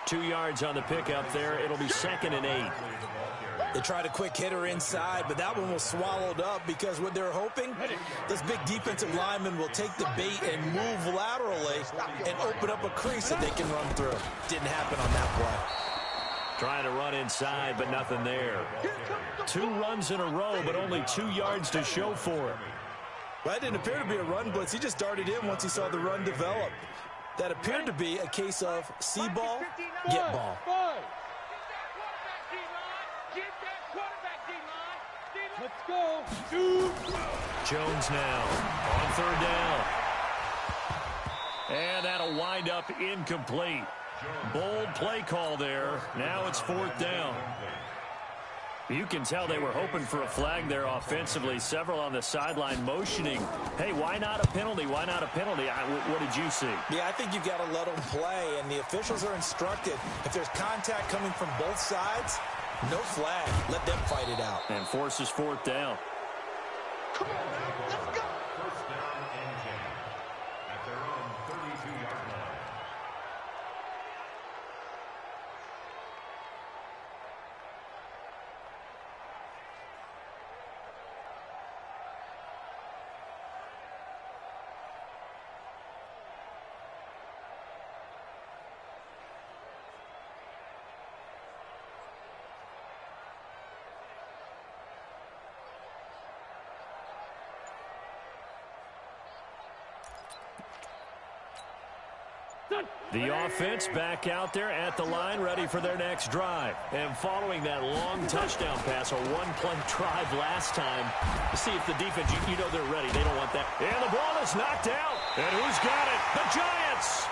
2 yards on the pickup there. It'll be 2nd and 8. They tried a quick hitter inside, but that one was swallowed up because what they're hoping, this big defensive lineman will take the bait and move laterally and open up a crease that they can run through. Didn't happen on that play. Trying to run inside, but nothing there. 2 runs in a row, but only 2 yards to show for it. Well, that didn't appear to be a run blitz. He just darted in once he saw the run develop. That appeared to be a case of see ball, get ball. Let's go. Jones now on 3rd down. And that'll wind up incomplete. Bold play call there. Now it's 4th down. You can tell they were hoping for a flag there offensively. Several on the sideline motioning. Hey, why not a penalty? Why not a penalty? What did you see? Yeah, I think you've got to let them play, and the officials are instructed. If there's contact coming from both sides, no flag. Let them fight it out. And forces 4th down. Come on, man. Let's go. First down and 10 at their own 32-yard line. The offense back out there at the line, ready for their next drive. And following that long touchdown pass, a one-play drive last time, to see if the defense, you know they're ready. They don't want that. And the ball is knocked out. And who's got it? The Giants!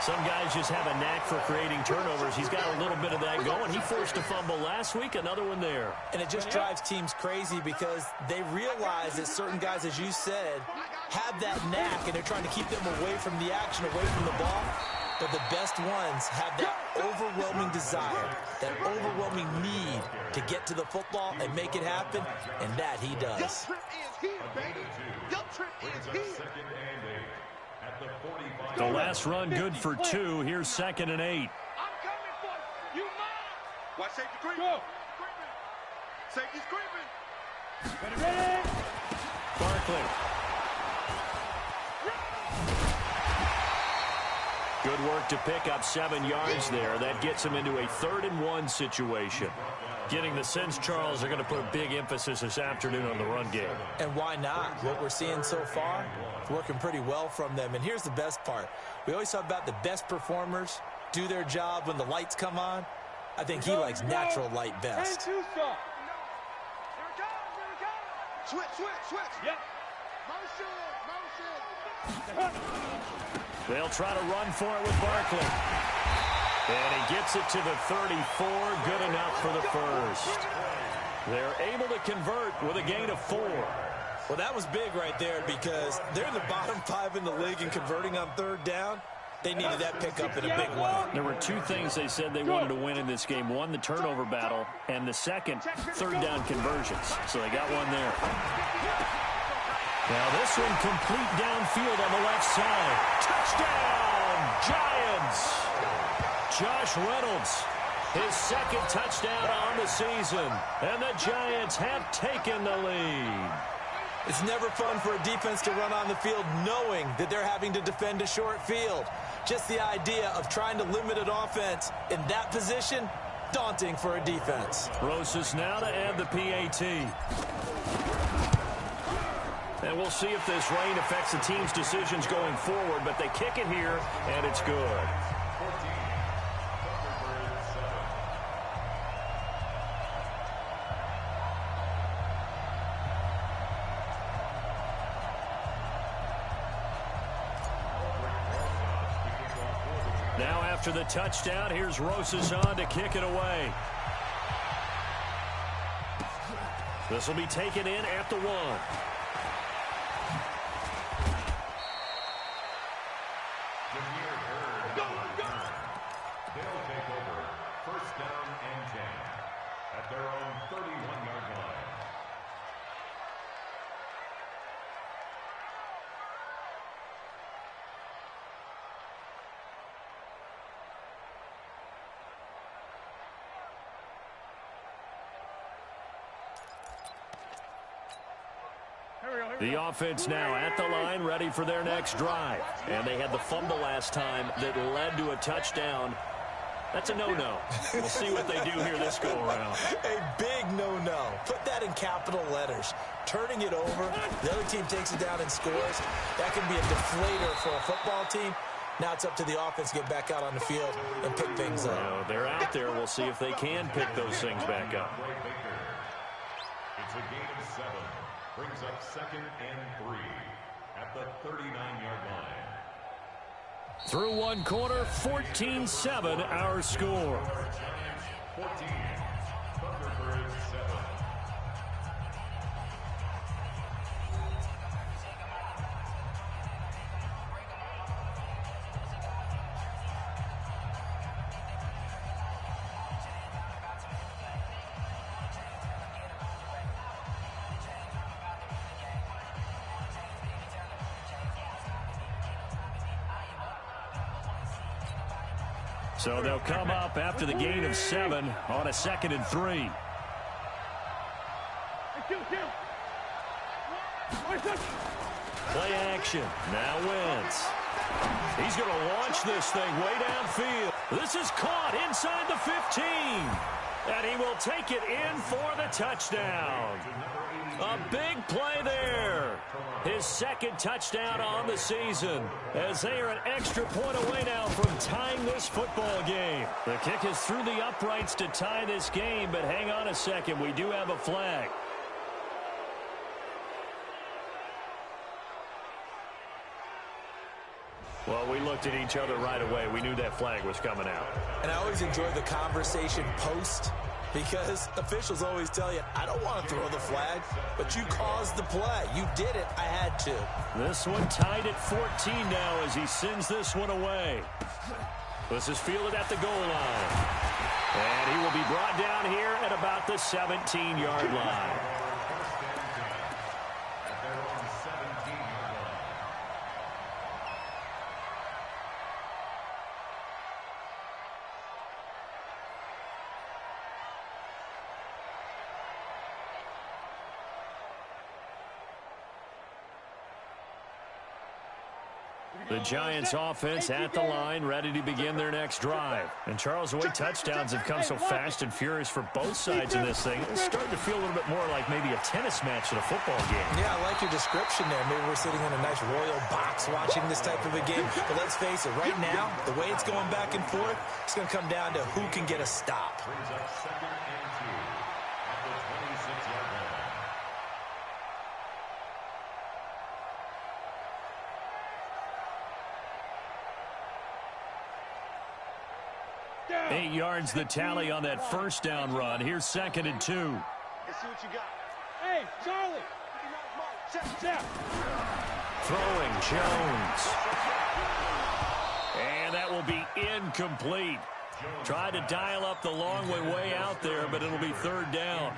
Some guys just have a knack for creating turnovers. He's got a little bit of that going. He forced a fumble last week, another one there. And it just drives teams crazy because they realize that certain guys, as you said, have that knack, and they're trying to keep them away from the action, away from the ball. But the best ones have that overwhelming desire, that overwhelming need to get to the football and make it happen, and that he does. Your trip is here, baby. Your trip is here. The last run good for 2. Here's 2nd and 8. I'm coming for you. You mine. Watch safety creeping. Safety's creeping. Ready. Barkley. Good work to pick up 7 yards there. That gets him into a 3rd and 1 situation. Getting the sense Charles are going to put a big emphasis this afternoon on the run game. And why not? What we're seeing so far, working pretty well from them. And here's the best part. We always talk about the best performers do their job when the lights come on. I think he likes natural light best. Here we go. Switch. Yep. Motion. They'll try to run for it with Barkley. And he gets it to the 34. Good enough for the first. They're able to convert with a gain of 4. Well, that was big right there because they're in the bottom 5 in the league and converting on 3rd down. They needed that pickup in a big way. There were 2 things they said they wanted to win in this game. One, the turnover battle, and the second, 3rd down conversions. So they got one there. Now this one complete downfield on the left side. Touchdown, Giants! Josh Reynolds, his 2nd touchdown on the season. And the Giants have taken the lead. It's never fun for a defense to run on the field knowing that they're having to defend a short field. Just the idea of trying to limit an offense in that position, daunting for a defense. Rosas now to add the PAT. And we'll see if this rain affects the team's decisions going forward, but they kick it here, and it's good. Now after the touchdown, here's Rosas on to kick it away. This will be taken in at the 1. They'll take over 1st down and 10 at their own 31-yard line. The offense now at the line, ready for their next drive. And they had the fumble last time that led to a touchdown. That's a no-no. We'll see what they do here this go-around. A big no-no. Put that in capital letters. Turning it over, the other team takes it down and scores. That can be a deflator for a football team. Now it's up to the offense to get back out on the field and pick things up. Well, they're out there. We'll see if they can pick those things back up. It's a gain of 7. Brings up 2nd and 3 at the 39-yard line. Through one quarter, 14-7 our score. 14, Thunderbirds 7. So they'll come up after the gain of 7 on a 2nd and 3. Play action. Now Wentz. He's going to launch this thing way downfield. This is caught inside the 15. And he will take it in for the touchdown. A big play there. His 2nd touchdown on the season, as they are an extra point away now from tying this football game. The kick is through the uprights to tie this game, but hang on a second. We do have a flag. Well, we looked at each other right away. We knew that flag was coming out. And I always enjoy the conversation post, because officials always tell you, I don't want to throw the flag, but you caused the play. You did it. I had to. This one tied at 14 now as he sends this one away. This is fielded at the goal line. And he will be brought down here at about the 17-yard line. The Giants offense at the line, ready to begin their next drive. And Charles, the way touchdowns have come so fast and furious for both sides in this thing, it's starting to feel a little bit more like maybe a tennis match than a football game. Yeah, I like your description there. Maybe we're sitting in a nice royal box watching this type of a game. But let's face it, right now, the way it's going back and forth, it's going to come down to who can get a stop. Brings up 2nd and 2 at the 26-yard line. 8 yards the tally on that first down run. Here's 2nd and 2. Let's see what you got. Hey, Charlie. Check. Throwing Jones. And that will be incomplete. Tried to dial up the long way out there, but it'll be 3rd down.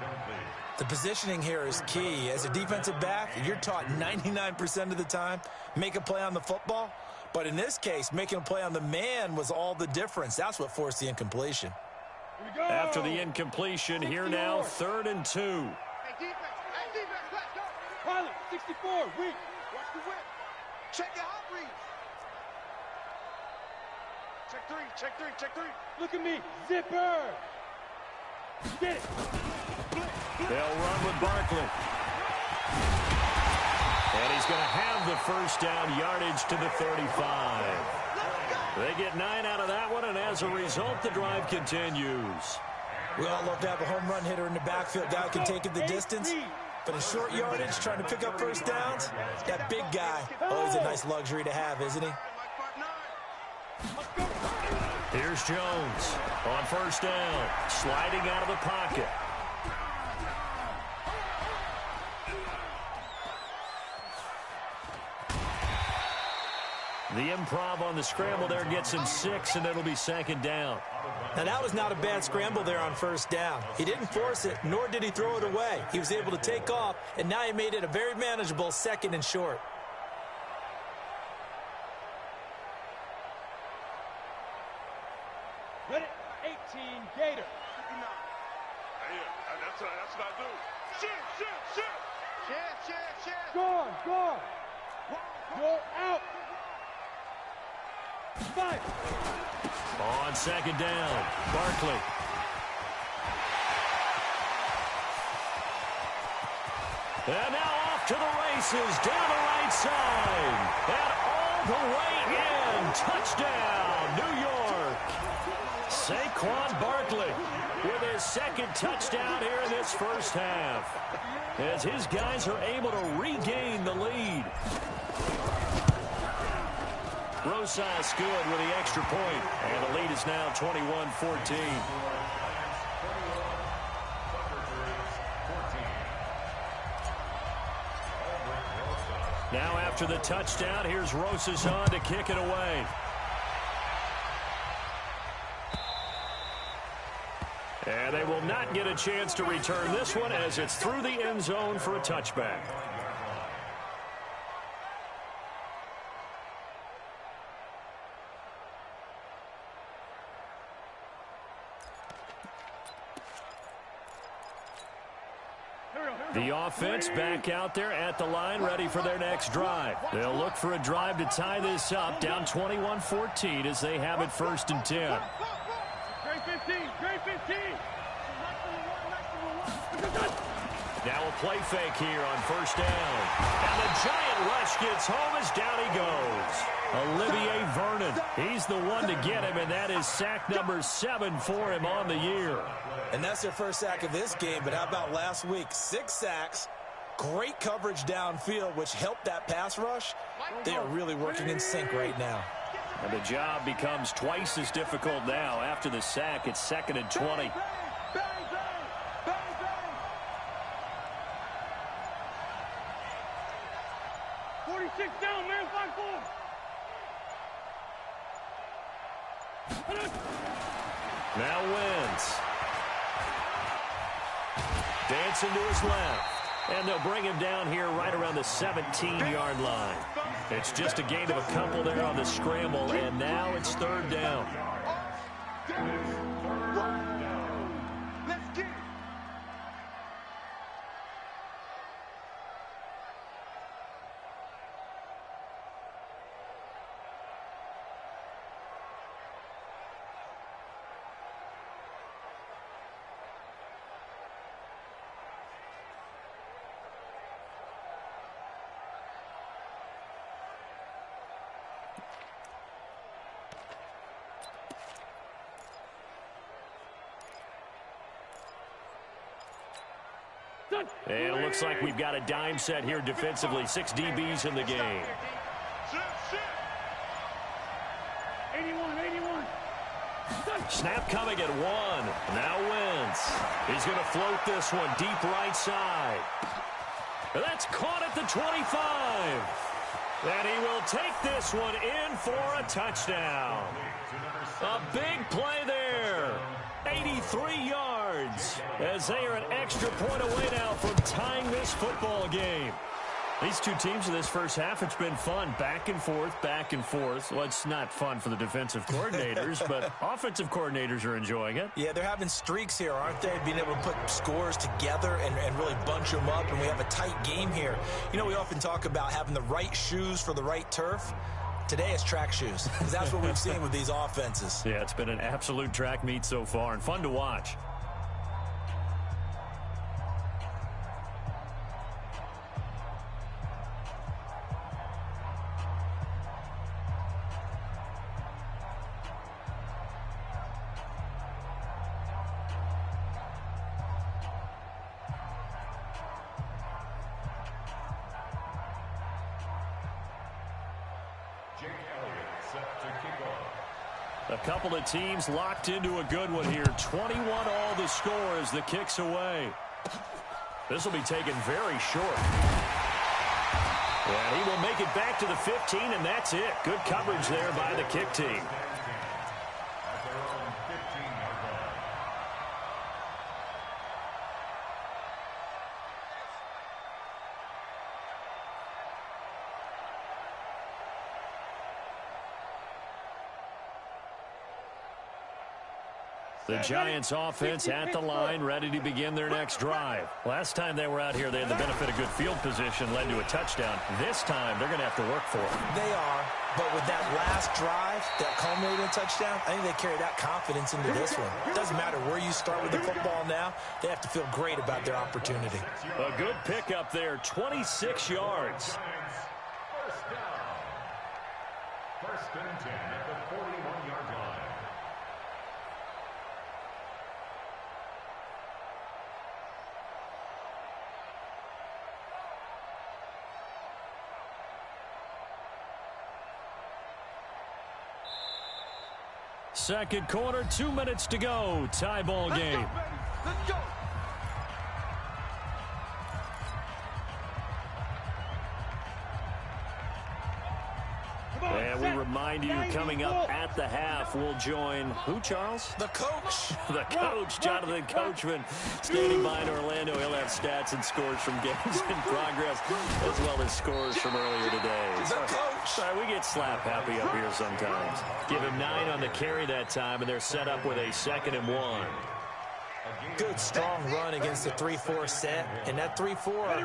The positioning here is key. As a defensive back, you're taught 99% of the time, make a play on the football. But in this case, making a play on the man was all the difference. That's what forced the incompletion. After the incompletion, here now, 3rd and 2. Hey, defense, let's go. Pilot, 64, weak. Watch the whip. Check your hot reads. Check three. Look at me, zipper. Get it. They'll run with Barkley. And he's going to have the first down, yardage to the 35. They get 9 out of that one, and as a result, the drive continues. We all love to have a home run hitter in the backfield. Guy can take it the distance. But in short yardage, trying to pick up first downs, that big guy, always a nice luxury to have, isn't he? Here's Jones on first down, sliding out of the pocket. The improv on the scramble there gets him 6, and it'll be 2nd down. Now, that was not a bad scramble there on first down. He didn't force it, nor did he throw it away. He was able to take off, and now he made it a very manageable 2nd and short. Ready? 18, Gator. Yeah, that's what I do. Shoot. Score, score. Go out. 5. On second down, Barkley. And now off to the races, down the right side. And all the way in. Touchdown, New York. Saquon Barkley with his second touchdown here in this first half, as his guys are able to regain the lead. Rosas good with the extra point, and the lead is now 21-14. Now after the touchdown, here's Rosas on to kick it away. And they will not get a chance to return this one, as it's through the end zone for a touchback. The offense back out there at the line, ready for their next drive. They'll look for a drive to tie this up, down 21-14 as they have it 1st and 10. Great 15, great 15. Now a play fake here on 1st down. And the giant rush gets home as down he goes. Olivier Vernon, he's the one to get him, and that is sack number 7 for him on the year. And that's their first sack of this game, but how about last week? 6 sacks, great coverage downfield, which helped that pass rush. They are really working in sync right now. And the job becomes twice as difficult now. After the sack, it's 2nd and 20. 46 down, man, 5-4. Now Wentz. Dancing to his left. And they'll bring him down here right around the 17-yard line. It's just a gain of a couple there on the scramble, and now it's 3rd down. Let's get it. And it looks like we've got a dime set here defensively. 6 DBs in the game. 81, 81. Snap coming at 1. Now Wentz. He's going to float this one deep right side. That's caught at the 25. And he will take this one in for a touchdown. A big play there. 83 yards, as they are an extra point away now from tying this football game. These two teams in this first half, it's been fun. Back and forth, back and forth. Well, it's not fun for the defensive coordinators, but offensive coordinators are enjoying it. Yeah, they're having streaks here, aren't they? Being able to put scores together and really bunch them up, and we have a tight game here. You know, we often talk about having the right shoes for the right turf. Today it's track shoes, because that's what we've seen with these offenses. Yeah, it's been an absolute track meet so far, and fun to watch. A couple of teams locked into a good one here. 21 all the score as the kick's away. This will be taken very short. And he will make it back to the 15, and that's it. Good coverage there by the kick team. The Giants offense at the line, ready to begin their next drive. Last time they were out here, they had the benefit of good field position, led to a touchdown. This time, they're going to have to work for it. They are, but with that last drive that culminated in a touchdown, I think they carry that confidence into this one. It doesn't matter where you start with the football now. They have to feel great about their opportunity. A good pickup there, 26 yards. First down. First and 10 at the 41-yard line. Second quarter, 2 minutes to go. Tie ball game. Let's go. And we remind you, coming up at the half, we'll join who, Charles? The coach. The coach, Jonathan Coachman, standing by in Orlando. He'll have stats and scores from games in progress, as well as scores from earlier today. The coach. Sorry, we get slap happy up here sometimes. Give him 9 on the carry that time, and they're set up with a 2nd and 1. Good, strong run against the 3-4 set. And that 3-4,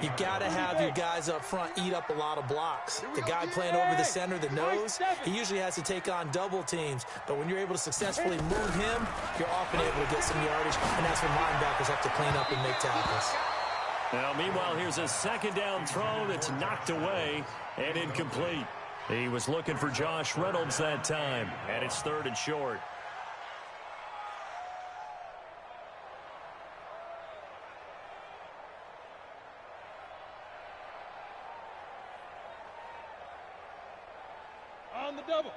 you got to have your guys up front eat up a lot of blocks. The guy playing over the center, the nose, he usually has to take on double teams. But when you're able to successfully move him, you're often able to get some yardage. And that's when linebackers have to clean up and make tackles. Now, meanwhile, here's a second down throw that's knocked away and incomplete. He was looking for Josh Reynolds that time, and it's 3rd and short. On the double.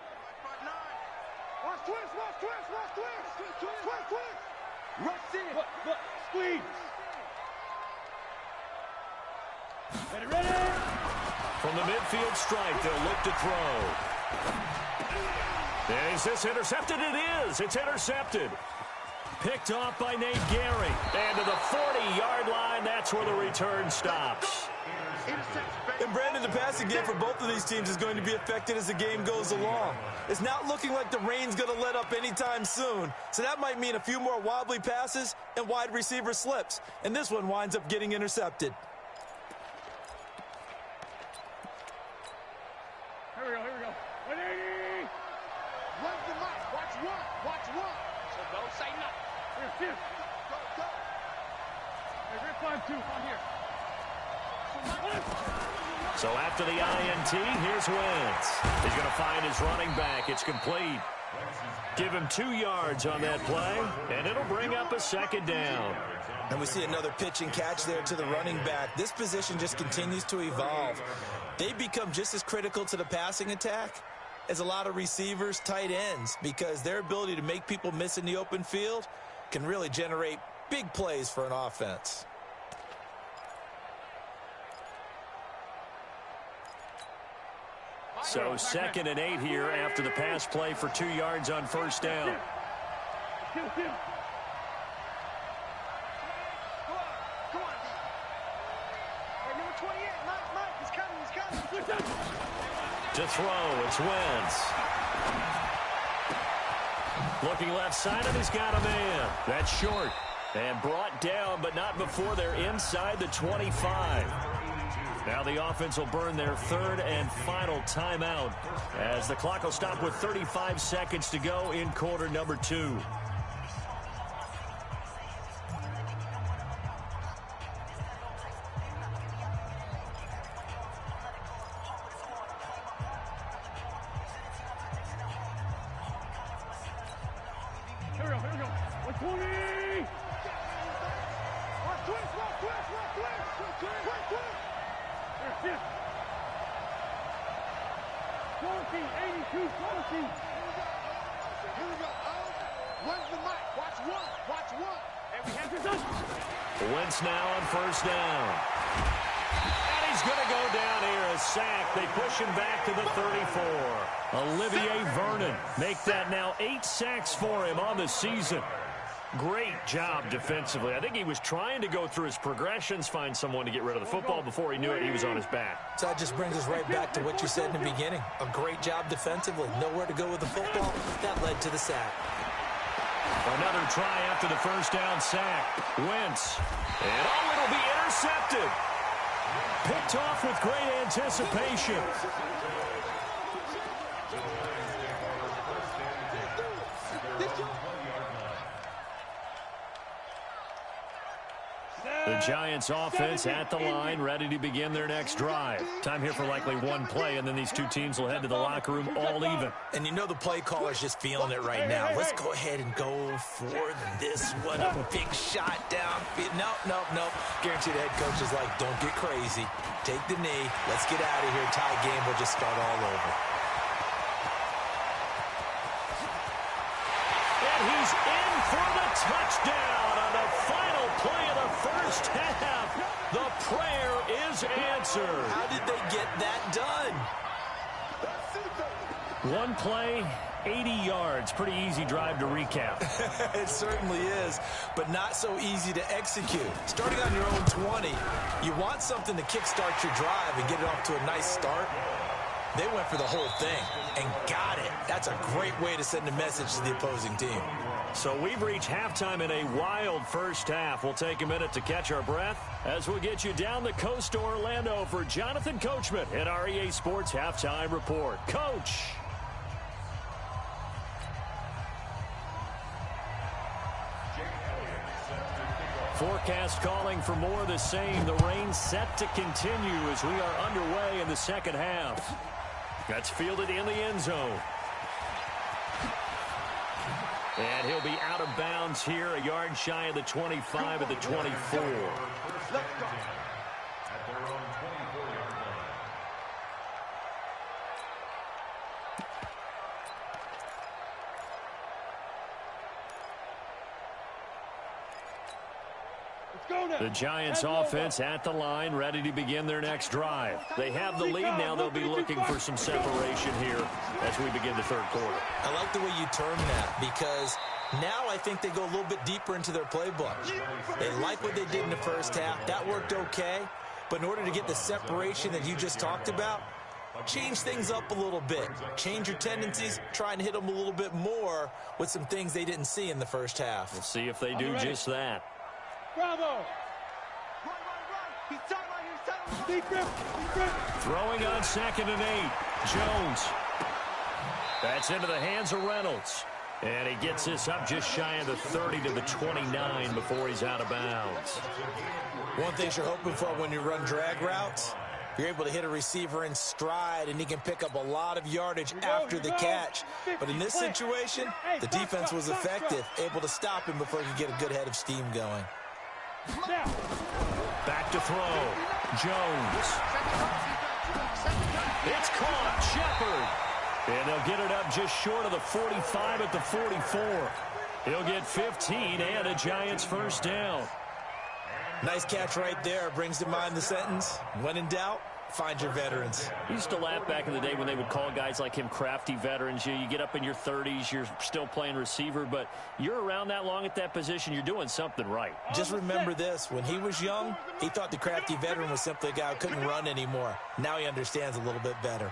Watch twist, watch twist, watch twist. Twist, twist. Rush in. Look, squeeze. Ready. From the midfield stripe, they'll look to throw. Is this intercepted? It is. It's intercepted. Picked off by Nate Gehring. And to the 40-yard line, that's where the return stops. And Brandon, the passing game for both of these teams is going to be affected as the game goes along. It's not looking like the rain's going to let up anytime soon. So that might mean a few more wobbly passes and wide receiver slips. And this one winds up getting intercepted. Here we go. 180. Run the mic. Watch one. So don't say nothing. Here. Go. Hey, we're 5-2 on here. So after the INT, here's Wentz. He's going to find his running back. It's complete. Give him 2 yards on that play, and it'll bring up a 2nd down. And we see another pitch and catch there to the running back. This position just continues to evolve. They become just as critical to the passing attack as a lot of receivers, tight ends, because their ability to make people miss in the open field can really generate big plays for an offense. So 2nd and 8 here after the pass play for 2 yards on first down. Come on. Hey, number 28, Mike, he's coming. To throw, it's Wentz. Looking left side, and he's got a man. That's short. And brought down, but not before they're inside the 25. Now the offense will burn their 3rd and final timeout as the clock will stop with 35 seconds to go in quarter number 2. Here we go. 120. Watch twist. Here. 14, 82, 14. Here we go. Runs the mic. Watch one. And we have this. Wentz now on first down. And he's going to go down here, a sack. They push him back to the 34. Olivier Vernon make that now 8 sacks for him on the season. Great job defensively. I think he was trying to go through his progressions, find someone to get rid of the football. Before he knew it, he was on his back. So that just brings us right back to what you said in the beginning. A great job defensively. Nowhere to go with the football. That led to the sack. Another try after the first down sack. Wentz. And it'll be intercepted. Picked off with great anticipation. The Giants offense at the line, ready to begin their next drive. Time here for likely one play, and then these two teams will head to the locker room all even. And you know the play caller's just feeling it right now. Let's go ahead and go for this one. A big shot down. Nope. Guarantee the head coach is like, don't get crazy. Take the knee. Let's get out of here. Tie game will just start all over. And he's in for the touchdown on the final play of the first half. The prayer is answered. How did they get that done? One play, 80 yards. Pretty easy drive to recap. It certainly is, but not so easy to execute. Starting on your own 20, you want something to kickstart your drive and get it off to a nice start. They went for the whole thing and got it. That's a great way to send a message to the opposing team. So we've reached halftime in a wild first half. We'll take a minute to catch our breath as we get you down the coast to Orlando for Jonathan Coachman at our EA Sports Halftime Report. Coach. Forecast calling for more of the same. The rain set to continue as we are underway in the second half. That's fielded in the end zone. And he'll be out of bounds here, a yard shy of the 25 at the 24. The Giants offense at the line, ready to begin their next drive. They have the lead now. They'll be looking for some separation here as we begin the third quarter. I like the way you term that because now I think they go a little bit deeper into their playbook. They like what they did in the first half. That worked okay. But in order to get the separation that you just talked about, change things up a little bit. Change your tendencies, try and hit them a little bit more with some things they didn't see in the first half. We'll see if they do just that. Bravo! Throwing on 2nd and 8. Jones. That's into the hands of Reynolds. And he gets this up just shy of the 30 to the 29 before he's out of bounds. One thing you're hoping for when you run drag routes, you're able to hit a receiver in stride, and he can pick up a lot of yardage after the catch. But in this situation, the defense was effective, able to stop him before he could get a good head of steam going. Back to throw. Jones. It's caught. Shepard. And they'll get it up just short of the 45 at the 44. He'll get 15 and a Giants first down. Nice catch right there. Brings to mind the sentence, when in doubt, find your veterans. I used to laugh back in the day when they would call guys like him crafty veterans. You get up in your 30s, you're still playing receiver, but you're around that long at that position, you're doing something right. Just remember this. When he was young, he thought the crafty veteran was simply a guy who couldn't run anymore. Now he understands a little bit better.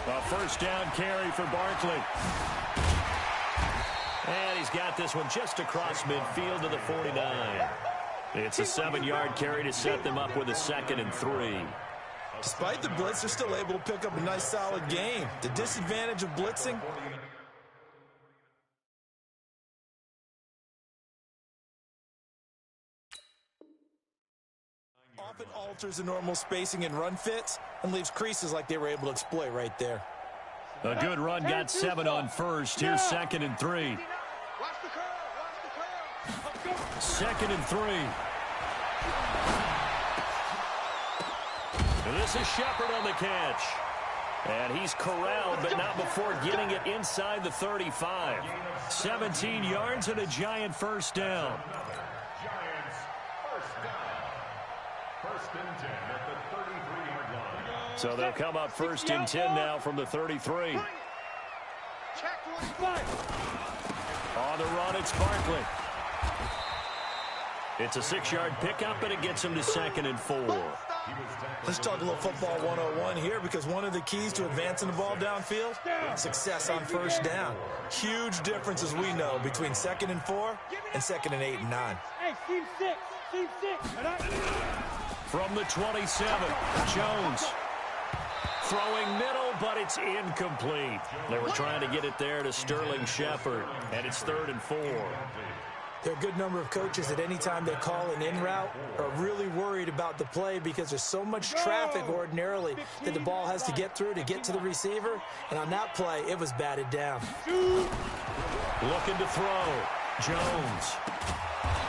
A first down carry for Barkley. And he's got this one just across midfield to the 49. It's a 7-yard carry to set them up with a 2nd and 3. Despite the blitz, they're still able to pick up a nice, solid game. The disadvantage of blitzing, often alters the normal spacing and run fits and leaves creases like they were able to exploit right there. A good run, got 7 on first. Here's 2nd and 3. 2nd and 3. And this is Shepard on the catch. And he's corralled, but not before getting it inside the 35. 17 yards and a Giant first down. Giants first down. First and 10 at the 33-yard line. So they'll come up 1st and 10 now from the 33. On the run, it's Barkley. It's a 6-yard pickup, and it gets him to 2nd and 4. Let's talk a little football 101 here, because one of the keys to advancing the ball downfield, success on first down. Huge difference, as we know, between 2nd and 4 and 2nd and 8 and 9. Hey, team 6. Team 6. From the 27, Jones. Throwing middle, but it's incomplete. They were trying to get it there to Sterling Shepard, and it's 3rd and 4. There are a good number of coaches that any time they call an in route are really worried about the play, because there's so much traffic ordinarily that the ball has to get through to get to the receiver. And on that play, it was batted down. Looking to throw. Jones.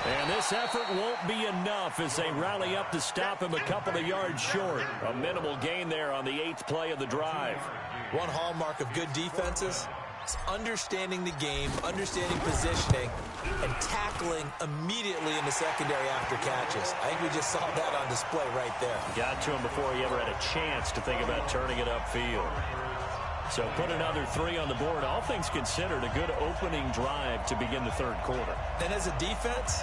And this effort won't be enough as they rally up to stop him a couple of yards short. A minimal gain there on the 8th play of the drive. One hallmark of good defenses is understanding the game, understanding positioning, and tackling immediately in the secondary after catches. I think we just saw that on display right there. Got to him before he ever had a chance to think about turning it upfield. So put another 3 on the board. All things considered, a good opening drive to begin the 3rd quarter. And as a defense,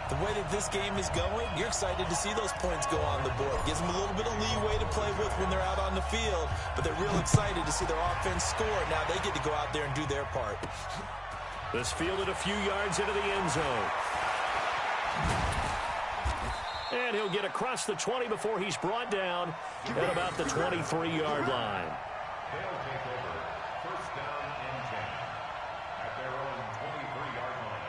the way that this game is going, you're excited to see those points go on the board. Gives them a little bit of leeway to play with when they're out on the field, but they're real excited to see their offense score. Now they get to go out there and do their part. This fielded a few yards into the end zone. And he'll get across the 20 before he's brought down at about the 23-yard line. They'll take over 1st down and 10 at their own 23-yard line.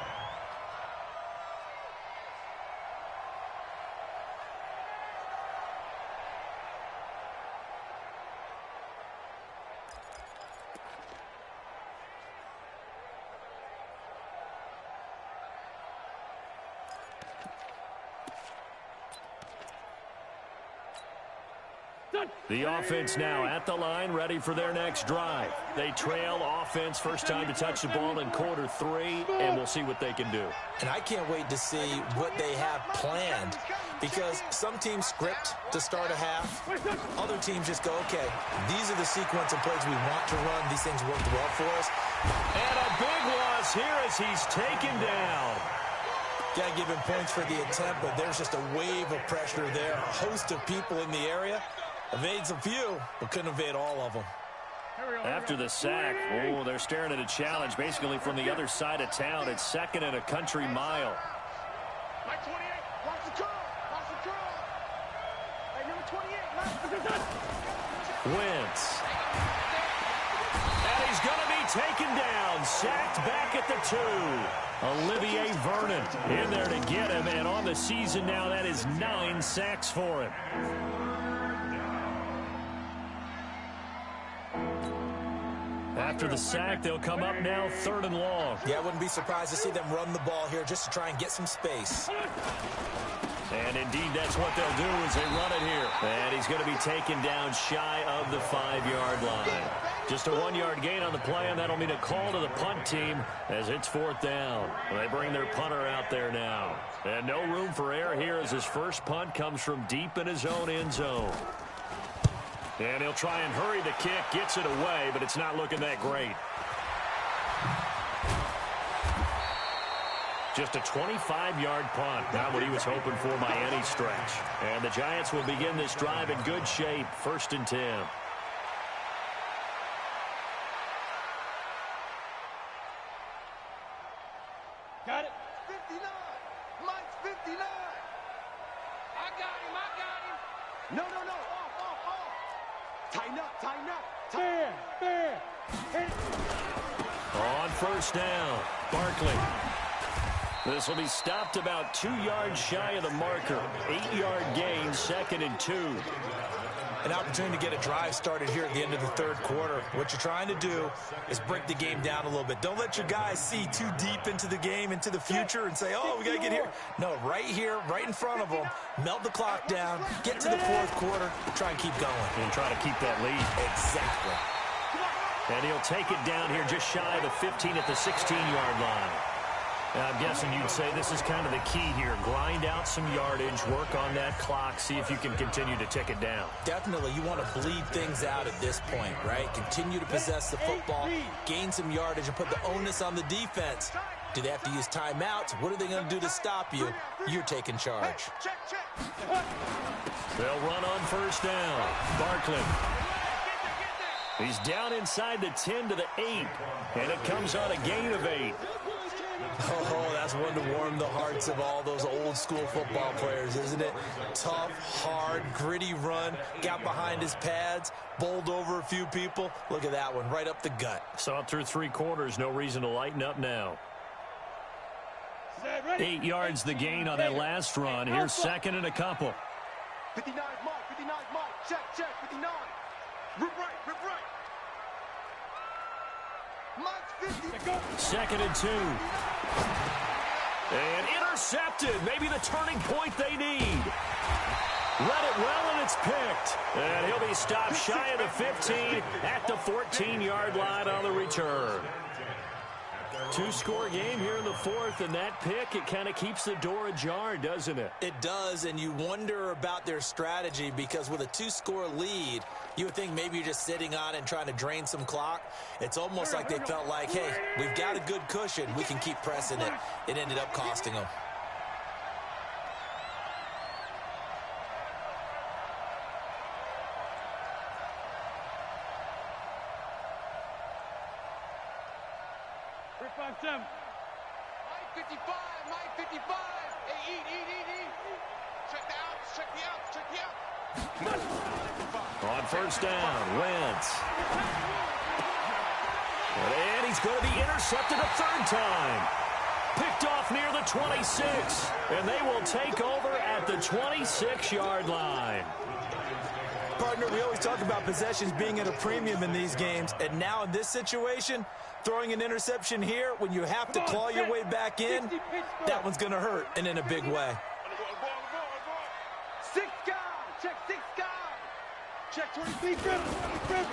The offense now at the line, ready for their next drive. They trail offense, first time to touch the ball in quarter 3, and we'll see what they can do. And I can't wait to see what they have planned, because some teams script to start a half. Other teams just go, okay, these are the sequence of plays we want to run. These things worked well for us. And a big loss here as he's taken down. Got to give him points for the attempt, but there's just a wave of pressure there. A host of people in the area. Evades a few, but couldn't evade all of them. After the sack, oh, they're staring at a challenge basically from the other side of town. It's 2nd and a country mile. Mike 28, watch the curl. Watch the curl. Hey, number 28, Wentz. And he's going to be taken down. Sacked back at the 2. Olivier Vernon in there to get him. And on the season now, that is 9 sacks for him. After the sack, they'll come up now 3rd and long. Yeah, I wouldn't be surprised to see them run the ball here just to try and get some space. And indeed, that's what they'll do as they run it here. And he's going to be taken down shy of the 5-yard line. Just a 1-yard gain on the play, and that'll mean a call to the punt team as it's 4th down. They bring their punter out there now. And no room for error here as his first punt comes from deep in his own end zone. And he'll try and hurry the kick, gets it away, but it's not looking that great. Just a 25-yard punt, not what he was hoping for by any stretch. And the Giants will begin this drive in good shape, 1st and 10. Got it. 59. Mike's 59. I got him. No. Tighten up. Fair. On 1st down, Barkley. This will be stopped about 2 yards shy of the marker. 8-yard gain, 2nd and 2. An opportunity to get a drive started here at the end of the 3rd quarter. What you're trying to do is break the game down a little bit. Don't let your guys see too deep into the game, into the future, and say, oh, we got to get here. No, right here, right in front of them, melt the clock down, get to the 4th quarter, try and keep going. And try to keep that lead. Exactly. And he'll take it down here just shy of the 15 at the 16-yard line. I'm guessing you'd say this is kind of the key here. Grind out some yardage, work on that clock, see if you can continue to tick it down. Definitely, you want to bleed things out at this point, right? Continue to possess the football, gain some yardage, and put the onus on the defense Do they have to use timeouts? What are they going to do to stop you? You're taking charge. They'll run on first down. Barkley. He's down inside the 10 to the 8, and it comes on a gain of 8. Oh, that's one to warm the hearts of all those old-school football players, isn't it? Tough, hard, gritty run, got behind his pads, bowled over a few people. Look at that one, right up the gut. Saw it through 3 quarters, no reason to lighten up now. 8 yards the gain on that last run. Here's second and a couple. 59, Mike, 59, Mike, check, 59. Rip right. Mike's 50. Second and 2. And intercepted. Maybe the turning point they need. Read it well, and it's picked. And he'll be stopped shy of the 15 at the 14-yard line on the return. 2-score game here in the 4th, and that pick, it kind of keeps the door ajar, doesn't it? It does, and you wonder about their strategy because with a 2-score lead, you would think maybe you're just sitting on it and trying to drain some clock. It's almost like they felt like, hey, we've got a good cushion. We can keep pressing it. It ended up costing them. Mike 55, Mike 55. Hey, eat. Check the outs. On first down, Wentz. And he's going to be intercepted a 3rd time. Picked off near the 26. And they will take over at the 26-yard line. Partner, we always talk about possessions being at a premium in these games, and now in this situation, throwing an interception here when you have to claw your way back in, that one's going to hurt, and in a big way. 6 guys, check 6 guys. Check 23, Griffin.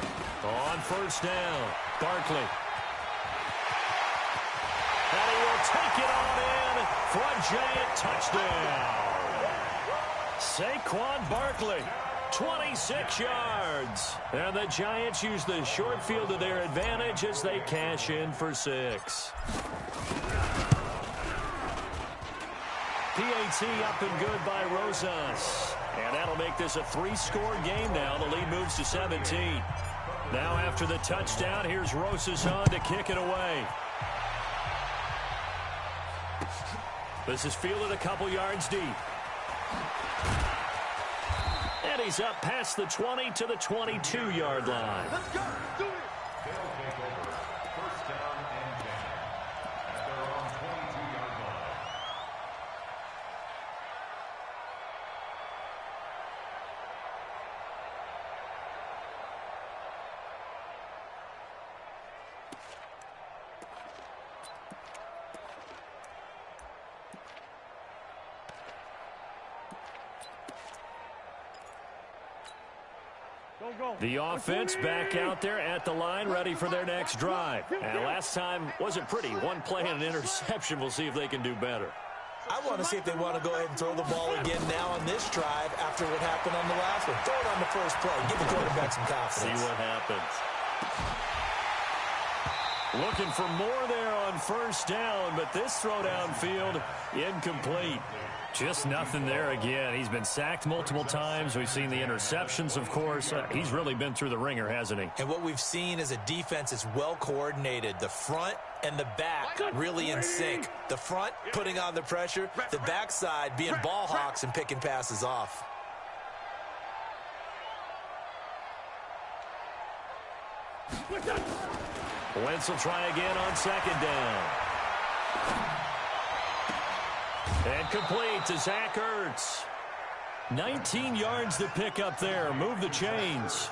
On first down, Barkley. And he will take it on in for a giant touchdown. Saquon Barkley, 26 yards. And the Giants use the short field to their advantage as they cash in for 6. PAT up and good by Rosas. And that'll make this a 3-score game now. The lead moves to 17. Now after the touchdown, here's Rosas on to kick it away. This is fielded a couple yards deep. And he's up past the 20 to the 22-yard line. Let's go. Do it. They'll take over. First down and 10 at their own 22-yard line. The offense back out there at the line, ready for their next drive. And last time wasn't pretty. 1 play and an interception. We'll see if they can do better. I want to see if they want to go ahead and throw the ball again now on this drive after what happened on the last one. Throw it on the first play. Give the quarterback some confidence. See what happens. Looking for more there on first down, but this throw downfield incomplete. Just nothing there again. He's been sacked multiple times. We've seen the interceptions, of course. He's really been through the ringer, hasn't he? And what we've seen is a defense is well coordinated. The front and the back really in sync. The front putting on the pressure. The backside being ball hawks and picking passes off. Wentz will try again on second down. And complete to Zach Ertz. 19 yards to pick up there. Move the chains.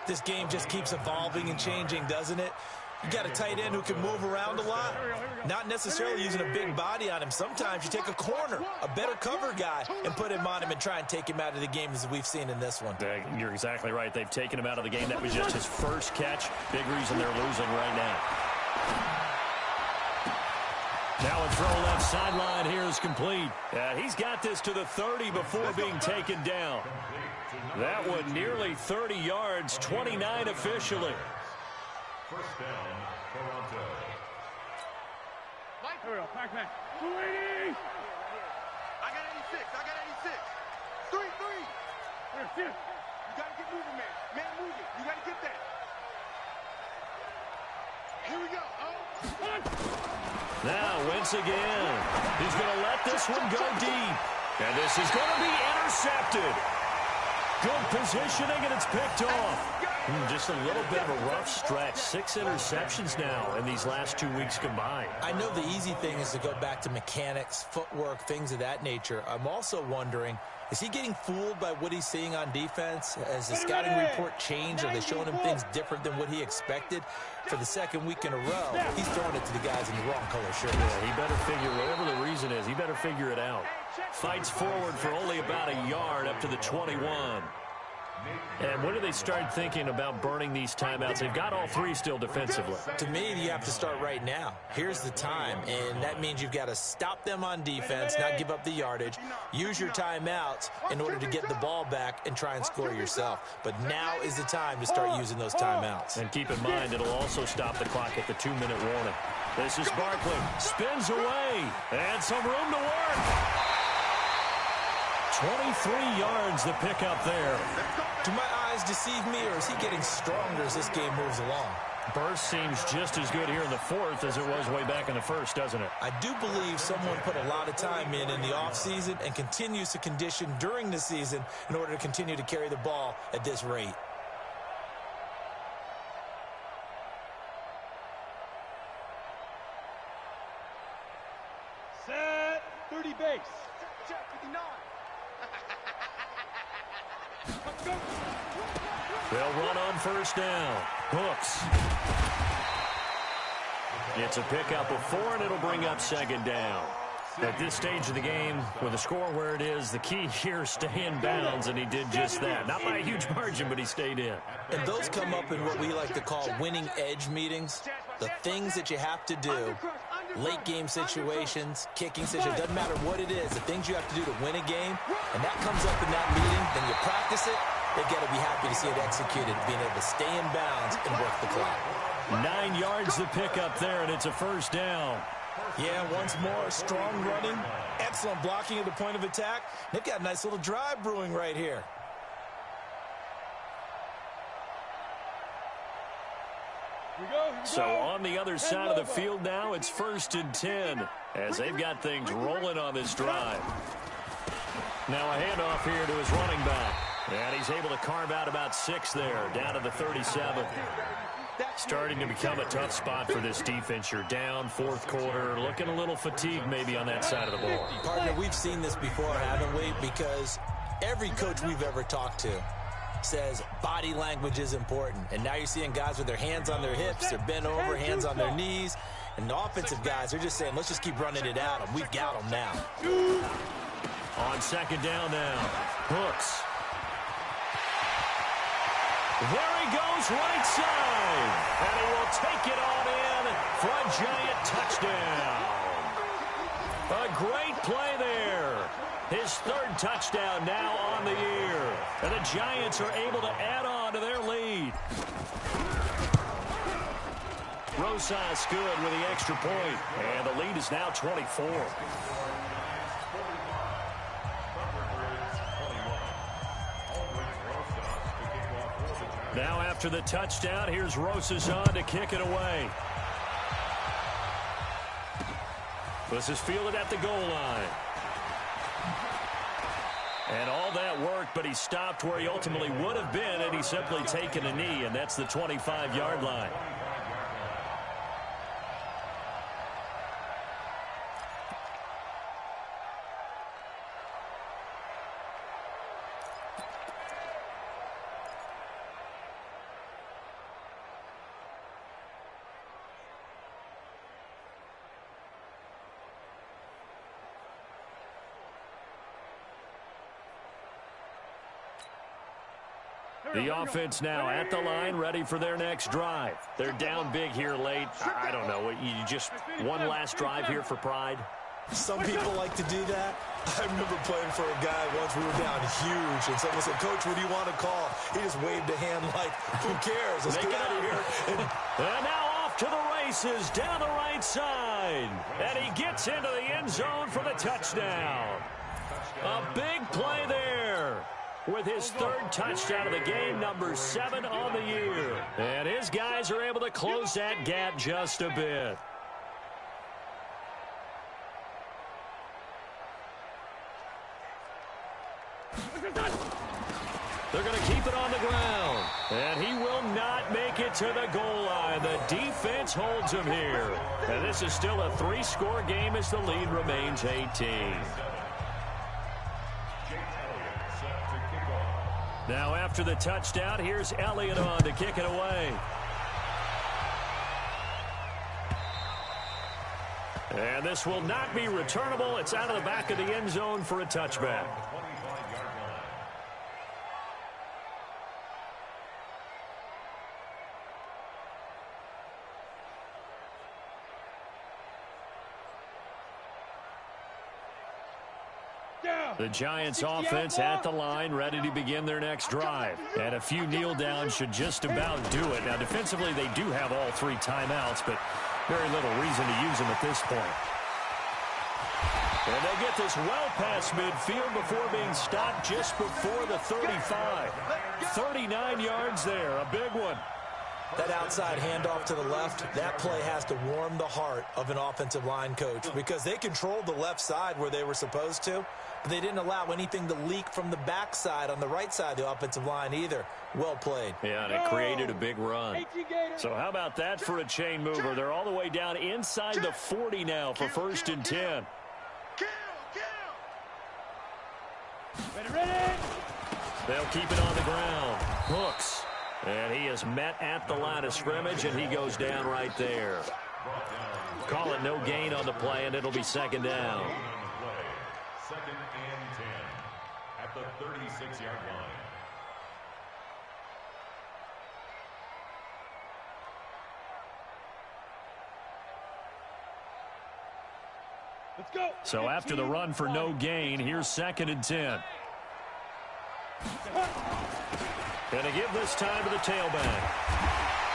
This game just keeps evolving and changing, doesn't it? You got a tight end who can move around a lot. Not necessarily using a big body on him. Sometimes you take a corner, a better cover guy, and put him on him and try and take him out of the game as we've seen in this one. You're exactly right. They've taken him out of the game. That was just his first catch. Big reason they're losing right now. Now a throw left sideline here is complete. He's got this to the 30 before being taken down. That one nearly 30 yards, 29 officially. First down, Toronto. Here we go. Back. 280. I got 86. I got 86. 3. Here, shift. You got to get moving, man. Man, move it. You got to get that. Here we go. Now, Wentz again. He's going to let this one go deep. And this is going to be intercepted. Good positioning, and it's picked off. Just a little bit of a rough stretch. 6 interceptions now in these last 2 weeks combined. I know the easy thing is to go back to mechanics, footwork, things of that nature. I'm also wondering, is he getting fooled by what he's seeing on defense? Has the scouting report changed? Are they showing him things different than what he expected? For the second week in a row, he's throwing it to the guys in the wrong color shirt. Yeah, he better figure, whatever the reason is, he better figure it out. Fights forward for only about a yard up to the 21. And when do they start thinking about burning these timeouts? They've got all 3 still defensively. To me, you have to start right now. Here's the time, and that means you've got to stop them on defense, not give up the yardage, use your timeouts in order to get the ball back and try and score yourself. But now is the time to start using those timeouts. And keep in mind, it'll also stop the clock at the 2-minute warning. This is Barkley. Spins away. And some room to work. 23 yards the pickup there. Do my eyes deceive me, or is he getting stronger as this game moves along? Burst seems just as good here in the 4th as it was way back in the 1st, doesn't it? I do believe someone put a lot of time in the offseason and continues to condition during the season in order to continue to carry the ball at this rate. Set. 30 base. Check 59. They'll run on first down. Hooks. It's a pickup of 4, and it'll bring up second down. At this stage of the game, with the score where it is, the key here, stay in bounds, and he did just that. Not by a huge margin, but he stayed in. And those come up in what we like to call winning edge meetings. The things that you have to do, late game situations, kicking situations, doesn't matter what it is, the things you have to do to win a game, and that comes up in that meeting, then you practice it, they've got to be happy to see it executed, being able to stay in bounds and work the clock. 9 yards the pickup there, and it's a first down. Yeah, once more, strong running, excellent blocking at the point of attack. They've got a nice little drive brewing right here. So on the other side of the field now, it's 1st and 10 as they've got things rolling on this drive. Now a handoff here to his running back. And he's able to carve out about 6 there, down to the 37. Starting to become a tough spot for this defense. You're down 4th quarter, looking a little fatigued maybe on that side of the ball. Partner, we've seen this before, haven't we? Because every coach we've ever talked to says body language is important. And now you're seeing guys with their hands on their hips, they're bent over, hands on their knees. And the offensive guys are just saying, let's just keep running it at them. We've got them now. On second down now, Hooks. There he goes, right side. And he will take it on in for a giant touchdown. A great play there. His 3rd touchdown now on the year. And the Giants are able to add on to their lead. Rosas good with the extra point. And the lead is now 24. Now after the touchdown, here's Rosas on to kick it away. This is fielded at the goal line. And all that work, but he stopped where he ultimately would have been had he simply taken a knee, and that's the 25-yard line. The offense now at the line, ready for their next drive. They're down big here late. I don't know. You just one last drive here for pride? Some people like to do that. I remember playing for a guy once. We were down huge, and someone said, "Coach, what do you want to call?" He just waved a hand like, "Who cares? Let's get out of here." And now off to the races down the right side. And he gets into the end zone for the touchdown. A big play there with his third touchdown of the game, number 7 on the year. And his guys are able to close that gap just a bit. They're going to keep it on the ground. And he will not make it to the goal line. The defense holds him here. And this is still a 3-score game as the lead remains 18. Now after the touchdown, here's Elliott on to kick it away. And this will not be returnable. It's out of the back of the end zone for a touchback. The Giants offense at the line, ready to begin their next drive. And a few kneel downs should just about do it. Now, defensively, they do have all 3 timeouts, but very little reason to use them at this point. And they get this well past midfield before being stopped just before the 35. 39 yards there, a big one. That outside handoff to the left, that play has to warm the heart of an offensive line coach because they controlled the left side where they were supposed to, but they didn't allow anything to leak from the backside on the right side of the offensive line either. Well played. Yeah, and it created a big run. So how about that for a chain mover? They're all the way down inside the 40 now for 1st and 10. Ready. They'll keep it on the ground. Hooks. And he is met at the line of scrimmage, and he goes down right there. Call it no gain on the play, and it'll be 2nd down. 2nd and 10 at the 36-yard line. Let's go. So after the run for no gain, here's 2nd and 10. Going to give this time to the tailback.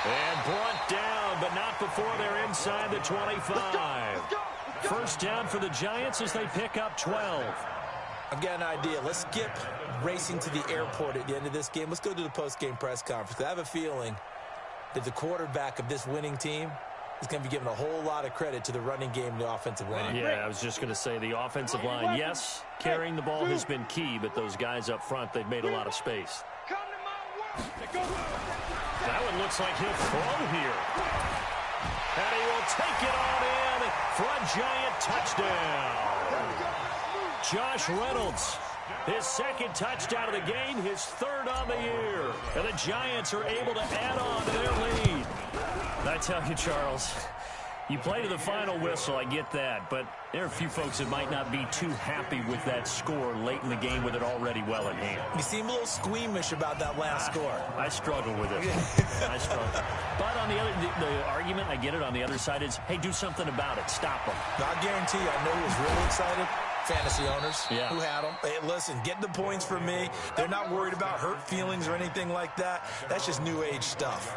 And brought down, but not before they're inside the 25. 1st down for the Giants as they pick up 12. I've got an idea. Let's skip racing to the airport at the end of this game. Let's go to the post-game press conference. I have a feeling that the quarterback of this winning team is going to be given a whole lot of credit to the running game and the offensive line. Yeah, I was just going to say the offensive line, yes, carrying the ball has been key, but those guys up front, they've made a lot of space. That one looks like he'll throw here. And he will take it on in for a Giant touchdown. Josh Reynolds, his 2nd touchdown of the game, his 3rd on the year. And the Giants are able to add on to their lead. I tell you, Charles, you play to the final whistle, I get that, but there are a few folks that might not be too happy with that score late in the game with it already well in hand. You seem a little squeamish about that last score. I struggle with it. I struggle. But on the other, the argument, I get it, on the other side is, hey, do something about it. Stop them. I guarantee you, I know who was really excited. Fantasy owners who had them. Hey, listen, get the points for me. They're not worried about hurt feelings or anything like that. That's just new age stuff.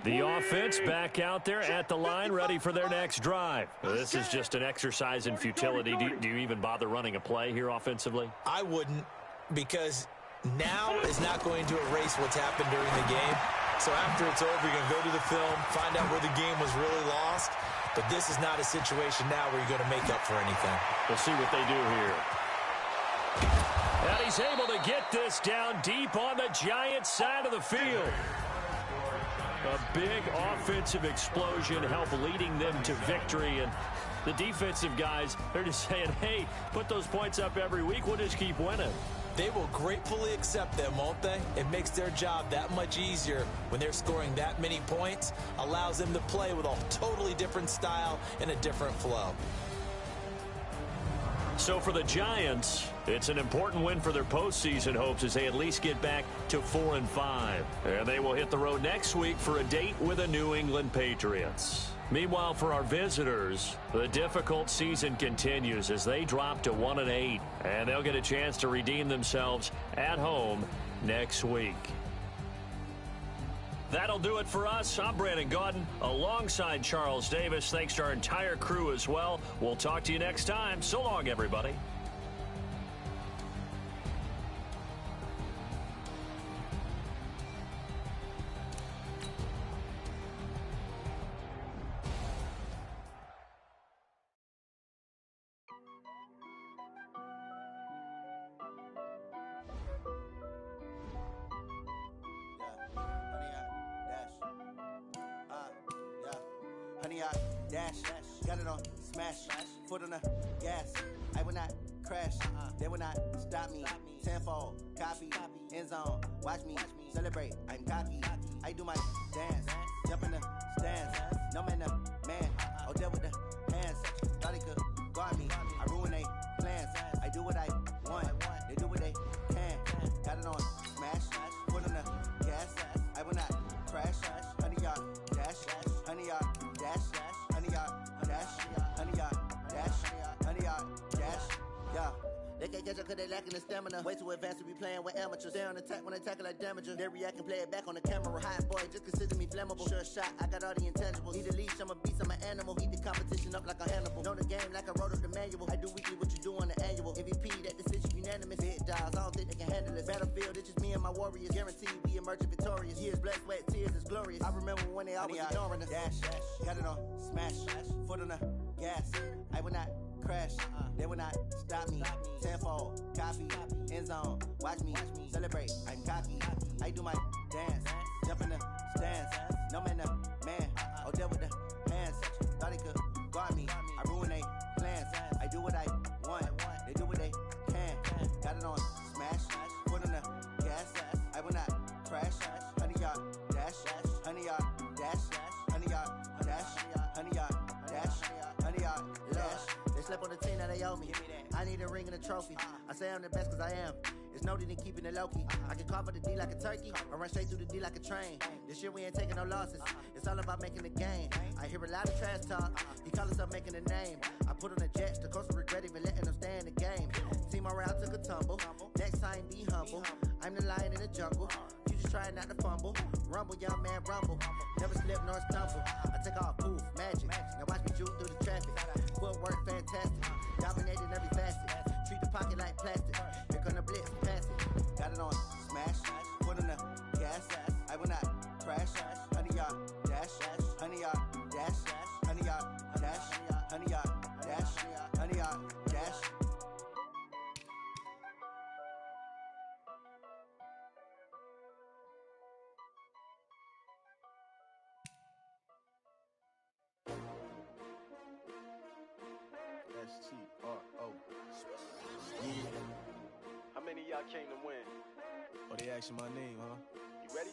The offense back out there at the line, ready for their next drive. This is just an exercise in futility. Do you even bother running a play here offensively? I wouldn't, because now is not going to erase what's happened during the game. So after it's over, you're going to go to the film, find out where the game was really lost. But this is not a situation now where you're going to make up for anything. We'll see what they do here. And he's able to get this down deep on the Giants side of the field. A big offensive explosion help leading them to victory. And the defensive guys, they're just saying, hey, put those points up every week. We'll just keep winning. They will gratefully accept them, won't they? It makes their job that much easier when they're scoring that many points. Allows them to play with a totally different style and a different flow. So for the Giants, it's an important win for their postseason hopes as they at least get back to 4-5. And they will hit the road next week for a date with the New England Patriots. Meanwhile, for our visitors, the difficult season continues as they drop to 1-8, and they'll get a chance to redeem themselves at home next week. That'll do it for us. I'm Brandon Gaudin alongside Charles Davis. Thanks to our entire crew as well. We'll talk to you next time. So long, everybody. Honey, I dash, got it on smash, foot on the gas. I will not crash, they will not stop me. Tenfold, copy, end zone, watch me celebrate. I'm cocky, I do my dance, jump in the stands. No man, the man, oh, there with the hands. Thought he could guard me, I ruin they plans. I do what I want, they do what they can. Got it on smash, foot on the gas. I will not crash, honey, y'all dash, honey, y'all dash, honey, y'all dash, honey, y'all dash, honey, y'all dash, yeah. They can't catch up cause they lacking the stamina. Way too advanced to be playing with amateurs. They on attack when they tackle like damager. They react and play it back on the camera. Hot boy, just consider me flammable. Sure shot, I got all the intangibles. Need a leash, I'm a beast, I'm an animal. Heat the competition up like a Hannibal. Know the game like I wrote up the manual. I do weekly what you do on the annual. MVP, that decision unanimous. Big dials, I don't think they can handle this. Battlefield, it's just me and my warriors. Guaranteed we emerge victorious. Years, blood, sweat, tears, it's glorious. I remember when they always ignoring us. Dash, got it on smash, foot on the gas. I will not crash, they will not stop me. Tenfold, copy, end zone, watch me celebrate. I'm cocky, I do my dance, jump in the stands. No man, the man, oh, there with the hands. Thought he could guard me, I ruin they plans. I do what I want, they do what they can. Got it on smash, foot on the gas. I will not crash, honey, y'all dash, honey, y'all dash, honey, y'all dash, honey, y'all dash, honey, y'all dash. They slept on the team, now they owe me. I need a ring and a trophy. I say I'm the best cause I am. It's no need in keeping it low-key. I can carve up the D like a turkey, or run straight through the D like a train. This year we ain't taking no losses. It's all about making the game. I hear a lot of trash talk. He call himself making a name. I put on the Jets, the coach will regret even letting them stay in the game. Team around took a tumble. Next time be humble. I'm the lion in the jungle. You just try not to fumble. Rumble, young man, rumble. Never slip nor stumble. I take off, poof, magic. Now watch me juke through the traffic. Footwork fantastic. Dominating every facet. Treat the pocket like plastic. Here come the blitz, pass it. Got it on smash, foot on the gas. I will not crash. Honey, y'all dash, honey, y'all dash, honey, y'all dash, honey, y'all dash, honey, y'all dash. S-T-R-O. Yeah. How many of y'all came to win? Oh, they asking my name, huh? You ready?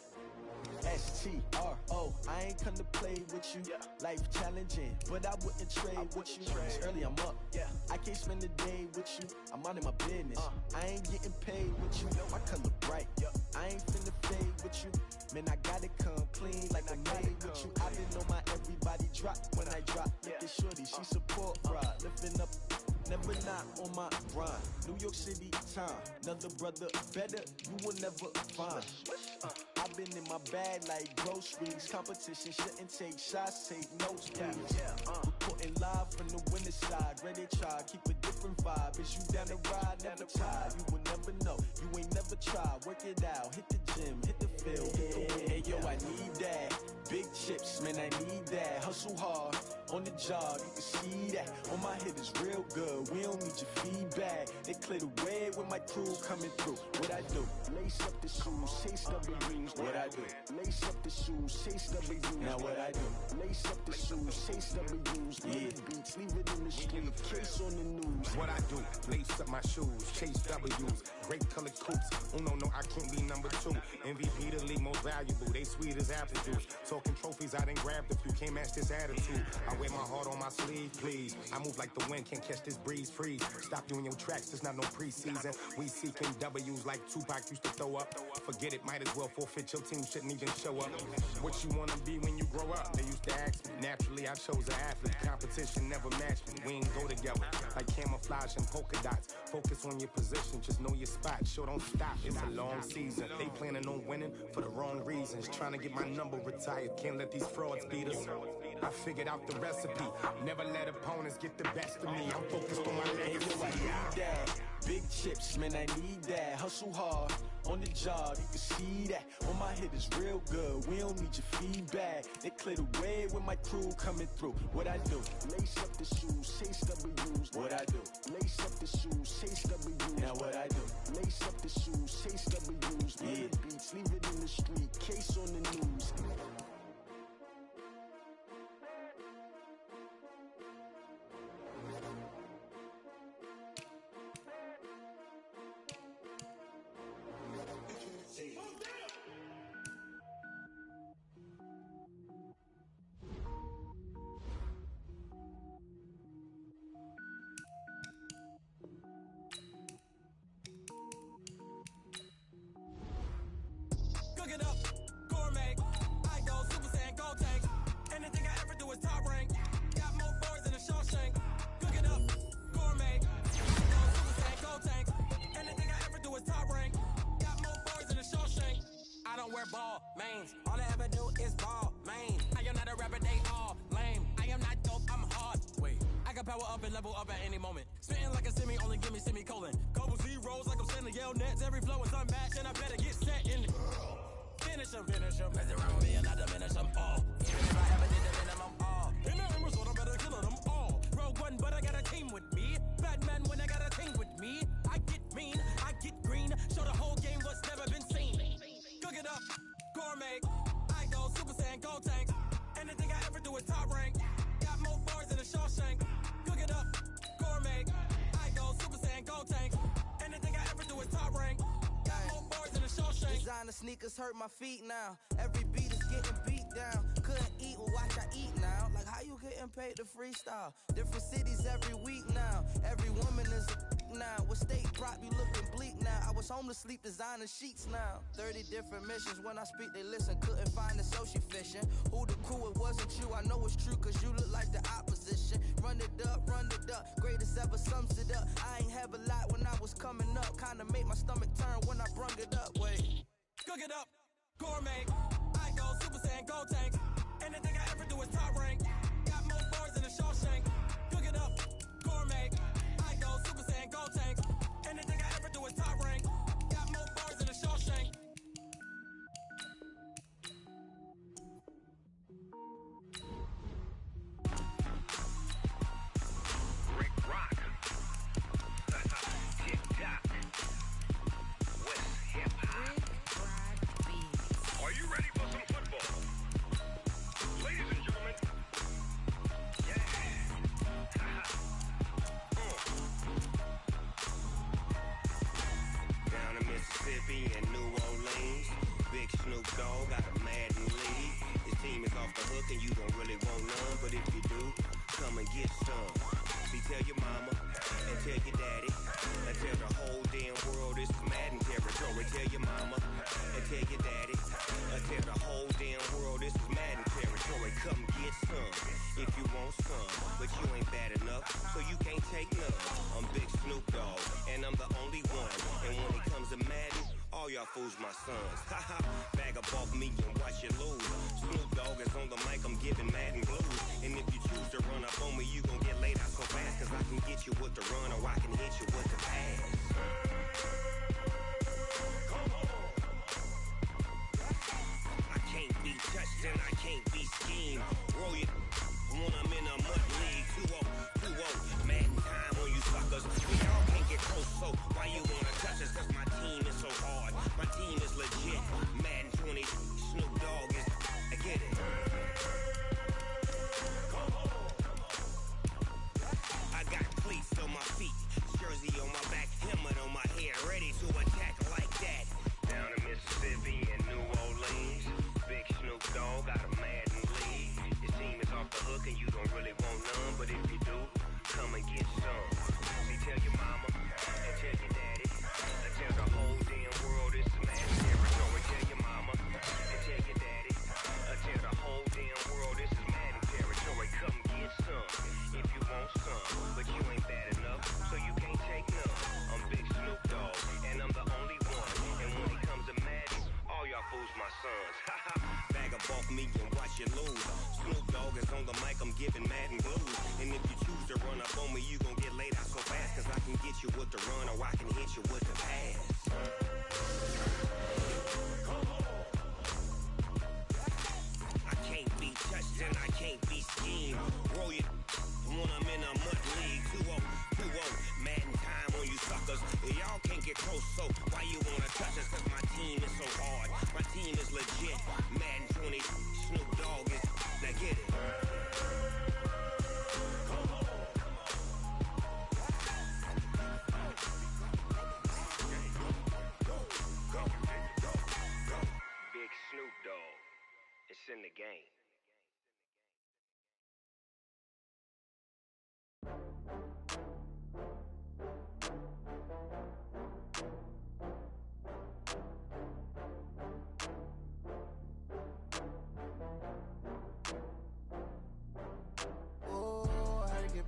S-T-R-O. I ain't come to play with you. Yeah. Life challenging, but I wouldn't trade with you. It's early, I'm up. Yeah. I can't spend the day with you. I'm minding my business. I ain't getting paid with you. My color bright. Yeah. I ain't finna fade with you. Man, I gotta come clean like I made with you. I didn't know my everybody drop when I drop. Look at shorty, she support ride. Lifting up, never not on my grind. New York City time, another brother better, you will never find. I've been in my bag like groceries. Competition shouldn't take shots, take notes, please. Reporting live from the winning side. Ready to try, keep a different vibe. Is you down the ride, never tired. You will never know, you ain't never tried. Work it out, hit the gym, hit the field. Hey yo, I need that. Big chips, man, I need that. Hustle hard, on the job, you can see that. On my hit is real good, we don't need your feedback. They clear the way with my crew coming through. What I do? Lace up the shoes, chase up the rings. What I do? Lace up the shoes, chase up the rings. Now what I do? Lace up the shoes, chase up the rings. Yeah. Beats, leave it in the street, case on the news. What I do, lace up my shoes, chase W's, great colored coops. Oh no, I can't be number 2. MVP the league most valuable, they sweet as apple juice. Talking trophies, I done grabbed a few, can't match this attitude. I wear my heart on my sleeve, please. I move like the wind, can't catch this breeze, freeze. Stop you in your tracks, it's not no preseason. We seeking W's like Tupac used to throw up. Forget it, might as well forfeit, your team shouldn't even show up. What you wanna be when you grow up? They used to ask me. Naturally, I chose an athlete. Competition never matched me. We ain't go together like camouflage and polka dots. Focus on your position, just know your spot. Sure, don't stop, it's a long season. They planning on winning for the wrong reasons. Trying to get my number retired, can't let these frauds beat us. I figured out the recipe. Never let opponents get the best of me. I'm focused on my legacy. I need that. Big chips, man, I need that. Hustle hard on the job, you can see that. On my head is real good, we don't need your feedback. They clear the way with my crew coming through. What I do? Lace up the shoes, chase W's. What I do? Lace up the shoes, chase W's. Now what I do? Lace up the shoes, chase W's. Yeah. Beats, leave it in the street, case on the news. Cook it up, gourmet. I go Super Saiyan, gold tanks. Anything I ever do is top rank. Got more boys than a Shawshank. Cook it up, gourmet. I go Super Saiyan, gold tanks. Anything I ever do is top rank. Got more boys than a Shawshank. I don't wear ball mains. All I ever do is ball main. I am not a rapper, they all lame. I am not dope, I'm hard. Wait, I can power up and level up at any moment. Spitting like a semi, only give me semicolon. Couple zeros like I'm sending yell nets. Every flow is unmatched, and I better get set in. Finish them. Mess around with me and I diminish them all. Even if I ever did the minimum all. In the rumors, what I better kill them all. Rogue One, but I got a team with me. Batman when I got a team with me. I get mean, I get green. Show the whole game what's never been seen. Cook it up, gourmet. I go Super Saiyan, gold tanks. Anything I ever do is top rank. Got more bars than a Shawshank. Cook it up, gourmet. I go Super Saiyan, gold tanks. Anything I ever do is top rank. Designer sneakers hurt my feet now. Every beat is getting beat down. Couldn't eat, well watch I eat now. Like how you getting paid to freestyle? Different cities every week now. Every woman is a now. With state prop you looking bleak now. I was home to sleep designer sheets now. 30 different missions. When I speak they listen. Couldn't find it so she fishing. Who the crew, it wasn't you. I know it's true cause you look like the opposition. Run it up. Greatest ever sums it up. I ain't have a lot when I was coming up. Kinda made my stomach turn when I brung it up. Wait. Cook it up, gourmet. I go Super Saiyan, gold tanks. Anything I ever do is top rank. Got more bars than a Shawshank. Cook it up, gourmet. I go Super Saiyan, gold tanks. Anything I ever do is top rank. Got more bars than a Shawshank. Rick Rock. Tick-tock. West hip-hop. Are you ready for some football? Ladies and gentlemen. Yeah. Down in Mississippi and New Orleans, Big Snoop Dogg got a Madden lead. His team is off the hook and you don't really want none, but if you do, come and get some. See, tell your mama and tell your daddy and tell the whole damn world it's Madden territory. Tell your mama and tell your daddy and tell the whole damn world this is Madden territory. Come get some if you want some, but you ain't bad enough, so you can't take none. I'm Big Snoop Dogg, and I'm the only one. And when it comes to Madden, all y'all fools my sons. Haha, bag up off me and watch you lose. Snoop Dogg is on the mic, I'm giving Madden blues. And if you choose to run up on me, you gon' get laid out so fast, cause I can get you with the run or I can hit you with the pass. I can't be touched and I can't be schemed. Roll you when I'm in a mud league. 2-0, Madden time on you suckers. We all can't get close, so why you wanna touch us? Cause my team is so hard. My team is legit. Madden 20, Snoop Dogg is, I get it. I got cleats on my feet. jersey on my back, helmet on my head, ready to attack like that. Down in Mississippi and New Orleans, Big Snoop Dogg got a Madden league. His team is off the hook and you don't really want none, but if you do, come and get some. See, tell your mama and tell your daddy, and tell the whole damn world this is Madden territory. Tell your mama and tell your daddy, and tell the whole damn world this is Madden territory. Come get some if you want some, but you ain't bad enough, so you can't take none. I'm Big Snoop Dogg, and I'm the only one. And when it comes to Madden, all y'all fools my sons. Bag a bulk me and watch you lose. Snoop Dogg is on the mic, I'm giving Madden blues. And if you choose to run up on me, you gon' get laid out so fast. Cause I can get you with the run or I can hit you with the pass. I can't be touched and I can't be schemed. Roll you when I'm in a mud league. 2-0, 2-0, Madden time on you suckers. Y'all can't get close, so why you wanna touch us? Cause my team is so hard, my team is legit. Madden 20, Snoop Dogg is, now get it. Big Snoop Dogg, it's in the game.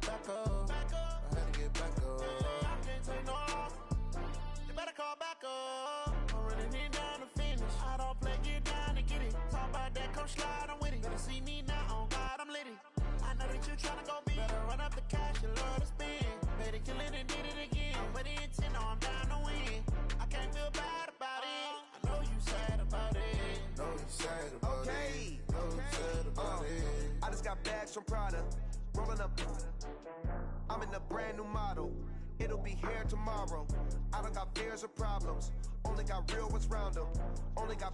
Back up. I had to get back up. I can't take no loss. You better call back up. I'm running it down to finish. I don't play, get down to get it. Talk about that, come slide, I'm with it. Better see me now, on God, I'm litty. I know that you tryna go big. Better run up the cash, you love to spend. Better kill it and did it again. But the intent, no, I'm down to win. I can't feel bad about it. I know you sad about it. Know you sad about it. Know you sad about it. I just got bags from Prada. Rolling up, I'm in a brand new model. It'll be here tomorrow. I don't got fears or problems. Only got real ones round them. Only got.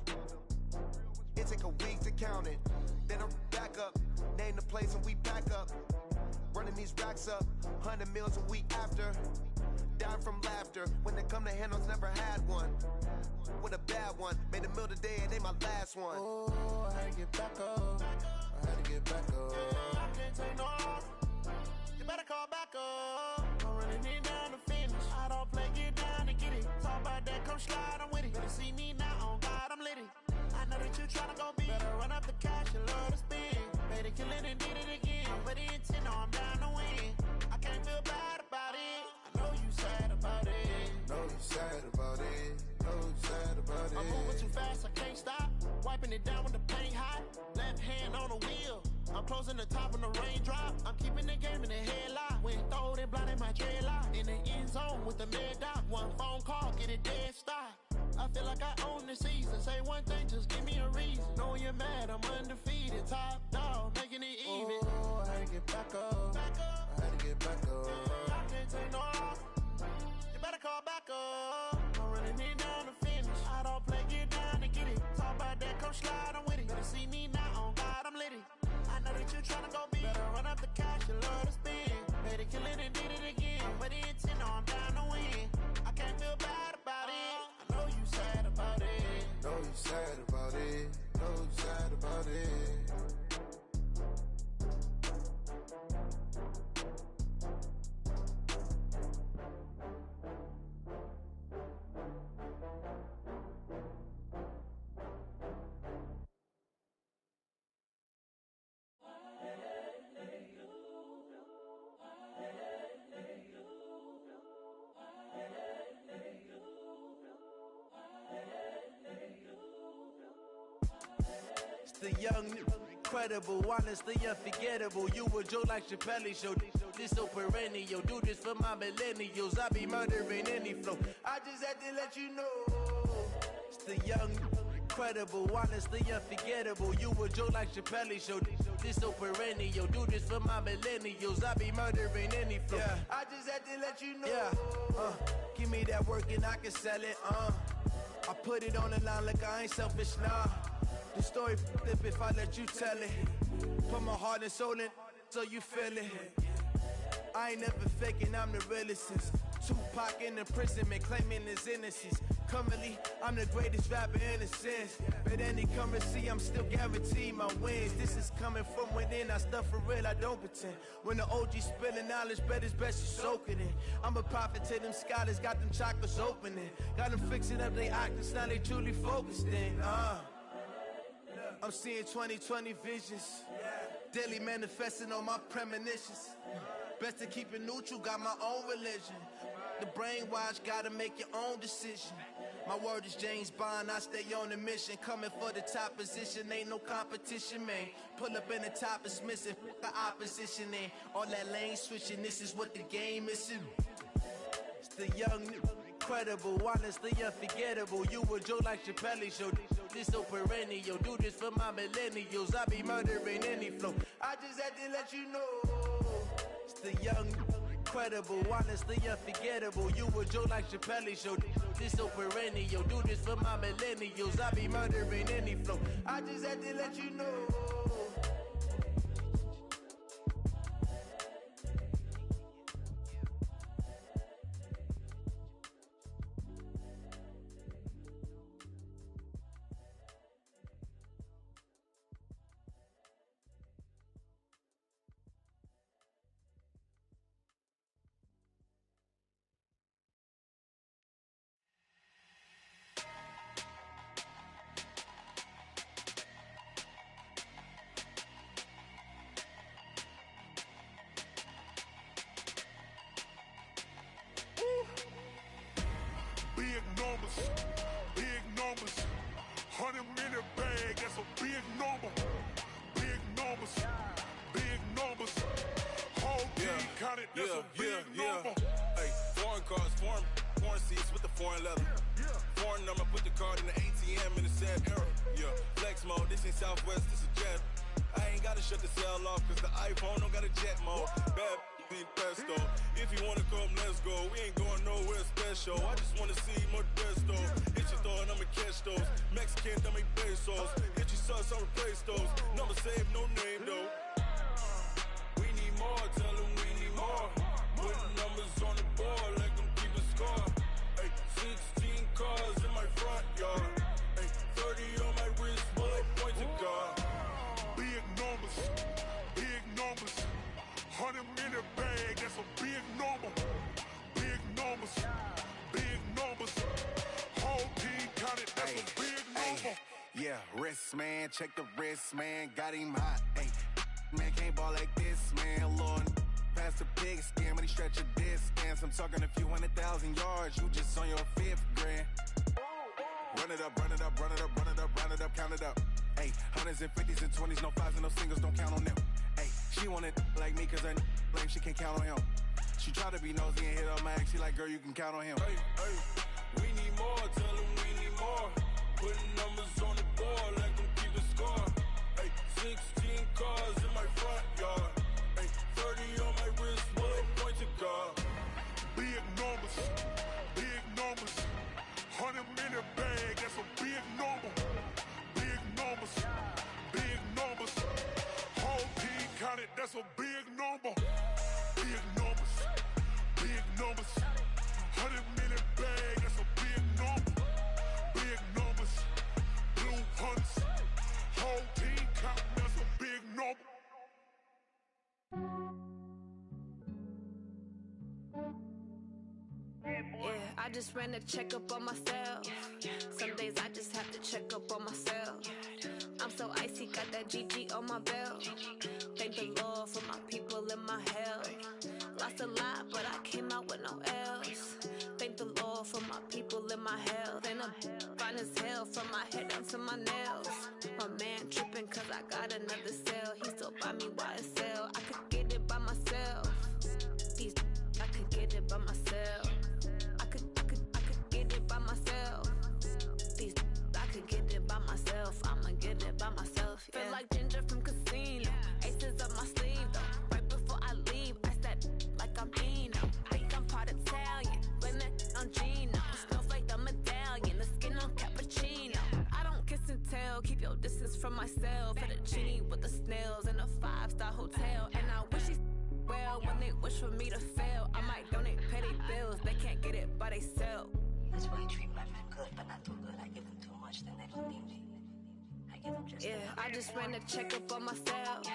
It take a week to count it. Then I'm back up. Name the place and we pack up. Running these racks up. 100 meals a week after. Down from laughter. When they come to handles, never had one. With a bad one. Made a meal today and ain't my last one. Oh, I had to get back up. I had to get back up. I can't take no loss. You better call back up. I'm running it down to finish. I don't play, get down to get it. Talk about that, come slide, I'm with it. Better see me now, on God, I'm litty. I know that you tryna go big. Better run up the cash, you love to spend. Better kill it and did it again. But the intent, no, I'm down to win. I can't feel bad about it. I know you sad about it. Know you sad about it. Know you sad about it. I'm moving too fast, I can't stop. Wiping it down with the paint hot. Left hand on the wheel. I'm closing the top when the raindrop. I'm keeping the game in the headlock. When throwed and blinded my dreadlock. In the end zone with the mad dot. One phone call, get it dead stop. I feel like I own the season. Say one thing, just give me a reason. Knowing you're mad, I'm undefeated. Top dog, making it even. Oh, I had to get back up. I had to get back up. I can't take no loss. You better call back up. I'm running it down to finish. I don't play, get down to get it. Talk about that, come slide, I'm with it. Better see me now, on God, I'm litty. I know that you tryna go big. Better run up the cash, you love to spend. Better kill it and did it again. But the intent, no, I'm down to win. I can't feel bad about it. I know you sad about it. Know you sad about it. Know you sad about it. The young, incredible, honestly unforgettable. You a Joe like Chappelle show. This so perennial. Do this for my millennials. I be murdering any flow. I just had to let you know. It's the young, incredible, honestly unforgettable. You a Joe like Chappelle show. This so perennial. Do this for my millennials. I be murdering any flow. Yeah. I just had to let you know. Yeah. Give me that work and I can sell it. I put it on the line like I ain't selfish, nah. The story flip if I let you tell it. Put my heart and soul in so you feel it. I ain't never faking, I'm the realest since Tupac in imprisonment, claiming his innocence. Currently, I'm the greatest rapper in a sense. But any currency, I'm still guaranteed my wins. This is coming from within, I stuff for real, I don't pretend. When the OG spilling knowledge, bet it's best you soak it in. I'm a prophet to them scholars, got them chakras opening. Got them fixing up their octaves, now they truly focused in. I'm seeing 2020 visions. Daily manifesting on my premonitions. Best to keep it neutral, got my own religion. The brainwash, gotta make your own decision. My word is James Bond, I stay on a mission. Coming for the top position, ain't no competition, man. Pull up in the top is missing, the opposition in. All that lane switching, this is what the game is. It's the young, incredible, honestly unforgettable. You a joke like Chappelle show. This so perennial, do this for my millennials. I be murdering any flow. I just had to let you know. It's the young, incredible, honestly unforgettable. You a joke like Chappelle show. This so perennial, do this for my millennials. I be murdering any flow. I just had to let you know. Big numbers, 100-minute bag, that's a big number. Big numbers, whole team counted, that's a big number. Hey, foreign cars, foreign seats with the foreign leather. Foreign number, put the card in the ATM in the sad era. Yeah, flex mode, this ain't Southwest, this is jet. I ain't gotta shut the cell off, cause the iPhone don't got a jet mode. Bad need pesto. If you wanna come, let's go. We ain't going nowhere special. I just wanna see more Modesto. Hit your thought, I'ma catch those. Mexican, dummy pesos. Hit your sauce, I'll replace those. Number save, no name though. We need more, tell them we need more. Putting numbers on the board, let them keep a score. Hey, 16 cars in my front yard. Hey, 30 on my wrist, bullet point to God. Big numbers, 100-minute bag, that's a big number. Big numbers, whole team counted, that's a big number. Yeah, wrist man, check the wrist man, got him hot. Ay, man can't ball like this, man. Lord, past the pig skin, but he stretch a distance. I'm talking a few 100,000 yards, you just on your 5th grand. Run it up, count it up. Ay, hundreds and 50s and 20s, no 5s and no singles, don't count on them. Ay, she want it like me, cause her lame, she can't count on him. She try to be nosy and hit up my ex, she like, girl, you can count on him. Hey, we need more, tell them we need more. Putting numbers on the board, let them keep a score. Hey, 16 cars in my front yard. Hey, 30 on my wrist, bullet point to God. Big numbers, 100-minute bag, that's a big number. Big numbers, whole team counted, that's a big number. Big numbers, 100-minute bag, that's a big number. Big numbers, blue hunts, whole team counting, that's a big number. Yeah, I just ran a checkup on myself. Some days I just have to check up on myself. I'm so icy, got that GG on my belt. Thank the Lord for my people in my health. Lost a lot, but I came out with no else. Thank the Lord for my people in my health. And I'm fine as hell from my head down to my nails. My man tripping cause I got another cell. He still buy me YSL. I could get it by myself. These I could get it by myself. I could get it by myself. These I could get it by myself. I'ma get it by myself. Yeah. Feel like Ginger from Casino. Aces up my sleeve though. Right before I leave, I said like I'm Eno. Think I'm part Italian. Blame it on Gino. Smells like the medallion. The skin on cappuccino. I don't kiss and tell. Keep your distance from myself. Fettuccine with the snails in a 5-star hotel. And I wish he well when they wish for me to fail. I might donate petty bills. They they sell. That's why I treat my men good, but not too good. I give them too much, then they don't need me. I give them just enough. I just ran a checkup on myself.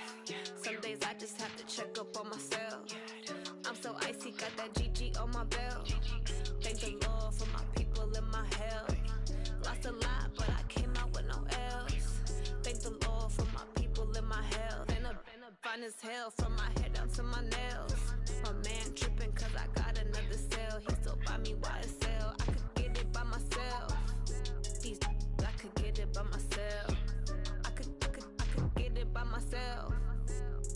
Some days I just have to check up on myself. I'm so icy, got that GG on my belt. Thank the Lord for my people in my hell. Lost a lot, but I came out with no L's. Thank the Lord for my people in my hell. Been a fine as hell from my head down to my nails. My man tripping cause I got another cell. He still buy me YSL. I could get it by myself. These I could get it by myself. I could get it by myself.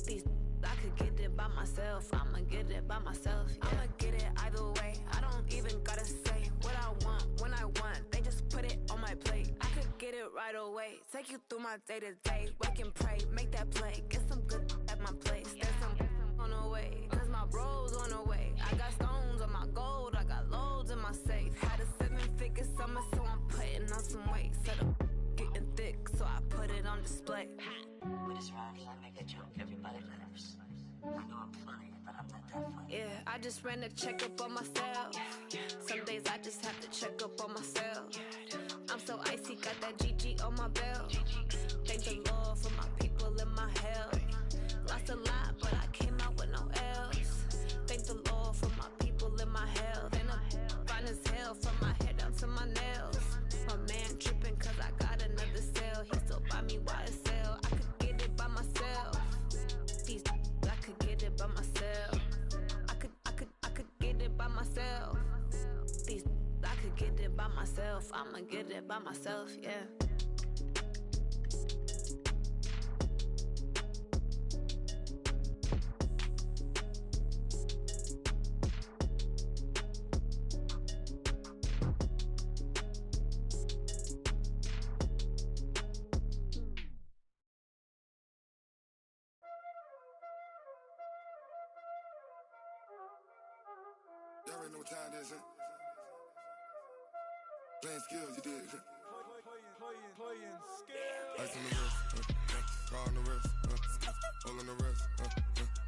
These I could get it by myself. I'ma get it by myself. Yeah. I'ma get it either way. I don't even gotta say what I want when I want. They just put it on my plate. I could get it right away. Take you through my day to day. Wake and pray, make that play. Get some good at my place. There's some on the way. Cause my bro's on the way. I got stones on my gold. I got loads in my safe. Had a 7-figure summer, so I'm putting on some weight. Set up getting thick, so I put it on display. With this round here, I make a joke. Everybody laughs. I know I'm funny, but I'm not that funny. Yeah, I just ran a checkup on myself. Some days I just have to check up on myself. I'm so icy, got that GG on my belt. Thank the Lord for my people in my hell. Lost a lot, but I came out with no L's. Thank the Lord for my people in my hell. Then I'm fine as hell from my head down to my nails. My man tripping cause I got another cell. He still buy me YSL. I could get it by myself. These I could get it by myself. I could get it by myself. These I could get it by myself. I'ma get it by myself, yeah. Y'all already know what time it is, huh? Playing skills, you did. Playing skills. Ice on the wrist, car on the wrist, all on the wrist,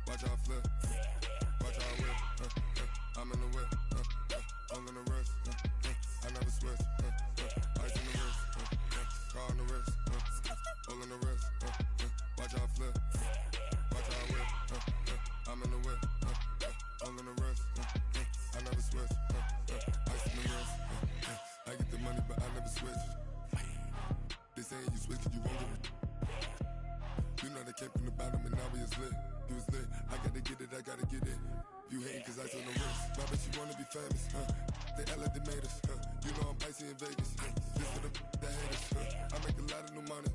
watch out flip, watch out whip, I'm in the whip, all on the wrist, I never switch, ice on the wrist, car on the wrist, all on the wrist, watch out flip, watch out whip, I'm in the whip, all on the wrist, I never switch, ice on the wrist, I get the money but I never switch. They saying you switch and you won't get it. You know they came from the bottom and now we is lit. You was lit, I gotta get it, I gotta get it. You hating cause ice on the wrist. My bitch, you wanna be famous, They LA, they made us, You know I'm icy in Vegas, This for the haters, I make a lot of new money,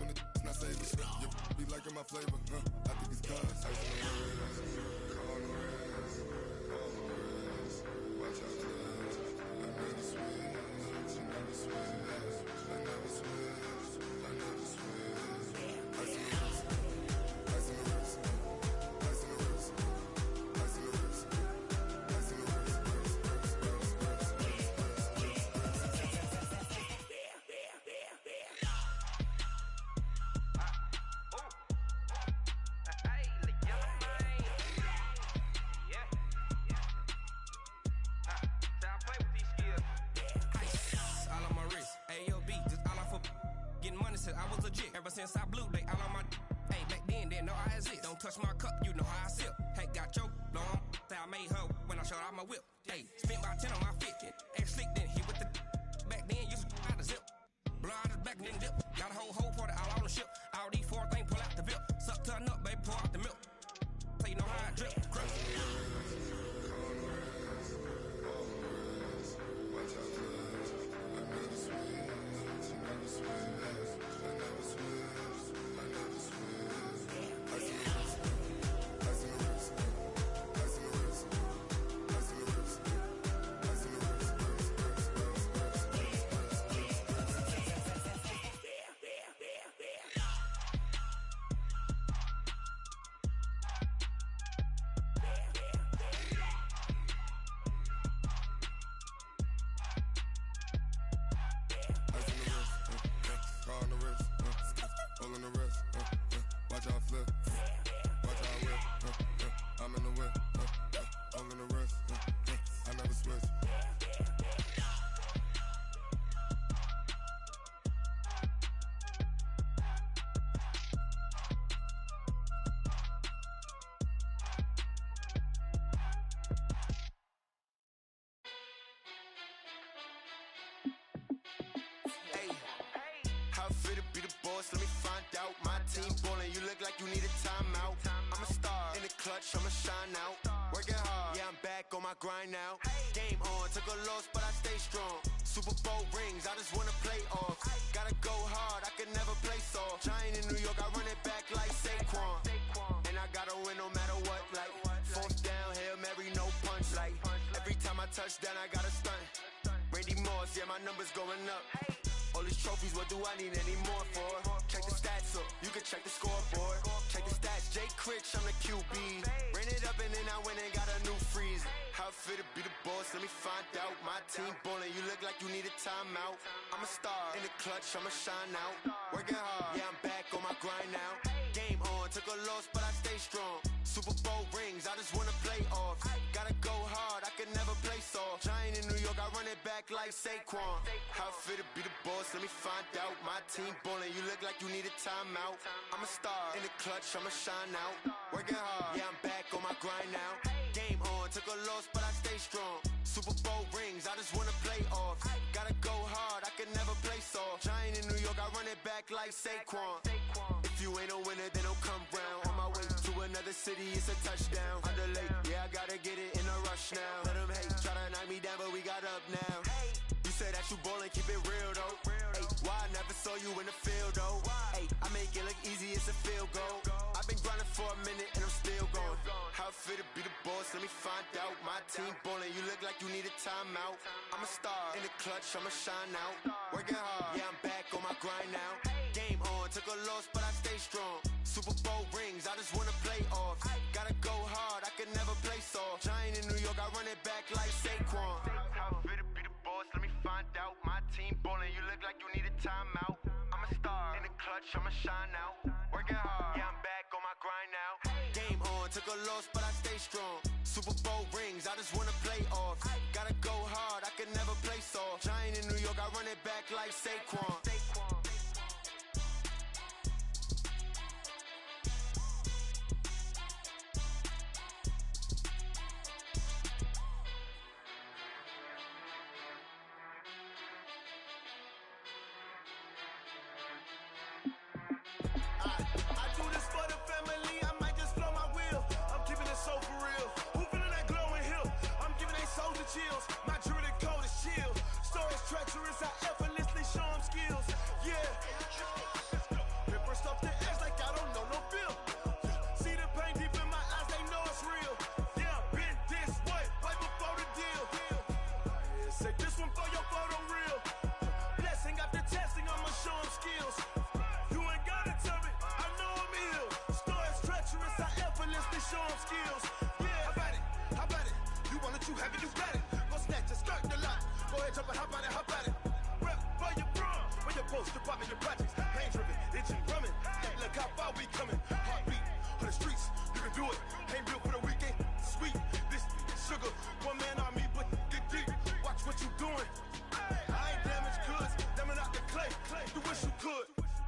When it's not savers, You be liking my flavor, I think it's cause ice on the wrist, car on the wrist, all on the wrist, watch out for this. I never switch, you never switch, I never switch, I never switch. Ice on the wrist, ice on the wrist, ice on the wrist, ice on the wrist, ice on the wrist, I was legit. Ever since I blew, they all on my hey, back then, didn't know I exist. Don't touch my cup, you know how I sip. Hey, got your long, say I made her when I showed out my whip. Hey, spent about 10 on my 50. Ex slick, then hit with the back then, used to out the zip. Blow out his back and then dip. Got a whole party all on the ship. All these 4 things pull out the bip. Suck to a nut, baby, pour out the milk. So you know how I drip. Crush. Watch out for this. I never switch, you never switch. Watch out flip, watch out whip, I'm in the whip, all in the wrist, I never switch. boss, let me find out. My team ballin', you look like you need a timeout. I'm a star, in the clutch, I'ma shine out. Working hard, yeah, I'm back on my grind now. Game on, took a loss, but I stay strong. Super Bowl rings, I just wanna play off. Gotta go hard, I can never play soft. Giant in New York, I run it back like Saquon. And I gotta win no matter what, like fourth down, Hail Mary, no punch. Like every time I touch down, I gotta stunt. Randy Moss, yeah, my numbers going up. All these trophies, what do I need any more for? Check the stats up, you can check the scoreboard. Check the stats, Jay Critch, I'm the QB. Ran it up and then I went and got a new freeze. How it feel to be the boss, let me find out. My team ballin', you look like you need a timeout. I'm a star, in the clutch, I'ma shine out. Working hard, yeah, I'm back on my grind now. Game on, took a loss, but I stay strong. Super Bowl rings, I just wanna play off. Gotta go hard, I can never play soft. Giant in New York, I run it back like Saquon. How it feel to be the boss, let me find out. My team ballin', you look like you need a timeout. I'm a star, in the clutch, I'ma shine out. Working hard, yeah, I'm back on my grind now. Game on, took a loss, but I stay strong. Super Bowl rings, I just wanna play off. Gotta go hard, I can never play soft. Giant in New York, I run it back like Saquon. If you ain't a winner, then don't come round. On my way to another city, it's a touchdown. Underlay, yeah, I gotta get it in a rush now. Let them hate, try to knock me down, but we got up now. You said that you ballin', keep it real though. Hey, why I never saw you in the field though? Hey, I make it look easy, it's a field goal. I've been grinding for a minute and I'm still going. How it feel to be the boss, let me find out. My team ballin', you look like you need a timeout. I'm a star, in the clutch, I'ma shine out. Working hard, yeah, I'm back on my grind now. Game on, took a loss, but I stay strong. Super Bowl rings, I just wanna play off. Gotta go hard, I can never play soft. Giant in New York, I run it back like Saquon. How it feel to be the boss, let me find out. My team ballin', you look like you need a timeout. I'm a star, in the clutch, I'ma shine out. Working hard, yeah, I'm back on my grind now. Game on, took a loss, but I stay strong. Super Bowl rings, I just wanna play off. Gotta go hard, I can never play soft. Giant in New York, I run it back like Saquon. I do this for the family, I might just blow my wheel. I'm keeping it so for real. Who feeling that glowing hill? I'm giving they soldier chills. My jewelry code is chill. Stories treacherous, I effortlessly show them skills. Yeah. Ripper stuff the edge like I don't know no feel. See the pain deep in my eyes, they know it's real. Yeah, been this way, right before the deal. Say this one for your photo real. Blessing after testing, I'ma show them skills. You ain't gotta tell me, I know I'm ill. Stories treacherous, I effortlessly show them skills. Yeah, how about it? You want it, you have it, you got it. Go snatch it, skirt the lot. Go ahead, jump it, how about it? Rep where you from, where you post, department, your projects. Pain driven, engine drumming. Hey, look how far we coming. Heartbeat on the streets, you can do it. Ain't built for the weekend, sweet. This sugar, one man army, but get deep. Watch what you doing. I ain't damaged goods, damn out the clay. You wish you could.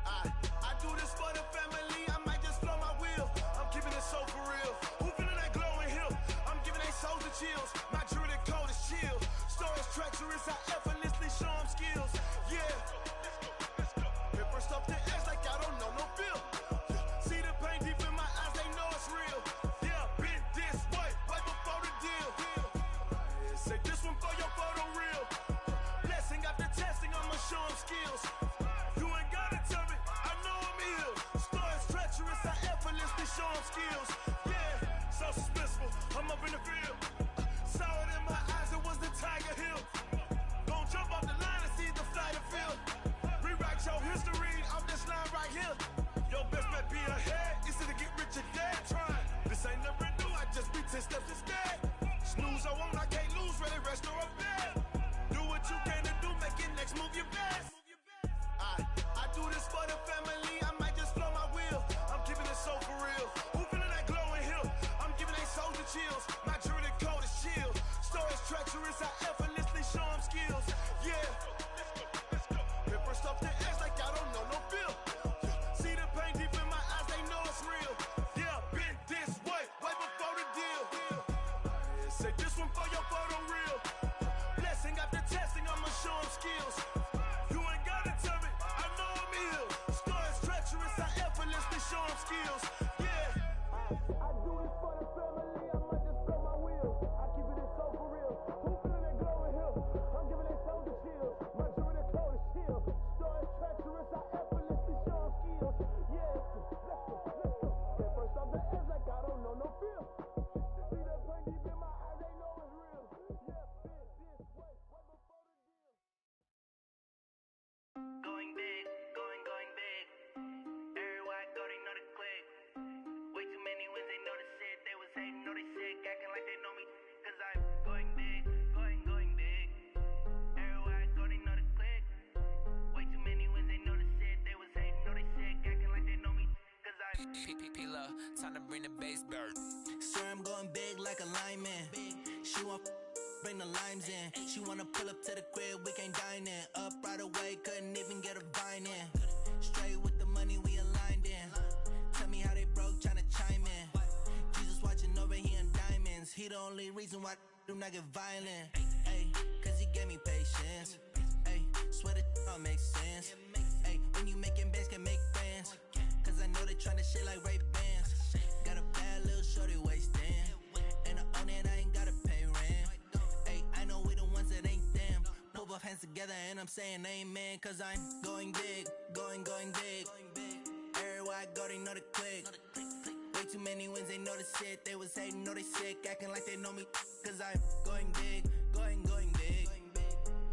I do this for the family, I might just blow my wheel. I'm keeping it so for real. Who feeling that glowing hill? I'm giving they soldier chills. My jewelry code is chill. Stories treacherous, I effortlessly show them skills. Yeah. Ripper stuff the edge like I don't know no feel. See the pain deep in my eyes, they know it's real. Yeah, been this way, right before the deal. Say this one for your photo real. Blessing after testing, I'ma show them skills. You ain't gotta tell me, I know I'm ill. Stories treacherous, I effortlessly show them skills. Yeah, so suspenseful, I'm up in the field. Saw it in my eyes, it was the Tiger Hill. Gon' jump off the line and see the flight of field. Rewrite your history off this line right here. Your best bet be ahead, easy to get rich or dead. Trying, this ain't never new, I just be 10 steps instead. Snooze I won't, I can't lose, ready, rest or a bed. Do what you can to do, make it next move your best. I do this for the family, I might just blow my wheel. I'm keeping it so for real. Who feeling that glowing hill? I'm giving they soldier chills. My jewelry code is chill. Stories treacherous, I effortlessly show them skills. Yeah. Ripper stuff the edge like I don't know no feel. See the pain deep in my eyes, they know it's real. Yeah, been this way, right before the deal. Say this one for your photo real. Blessing after testing, I'ma show them skills. You ain't gotta tell me, I know I'm ill. Stories skills. Yeah. I do this for the family, I might just blow my wheels. I keep it so for real. Who feeling that glowing hill? I'm giving that soldier chills. My jewelry coat is chill. Story treacherous, I effortlessly show them skills. Yeah, let's go. Get first off the edge like I don't know no fear. See that pain deep in my eyes, they know it's real. Yeah, this way, right before the deal. Going big, going big. Everywhere I go, they know the click. Way too many wins, they know the shit. They was hating, know they sick, acting like they know me. Cause I'm going big, going big. Everywhere I go, they know the click. Way too many wins, they know the shit. They was hating, know they sick, acting like they know me. Cause I'm P-P-P-Love, time to bring the bass bird. Sir, I'm going big like a lineman. She want bring the limes in. She wanna pull up to the crib, we can't dine in. Up right away, couldn't even get a vine in. Straight with the money, we aligned in. Tell me how they broke, tryna chime in. Jesus watching over here in diamonds. He the only reason why do not get violent. Ay, cause he gave me patience. Ay, swear that all makes sense. Ay, when you making bands, can make friends. Cause I know they tryna shit like Ray Bans. Got a bad little shorty wasting. And I own it, I ain't gotta pay rent. Ay, I know we the ones that ain't them. Pull both hands together and I'm saying amen. Cause I'm going big, going big. Everywhere I go, they know the click. Way too many wins, they know the shit. They was hating, know they sick, acting like they know me. Cause I'm going big, going big.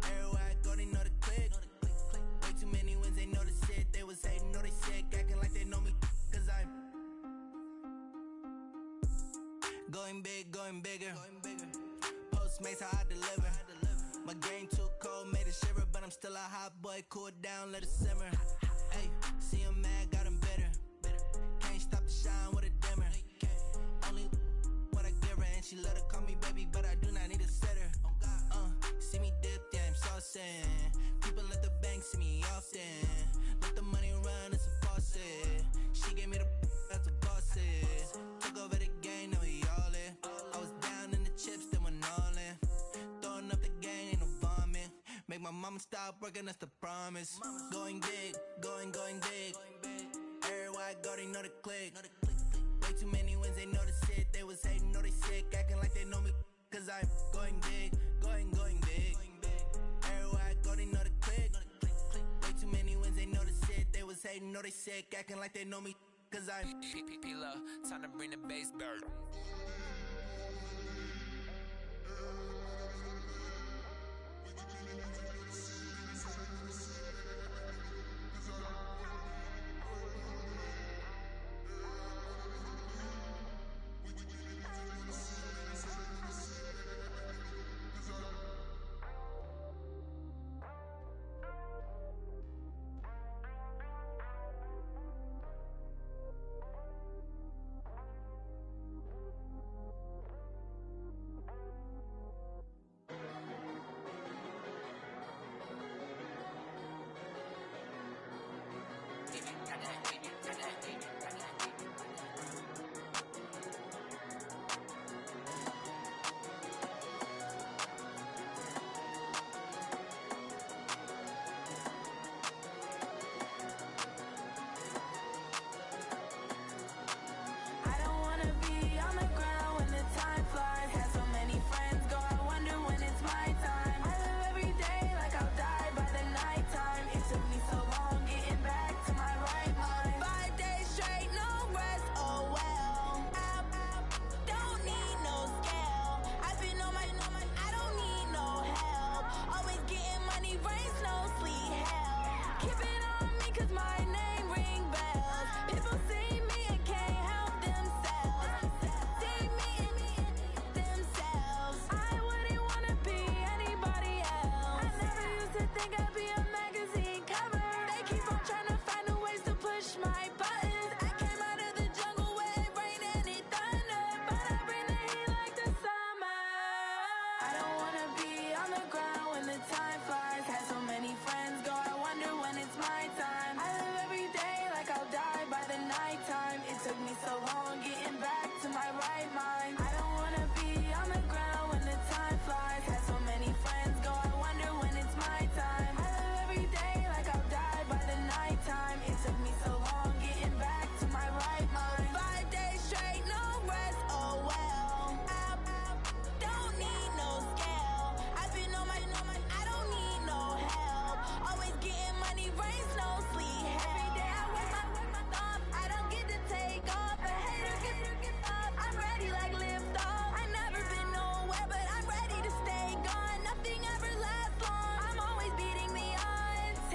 Everywhere I go, they know the click. Way too many wins, they know the shit. They was hating, know they sick, acting like they know me. Cause I'm going big, going bigger. Postmates how I deliver. My game too cold, made it shiver, but I'm still a hot boy. Cool it down, let it simmer. Hey, see him mad, got him bitter. Can't stop the shine with a dimmer. Only what I give her, and she let her call me baby, but I do not need a sitter. See me dip, yeah, I'm saucing. People at the bank see me often. Let the money run, it's a faucet. She gave me the that's a boss it. Took over the game, now we all in. I was down in the chips, then went all in. Throwing up the game, ain't no vomit. Make my mama stop working, that's the promise. Going big, going big. Everywhere I go, they know the click. Way too many wins, they know the shit. They was hating, know they sick, acting like they know me. Cause I'm going big, going big. Everywhere I go, they know the click. Way too many wins, they know the shit. They was hating, know they sick, acting like they know me. Cause I'm P-P-P-Love, time to bring the bass bird.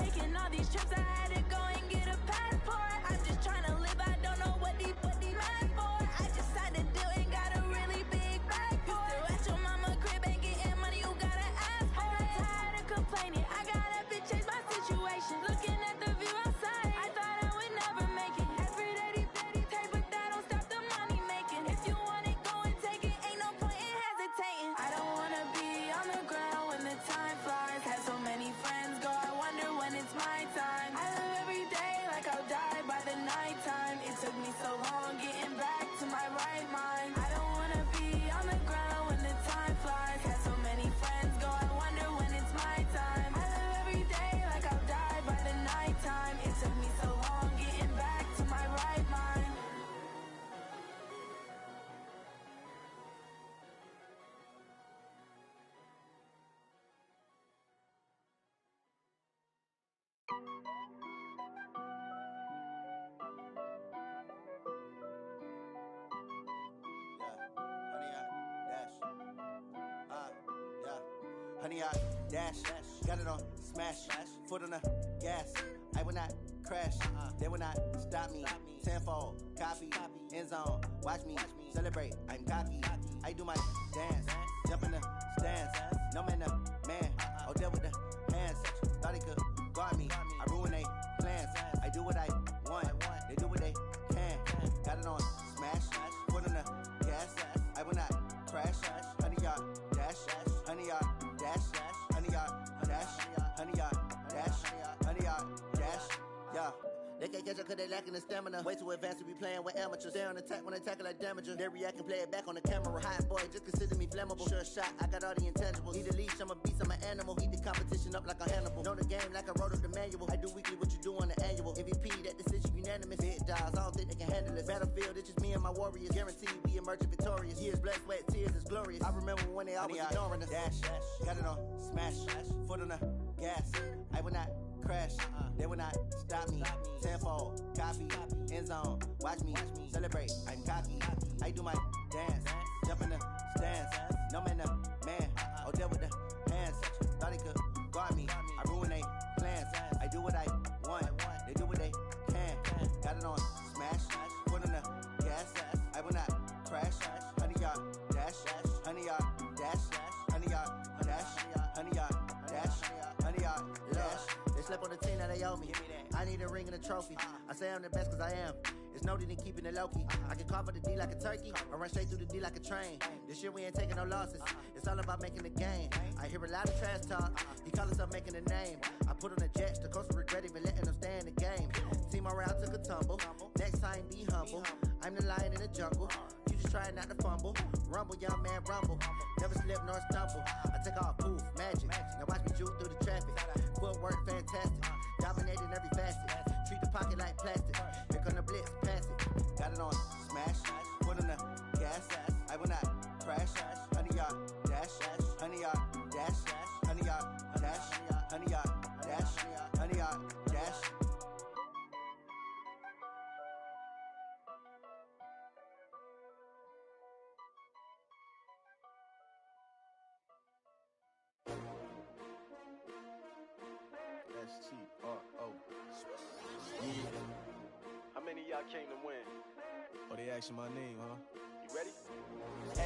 taking all these trips, I had to go and get a passport. I'm just trying to live, I don't know what these mad for. I just signed a deal and got a really big bag for it. You still at your mama crib ain't getting money, you gotta ask for it. I'm tired of complaining, I gotta change my situation. Looking at the view outside, I thought I would never make it. Every day they pay, but that don't stop the money making. If you want it, go and take it, ain't no point in hesitating. I don't wanna be on the ground when the time flies. Had so many friends go, I wonder when it's my time. I live every day like I'll die by the nighttime. It took me so long getting back to my right mind. I don't wanna be on the ground when the time flies. Had so many friends go, I wonder when it's my time. I live every day like I'll die by the nighttime. It took me so long getting back to my right mind. Honey, I dash, got it on smash, foot on the gas. I will not crash, they will not stop me. Tenfold, copy, end zone, watch me celebrate. I'm cocky, I do my dance, jump in the stands. No man, the man, oh there with the hands. Thought he could guard me, I ruin they plans. I do what I want, they do what they can. Got it on smash, foot on the gas. I will not crash, honey, y'all dash, honey, y'all dash, honey, y'all dash, honey, y'all dash, honey, y'all dash, yeah. They can't catch up cause they lacking the stamina. Way too advanced to be playing with amateurs. Stay on attack when they tackle like damager. They react and play it back on the camera. Hot boy, just consider me flammable. Sure shot, I got all the intangibles. Need a leash, I'm a beast, I'm an animal. Eat the competition up like a Hannibal. Know the game like I wrote up the manual. I do weekly what you do on the annual. MVP, that decision unanimous. Big dials, I don't think they can handle this. Battlefield, it's just me and my warriors. Guaranteed we emerge victorious. Years, blood, sweat, tears, it's glorious. I remember when they always ignoring us. Dash, got it on smash, foot on the gas. I will not crash, they will not stop me. Tenfold, copy, end zone, watch me celebrate. I'm cocky, I do my dance, jump in the stands. No man, the man, oh there with the hands. Thought he could guard me, I ruin they plans. I do what I want, they do what they can. Got it on smash, foot on the gas. I will not crash, honey y'all dash, honey y'all dash, honey y'all dash, honey y'all dash, honey y'all dash. They slept on the team that they owe me. I need a ring and a trophy. I say I'm the best cause I am. It's no need in keeping it low-key. I can carve up the D like a turkey or run straight through the D like a train. This year we ain't taking no losses. It's all about making the game. I hear a lot of trash talk. He call himself making a name. I put on the jets. The coach will regret even letting them stay in the game. Team around took a tumble. Next time be humble. I'm the lion in the jungle. You just trying not to fumble. Rumble, young man, rumble. Never slip nor stumble. I take off, poof, magic. Now watch me juke through the traffic. Footwork fantastic. Dominating every facet. Treat the pocket like plastic. Here come the blitz, pass it. Got it on smash. Foot on the gas. I will not crash. Honey, y'all dash. Honey, y'all dash. Honey, y'all dash. Honey, y'all dash. Honey, y'all dash. S-T-R-O. Yeah. How many of y'all came to win? Oh, they asking my name, huh? You ready?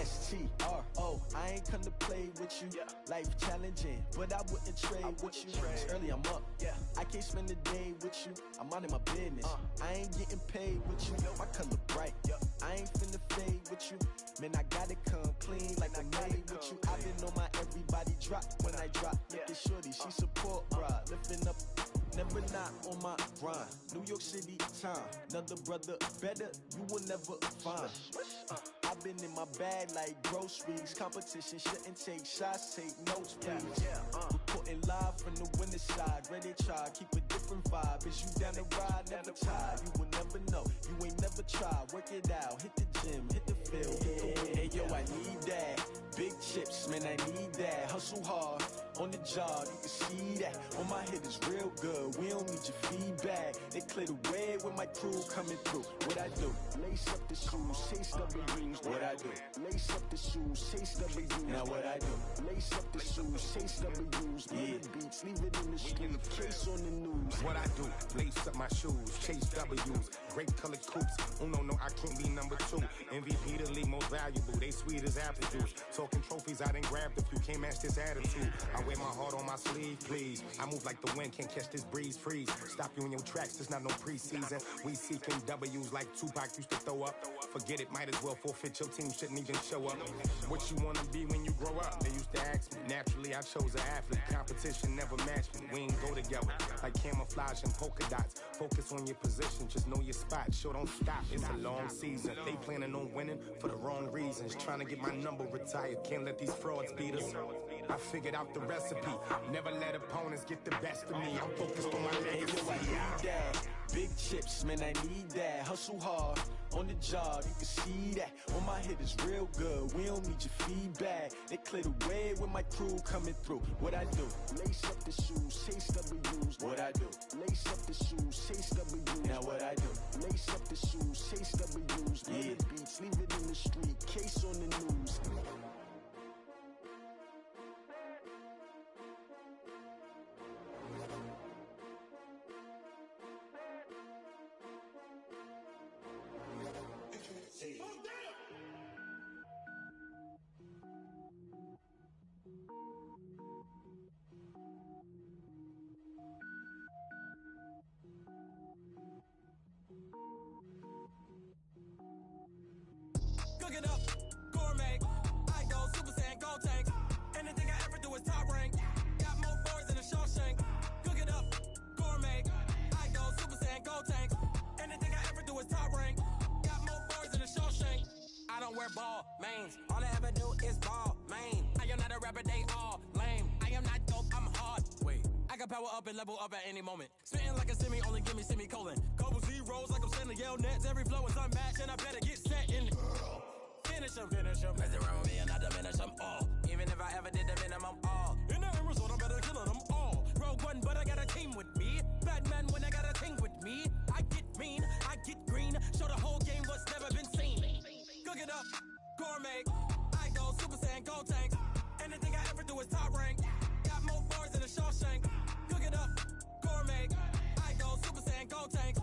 S-T-R-O. I ain't come to play with you. Yeah. Life challenging, but I wouldn't trade with you. It's early, I'm up. Yeah. I can't spend the day with you. I'm minding my business. I ain't getting paid with you. My color bright. I ain't finna fade with you. Man, I gotta come clean like I'm made with you. I've been on my everybody drop when I drop. Look at shorty, she support ride. Lifting up, never not on my grind. New York City time, another brother better, you will never find. I've been in my bag like groceries. Competition shouldn't take shots, take notes, please. Reporting live from the winning side. Ready to try, keep a different vibe. Is you down the ride, never tired. You will never know, you ain't never tried. Work it out, hit the gym, hit the field. Hey yo, I need that. Big chips, man, I need that. Hustle hard, on the job, you can see that. On my head is real good, we don't need your feedback. They clear the way with my crew coming through. What I do? Lace up the shoes, chase the rings. What I do? Lace up the shoes, chase the rings. Now what I do? Lace up the shoes, shoes, chase W's, murder beats, leave it in the street, case on the news. What I do, lace up my shoes, chase W's, great colored coops. No, I can't be number 2. MVP the league most valuable, they sweet as apple juice. Talking trophies, I done grabbed a few, can't match this attitude. I wear my heart on my sleeve, please. I move like the wind, can't catch this breeze, freeze. Stop you in your tracks, there's not no preseason. We seeking W's like Tupac used to throw up. Forget it, might as well forfeit, your team shouldn't even show up. What you wanna be when you grow up? They used to ask me. Naturally, I chose an athlete. Competition never matched me. We ain't go together like camouflage and polka dots. Focus on your position, just know your spot. Sure, don't stop, it's a long season. They planning on winning for the wrong reasons. Trying to get my number retired, can't let these frauds beat us. I figured out the recipe. Never let opponents get the best of me. I'm focused on my legacy. I need that. Big chips, man, I need that. Hustle hard on the job, you can see that. On my hit is real good, we don't need your feedback. They clear the way with my crew coming through. What I do? Lace up the shoes, chase W's. What I do? Lace up the shoes, chase W's. Now what I do? Lace up the shoes, chase W's. Murder beats, leave it in the street, case on the news. Cook it up, gourmet. I go Super Saiyan, gold tank. Anything I ever do is top rank. Got more boys than a Shawshank. Cook it up, gourmet. I go Super Saiyan, gold tank. Anything I ever do is top rank. Got more boys than a Shawshank. I don't wear ball mains. All I ever do is ball main. I am not a rapper, they all lame. I am not dope, I'm hard. Wait, I can power up and level up at any moment. Spitting like a semi, only give me semicolon. Couple zeros like I'm sending yell nets. Every flow is unmatched and I better get set in. Finish him. Mess around with me and I diminish them all. Even if I ever did the minimum all. In the end result, I'm better killing them all. Rogue One, but I got a team with me. Batman when I got a team with me. I get mean, I get green. Show the whole game what's never been seen. Cook it up, gourmet. I go Super Saiyan, gold tank. Anything I ever do is top rank. Got more bars than a Shawshank. Cook it up, gourmet. I go Super Saiyan, gold tank.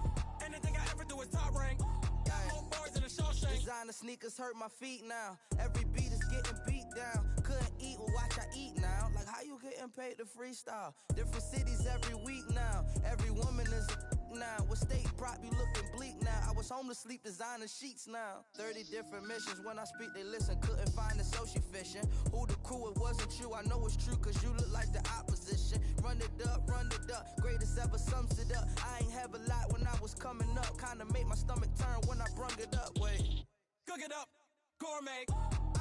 Anything I ever do is top rank. Got more bars than a Shawshank. Designer sneakers hurt my feet now. Every beat is getting beat down. Couldn't eat, well watch I eat now. Like how you getting paid to freestyle? Different cities every week now. Every woman is a now. With state prop you looking bleak now. I was home to sleep designer sheets now. 30 different missions. When I speak they listen. Couldn't find it so she fishing. Who the crew, it wasn't you. I know it's true cause you look like the opposition. Run it up. Greatest ever sums it up. I ain't have a lot when I was coming up. Kinda made my stomach turn when I brung it up. Wait. Cook it up, gourmet.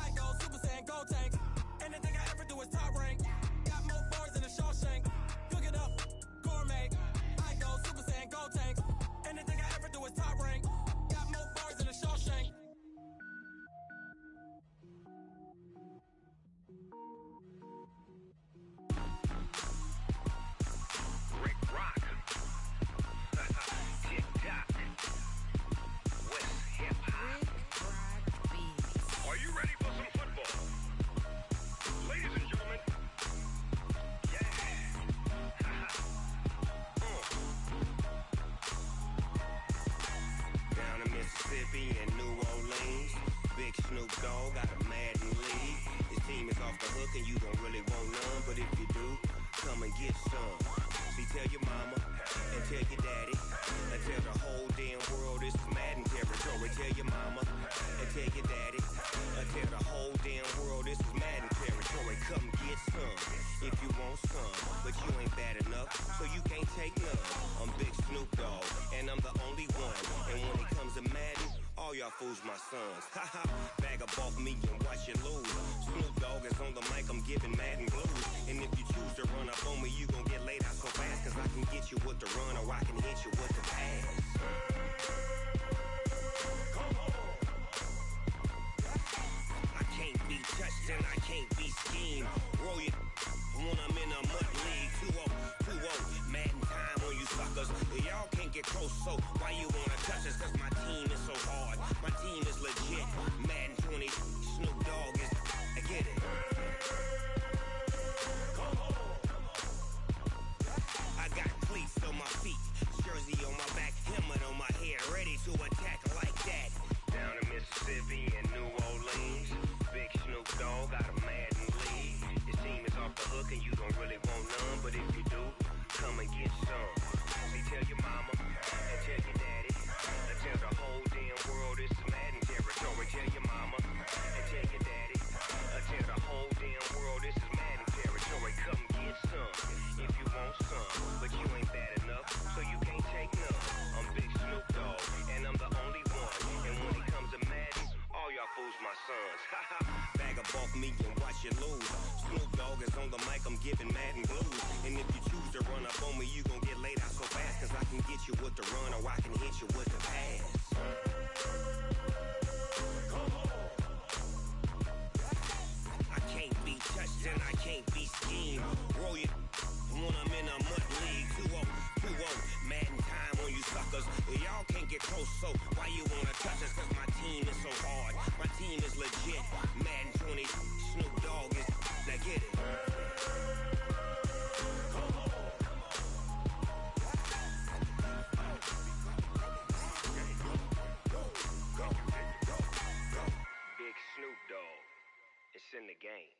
I go Super Saiyan, gold tank. Anything I ever do is top rank. Got more bars than a Shawshank. Cook it up, gourmet. I go Super Saiyan, gold tank. Anything I ever do is top rank. Got more bars than a Shawshank. Rick Rock. Tick-tock. West hip-hop. Are you ready for some football? Ladies and gentlemen. Yeah. Down in Mississippi and New Orleans, Big Snoop Dogg got a Madden league. His team is off the hook and you don't really want none, but if you do, come and get some. See, tell your mama and tell your daddy and tell the whole damn world this is Madden territory. Tell your mama and tell your daddy and tell the whole damn world this is Madden territory. Come get some if you want some, but you ain't bad enough, so you can't take none. I'm Big Snoop Dogg and I'm the only one. And when it comes to Madden, all y'all fools my sons. Haha, bag up off me and watch you lose. Snoop Dogg is on the mic, I'm giving Madden blues. And if you choose to run up on me, you gon' get laid out so fast. Cause I can get you with the run or I can hit you with the pass. Come on. I can't be touched and I can't be schemed. Roll it when I'm in a mud league. 2-0, Madden time on you suckers. Y'all can't get close, so why you wanna touch us? Cause my team is so hard. My team is legit. Madden 20, Snoop Dogg is, I get it. is on the mic, I'm giving Madden blues. And if you choose to run up on me, you gon' get laid out so fast. Cause I can get you with the run or I can hit you with the pass. I can't be touched and I can't be schemed. Roll you when I'm in a mud league. 2-0, 2-0, Madden time on you suckers. Y'all can't get close, so why you wanna touch us? Cause my team is so hard, my team is legit. Madden 20, Snoop Dogg is, now get it. Big Snoop Dogg, it's in the game.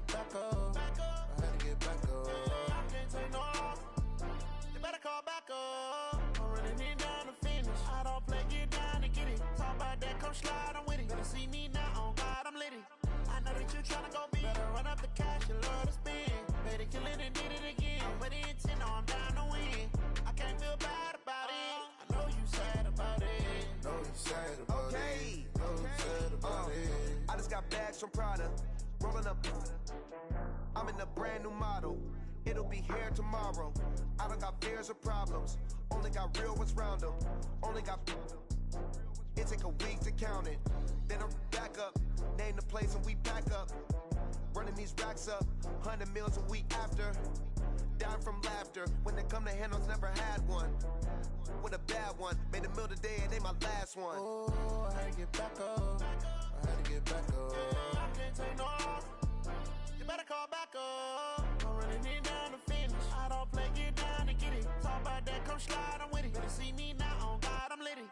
Back up. I had to get back up. I can't take no loss. You better call back up. I'm running it down to finish. I don't play, get down to get it. Talk about that, come slide, I'm with it. Better see me now, on God, I'm lit it. I know that you tryna go big. Better run up the cash, you love to spend. Better kill it and did it again. I'm with the intent, no, I'm down to win. I can't feel bad about it. I know you sad about it. Know you sad about it. Know you sad about it. I just got bags from Prada. Rolling up. I'm in a brand new model. It'll be here tomorrow. I don't got fears or problems. Only got real ones round them. Only got. It take a week to count it. Then I'm back up. Name the place and we pack up. Running these racks up. 100 meals a week after. Dying from laughter. When they come to handles, never had one. With a bad one. Made a meal today and they my last one. Oh, I had to get back up. I had to get back up. I can't take no loss. You better call back up. I'm running it down to finish. I don't play, get down to get it. Talk about that, come slide, I'm with it. Better see me now, on God, I'm lit it.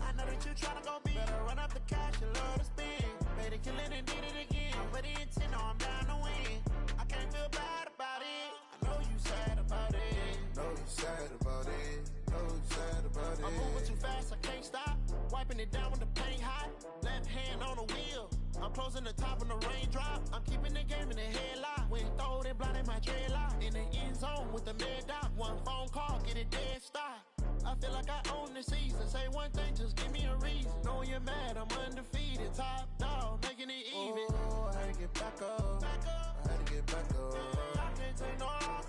I know that you tryna go big. Better run up the cash, you love to spend. Better kill it and did it again. I'm with the intent, no, I'm down to win. I can't feel bad about it. I know you sad about it. Know you sad about it. Know you sad about it. I'm moving too fast, I can't stop. Wiping it down with the paint hot. Left hand on the wheel. I'm closing the top when the raindrop. I'm keeping the game in the headlock. When throwed it, blinded my dreadlock. In the end zone with the mad dot. One phone call, get it dead stop. I feel like I own the season. Say one thing, just give me a reason. Knowing you're mad, I'm undefeated. Top dog, making it even. Oh, I had to get back up. I had to get back up. I can't take no loss.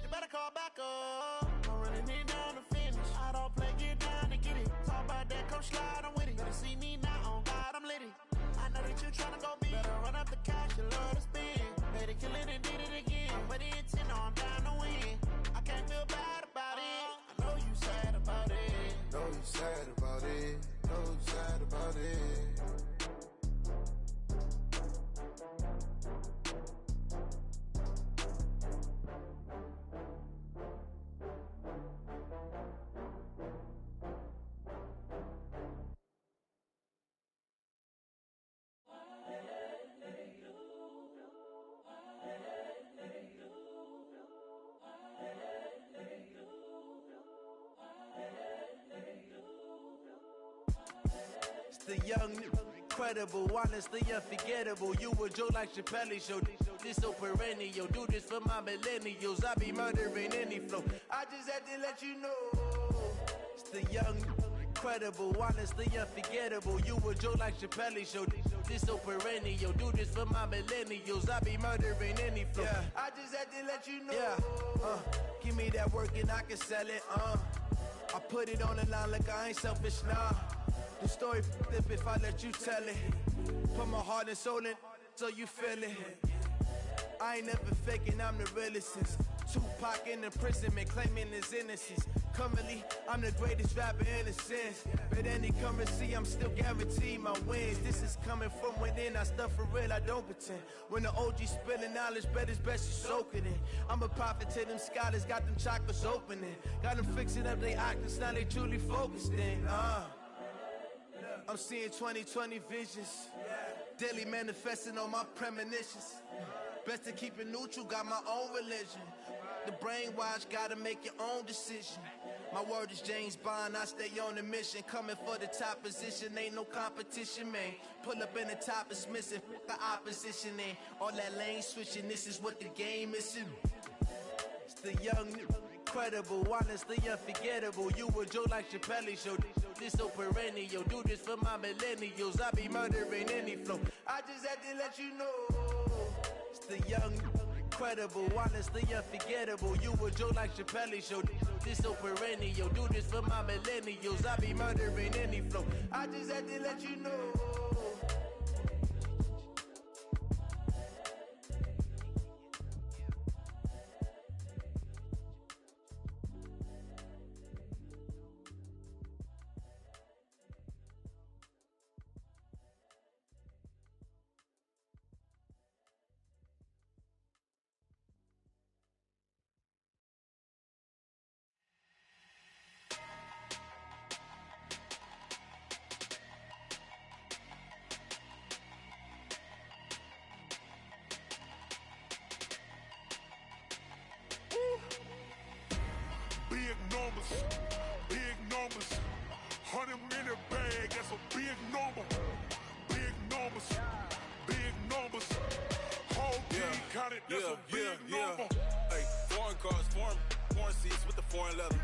You better call back up. I'm running it down to finish. I don't play, get down to get it. Talk about that, come slide, I'm with it. Better see me now, on God, I'm lit it. I know that you tryna go big. Better run up the cash, you love to spend. Better kill it and did it again. I'm with the intent, no, I'm down to win. I can't feel bad about it. I know you sad about it. Know you sad about it. Know you sad about it. The young, incredible, honestly unforgettable. You a joke like Chappelle show. This so perennial. Do this for my millennials. I be murdering any flow. I just had to let you know. It's the young, incredible, honestly unforgettable. You a joke like Chappelle show. This so perennial. Do this for my millennials. I be murdering any flow. Yeah. I just had to let you know. Yeah. Give me that work and I can sell it. I put it on the line like I ain't selfish, nah. The story flip if I let you tell it. Put my heart and soul in so you feel it. I ain't never faking, I'm the realest since Tupac in imprisonment, claiming his innocence. Currently, I'm the greatest rapper in a sense. But any currency, I'm still guaranteed my wins. This is coming from within, I stuff for real, I don't pretend. When the OG spilling knowledge, bet it's best you soak it in. I'm a prophet to them scholars, got them chakras opening. Got them fixing up they octaves, now they truly focused in. I'm seeing 2020 visions. Daily manifesting on my premonitions. Best to keep it neutral, got my own religion. The brainwash, gotta make your own decision. My word is James Bond, I stay on the mission. Coming for the top position, ain't no competition, man. Pull up in the top is missing, the opposition ain't. All that lane switching, this is what the game is. It's the young, incredible, honestly unforgettable. You a joke like Chappelle show. This so perennial, do this for my millennials. I be murdering any flow. I just had to let you know. It's the young, incredible, honestly unforgettable. You a joke like Chappelle show. This so perennial, do this for my millennials. I be murdering any flow. I just had to let you know. Big numbers, 100-minute bag, that's a big number. Big numbers, whole team counted, that's a big number. Hey, foreign cars, foreign seats with the foreign leather.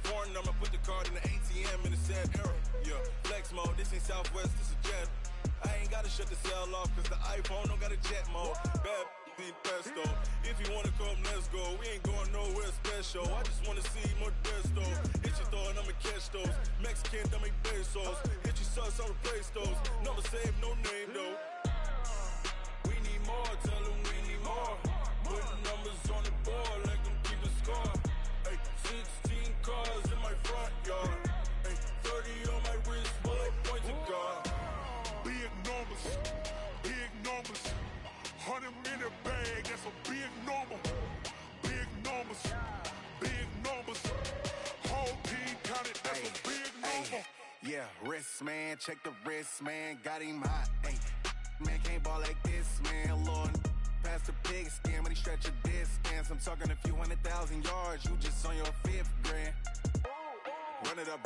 Foreign number, put the card in the ATM in the sad era. Yeah, flex mode, this ain't Southwest, this is Jet. I ain't gotta shut the cell off, cause the iPhone don't got a jet mode. Bad need pesto. If you wanna come, let's go. We ain't going nowhere special. I just wanna see more desto. Hit your throw and I'ma catch those. Mexican, dummy pesos. Hit your sus, I'll replace those. Number save, no name though. We need more, tell them we need more. Putting numbers on the board, like them keep a score. Hey, 16 cars in my front yard. Hey, 30 on my wrist, bullet point to God. Big numbers, 100-minute bag, that's a big number. Big numbers, whole team counted, that's a big number. Yeah, wrist man, check the wrist man, got him hot. Ay, man can't ball like this, man. Lord, pass the pig skin when he stretch a distance. I'm talking a few 100,000 yards, you just on your 5th grand. Run it up,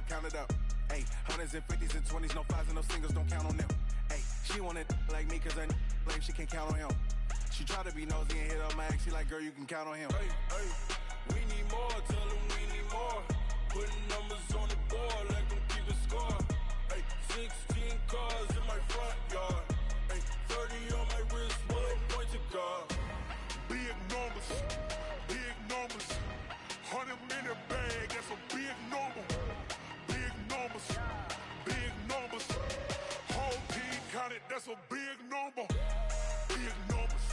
count it up. Ay, hundreds and 50s and 20s, no 5s and no singles, don't count on them. Ay, she want it like me cause her like she can't count on him. She try to be nosy and hit up my ex, she like, girl, you can count on him. Hey, we need more, tell them we need more. Putting numbers on the board, like them keep a score. Hey, 16 cars in my front yard. Hey, 30 on my wrist, bullet point to God. Big numbers, 100-minute bag, that's a big number. Big numbers, whole team counted, that's a big number. Big numbers,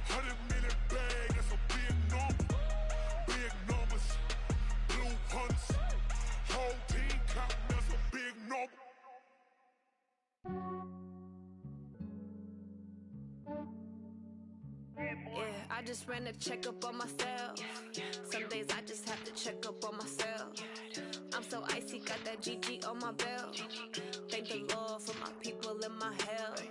100-minute bag, that's a big number. Big numbers, blue hunts, whole team counting, that's a big number. Yeah, I just ran a checkup on myself. Some days I just have to check up on myself. I'm so icy, got that GG on my belt. Thank the Lord for my people in my health.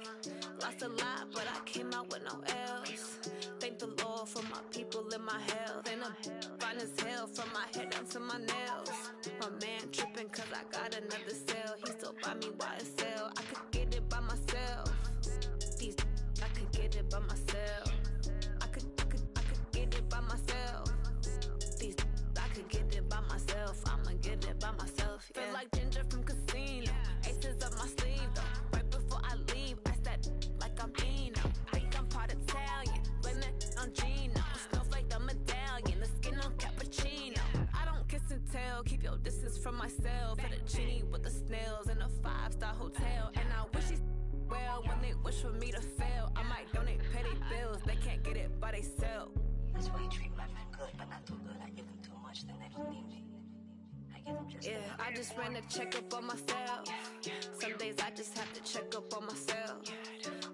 Lost a lot, but I came out with no else. Thank the Lord for my people in my health. And I'm fine as hell from my head down to my nails. My man tripping cause I got another cell. He still buy me YSL. I could get it by myself. These I could get it by myself. I could get it by myself. These I could get it by myself. I'ma get it by myself. Yeah. Feel like Ginger from Casino. Aces up my sleeve though. Right before I leave, I said like I'm Eno. Think I'm part Italian. Blame that on Gino. Snowflake the medallion. The skin on cappuccino. I don't kiss and tell. Keep your distance from myself. Fettuccine with the snails in a 5-star hotel. And I wish he's well when they wish for me to fail. I might donate petty bills. They can't get it by themselves. That's why you treat my friend good, but not too good. I give them too much, then they don't need me. I give them just Yeah, I just ran a checkup on myself. Some days I just have to check up on myself.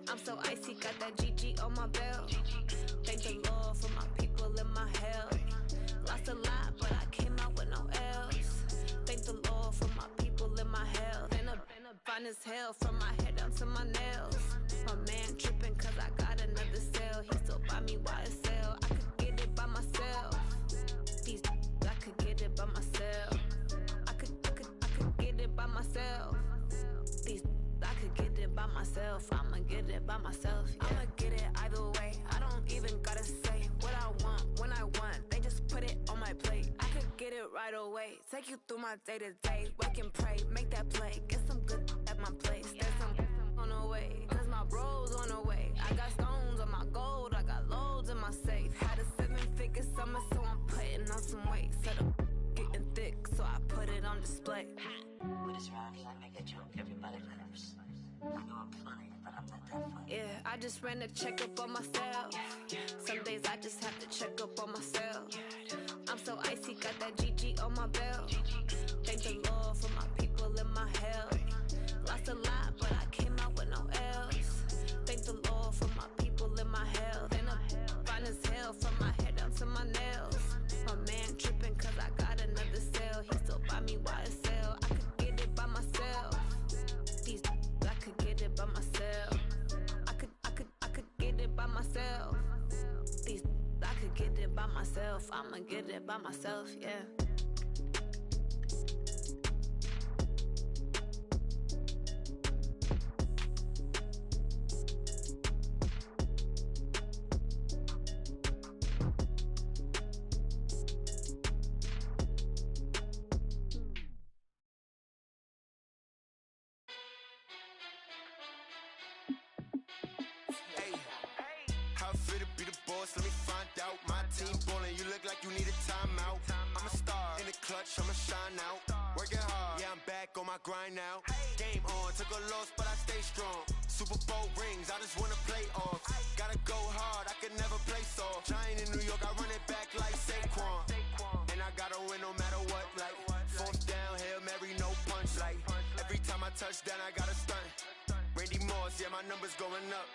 I'm so icy, got that GG on my belt. Thank the Lord for my people in my health. Lost a lot, but I came out with no else. Thank the Lord for my people in my health. And I'm fine as hell from my head down to my nails. My man tripping cause I got another cell. He still buy me YSL. I could get it by myself. it by myself. Yeah. I'ma get it either way. I don't even gotta say what I want when I want. They just put it on my plate. I could get it right away. Take you through my day to day. Wake and pray, make that play. Get some good at my place. There's some on the way. Cause my bro's on the way. I got stones on my gold. I got loads in my safe. Had a 7-figure summer, so I'm putting on some weight. Set up getting thick, so I put it on display. With this round, I make a joke, everybody laughs. I know I'm funny, but I'm not that funny. Yeah, I just ran a checkup on myself. Some days I just have to check up on myself. I'm so icy, got that GG on my belt. Thank the Lord for my people in my health. Lost a lot, but I came out with no else. Thank the Lord for my people in my health. And I'm fine as hell from my head down to my nails. My man tripping cause I got another sale. He still buy me YSL. I could get it by myself. These I could get it by myself. I could get it by myself. These I could get it by myself. I'ma get it by myself, yeah. How fit to be the boss? Let me find out. My team ballin', you look like you need a timeout. I'm a star in the clutch, I'ma shine out. Working hard, yeah, I'm back on my grind now. Game on, took a loss, but I stay strong. Super Bowl rings, I just wanna play off. Gotta go hard, I can never play soft. Giant in New York, I run it back like Saquon. And I gotta win no matter what, like fourth down, Hail Mary, no punch. Like every time I touch down, I gotta stunt. Randy Moss, yeah, my numbers going up.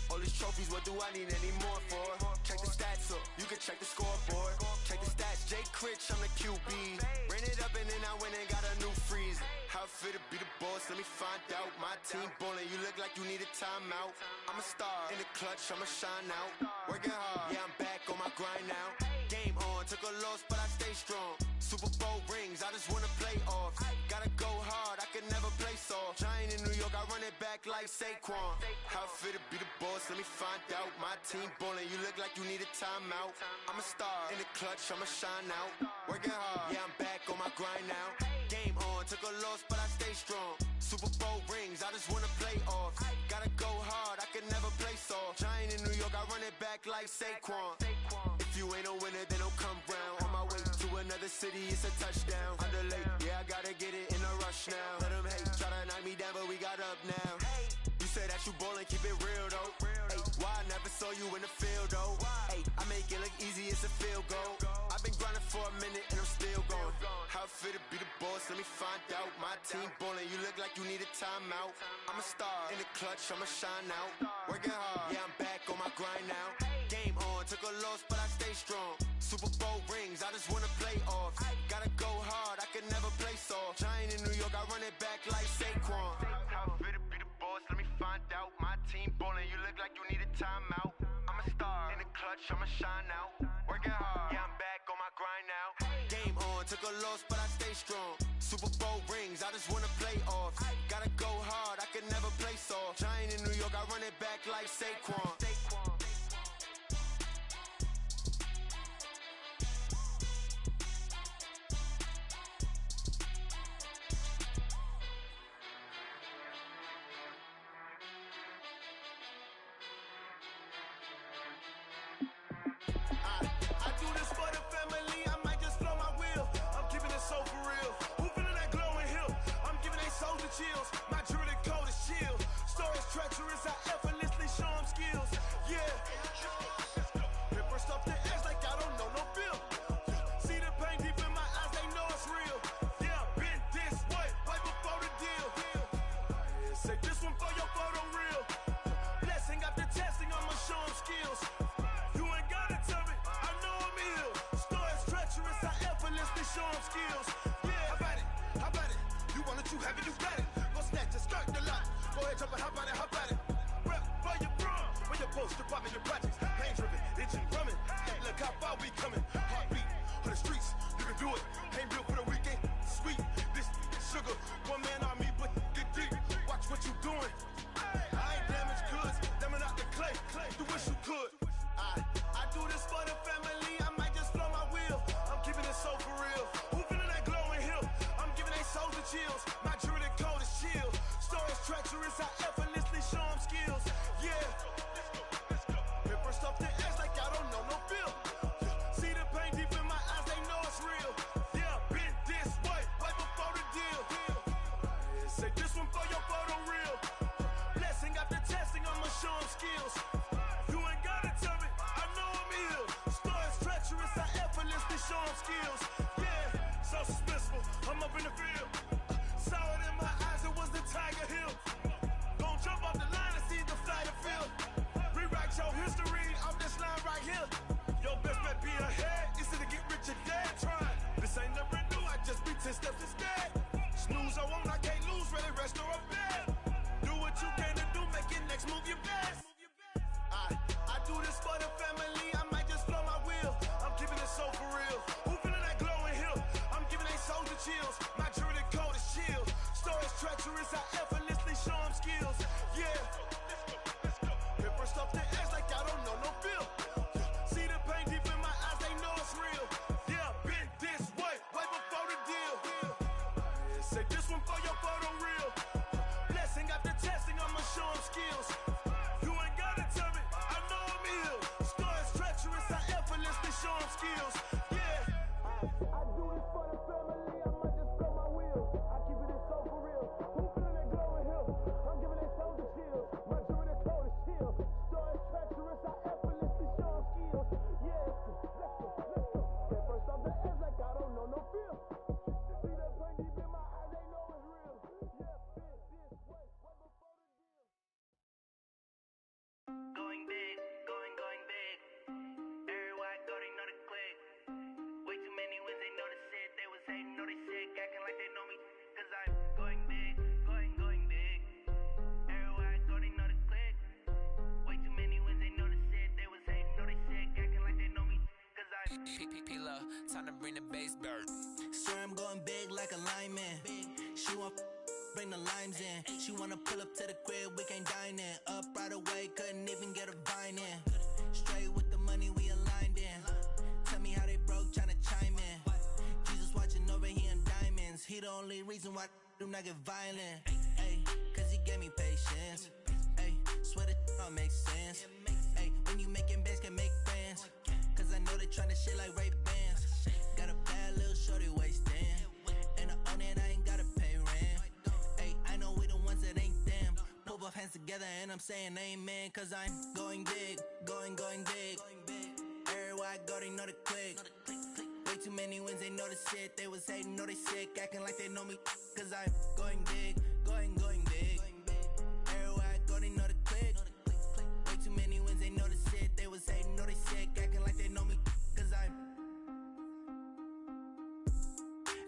All these trophies, what do I need any more for? Check the stats up, you can check the scoreboard. Check the stats, Jake Critch, I'm the QB. Ran it up and then I went and got a new freeze. How fit to be the boss, let me find out. My team ballin', you look like you need a timeout. I'm a star in the clutch, I'ma shine out. Working hard, yeah, I'm back on my grind now. Game on, took a loss, but I stay strong. Super Bowl rings, I just wanna play off. Gotta go hard, I can never play soft. Giant in New York, I run it back like Saquon. How fit to be the boss, let me find out. My team ballin', you look like you need a timeout. I'm a star in the clutch, I'ma shine out. Working hard, yeah, I'm back on my grind now. Game on, took a loss, but I stay strong. Super Bowl rings, I just wanna play off. Gotta go hard, I can never play soft. Giant in New York, I run it back like Saquon. If you ain't a winner, then don't come round. On my way to another city, it's a touchdown. Underlay, yeah, I gotta get it in a rush now. Let them hate, try to knock me down, but we got up now. You say that you ballin', keep it real though. Hey, why I never saw you in the field though? Hey, I make it look easy, it's a field goal. I've been grinding for a minute and I'm still going. How fit to be the boss, let me find out. My team ballin', you look like you need a timeout. I'm a star in the clutch, I'ma shine out. Working hard, yeah, I'm back on my grind now. Game on, took a loss, but I stay strong. Super Bowl rings, I just wanna play off. Gotta go hard, I can never play soft. Giant in New York, I run it back like Saquon. How fit to be the boss, let me find out. My team ballin', you look like you need a timeout. I'm a star in the clutch, I'ma shine out. Working hard, yeah, I'm back on my grind now. Game on, took a loss, but I stay strong. Super Bowl rings, I just wanna play off. Gotta go hard, I can never play soft. Giant in New York, I run it back like Saquon. I do this for the family, I might just blow my wheel. I'm keeping it so for real. Who feeling that glowing hill? I'm giving they soldier chills. My jewelry cold is chill. Stories treacherous, I effortlessly show them skills. Yeah. Paper stuff the edge like I don't know no bill. See the pain deep in my eyes, they know it's real. Yeah, been this way, way before the deal. Say this one for your photo reel. Blessing after testing, I'ma show them skills. You ain't gotta tell me, I know I'm ill. Stories treacherous, I effortlessly show them skills. Yeah, how about it? How about it? You want it, you have it, you got it. Go snatch it, skirt the lot. Go ahead, jump it, how about it? How about it? skills. Yeah, so suspenseful. I'm up in the field. Saw it in my eyes, it was the Tiger Hill. Gon' jump off the line and see the flight of field. Rewrite your history off this line right here. Your best bet be ahead, easy to get rich or dead trying. This ain't never new, I just be 10 steps instead. Snooze I won't, I can't lose, ready, rest or a bed. Do what you can to do, make your next move your best. I do this for the family, I might just blow my wheel. I'm keeping it so for real. Who feeling that glowing hill? I'm giving they soldier chills. My jewelry code is chill. Stories treacherous, I effortlessly show them skills. Yeah. Hit first off the edge like I don't know no feel. See the pain deep in my eyes, they know it's real. Yeah, been this way before the deal. Say this one for your photo reel. Blessing after testing, I'ma show them skills. You ain't gotta tell me, I know I'm ill. Stories treacherous, I effortlessly show them skills. Yeah. I do this for the family, I might just blow my wheel. I keep it so for real. Who feeling that glowing hill? I'm giving they soldier chills. My jewelry code is chill. Stories treacherous, I effortlessly show them skills. Yeah, let's go. Get first off the edge like I don't know no feel. See that pain deep in my eyes, they know it's real. Yeah, been this way before the deal. Going big, going big. Everywhere I go, they know the click. Way too many wins, they know the shit. They was hating, know they sick, acting like they know me. Cause I'm going big, going big. Everywhere I go, they know the click. Way too many wins, they know the shit. They was hating, know they sick, acting like they know me. Cause I'm P-P-P-Love, time to bring the bass bird. Swear I'm going big like a lineman. She want bring the limes in. She wanna pull up to the crib, we can't dine in. Up right away, couldn't even get a vine in. Straight with the money we aligned in. Tell me how they broke, tryna chime in. Jesus watching over here in diamonds. He the only reason why do not get violent. Ay, cause he gave me patience. Ay, swear that all makes sense. Ay, when you making bands can make friends. Cause I know they tryna shit like Ray Bans. Got a bad little shorty wasting. And I own it, I ain't gotta pay rent. Ay, I know we the ones that ain't them. Pull both hands together and I'm saying amen. Cause I'm going big, going big. Everywhere I go, they know the click. Way too many wins, they know the shit. They was hating, know they sick, acting like they know me. Cause I'm going big, going big. Everywhere I go, they know the click. Way too many wins, they know the shit. They was hating, know they sick, acting like they know me. Cause I'm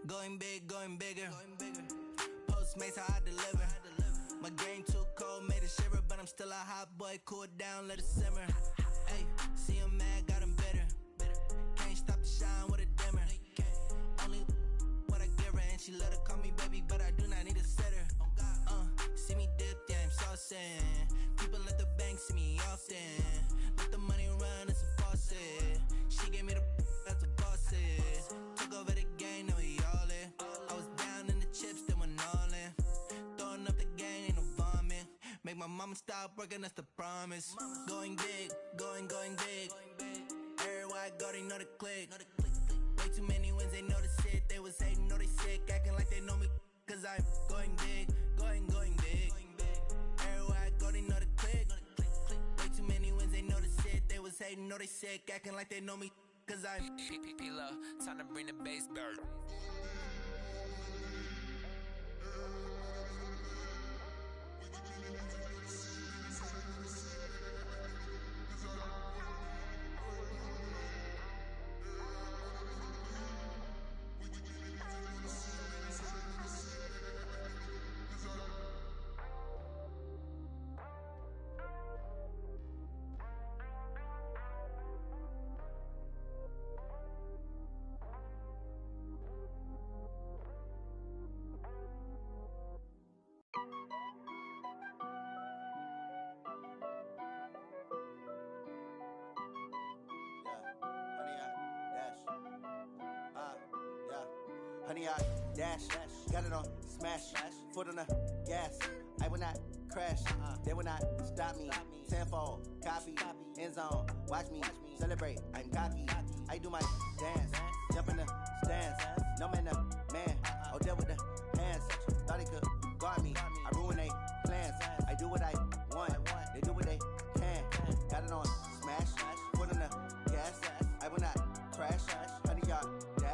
going big, going bigger. Postmates how I deliver. My game too cold, made it shiver, but I'm still a hot boy. Cool it down, let it simmer. Hey, see him mad, got him bitter. Can't stop the shine with a dimmer. Only what I give her, and she let her call me baby, but I do not need a sitter. See me dip, yeah, I'm saucing. People at the bank see me often. Let the money run, it's a faucet. She gave me the that's a boss is. Took over the game, now we all in. I was down in the chips, then went all in. Throwing up the game, ain't no vomit. Make my mama stop working, that's the promise. Going big, going big. Everywhere I go, they know the click. Way too many wins, they know the shit. They was hating, know they sick, acting like they know me. Cause I'm going big, going big. Everywhere I go, they know the click. Way too many wins, they know the shit. They was hating, know they sick, acting like they know me. Cause I'm P-P-P-Love, time to bring the bass bird. Honey, I dash, got it on smash, foot on the gas. I will not crash, they will not stop me. Tenfold, copy, end zone, watch me celebrate. I'm cocky, I do my dance, jump in the stands. No man, the man, oh, deal with the hands. Thought he could guard me, I ruin they plans. I do what I want, they do what they can. Got it on smash, foot on the gas. I will not crash, honey, y'all dash.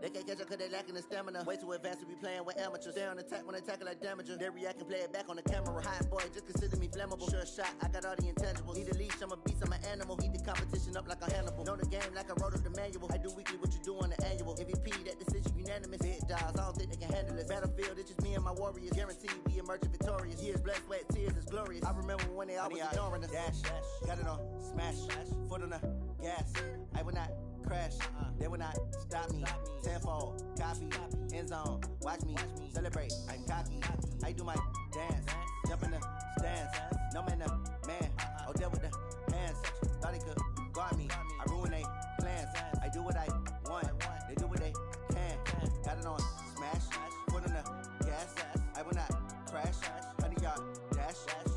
They can't catch up cause they lacking the stamina. Way too advanced to be playing with amateurs. Stay on attack when they tackle like damager. They react and play it back on the camera. Hot boy, just consider me flammable. Sure shot, I got all the intangibles. Need a leash, I'm a beast, I'm an animal. Heat the competition up like a Hannibal. Know the game like I wrote up the manual. I do weekly what you do on the annual. MVP, that decision unanimous. Big dogs, I don't think they can handle it. Battlefield, it's just me and my warriors. Guaranteed we emerging victorious. Years, blood, sweat, tears is glorious. I remember when they always ignoring us. Dash, got it on, smash, foot on the gas. I will not crash, they will not stop me. Tenfold, copy, end zone, watch me celebrate. I'm cocky, I do my dance, jump in the stands. No man, the man, oh there with the hands. Thought he could guard me, I ruin they plans. I do what I want, they do what they can. Got it on smash, foot on the gas. I will not crash, 100-yard dash,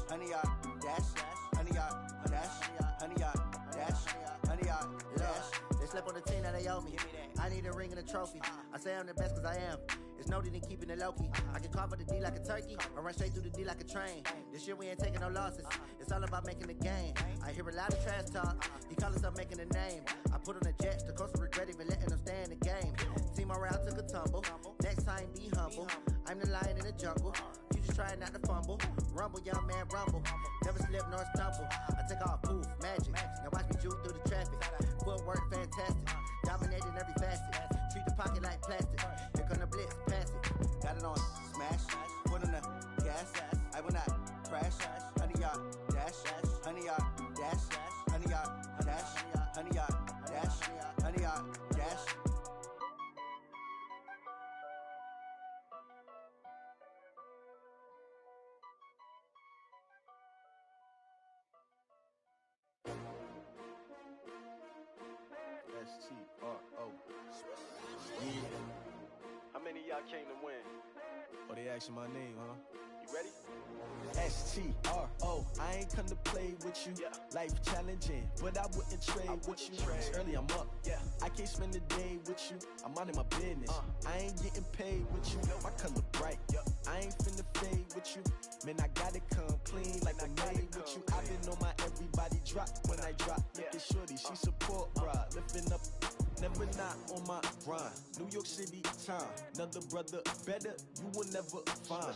100-yard dash, 100-yard dash, 100-yard dash, 100-yard dash. They slept on the team that they owe me. I need a ring and a trophy. I say I'm the best cause I am. It's no need in keeping it low-key. I can carve up the D like a turkey or run straight through the D like a train. This year we ain't taking no losses. It's all about making the game. I hear a lot of trash talk. He call us up making a name. I put on the jets. The coach will regret even letting them stay in the game. Team morale took a tumble. Next time be humble. I'm the lion in the jungle. You just try not to fumble. Rumble, young man, rumble. Never slip nor stumble. I take off, poof, magic. Now watch me juke through the traffic. Footwork fantastic. Dominating every facet. Treat the pocket like plastic. Here come the blitz, pass it. Got it on smash. Foot on the gas. I will not crash. 100-yard dash. 100-yard dash. 100-yard dash. 100-yard dash. 100-yard dash. S-T-R-O. Yeah. How many of y'all came to win? Oh, they asking my name, huh? You ready? S-T-R-O. I ain't come to play with you. Life challenging, but I wouldn't trade with you. It's early, I'm up. I can't spend the day with you. I'm minding my business. I ain't getting paid with you. My color bright. I ain't finna fade with you. Man, I gotta come clean like I'm made with you. I've been on my everybody drop when I drop. Look at shorty, she support ride. Lifting up, never not on my grind. New York City time. Another brother better, you will never find.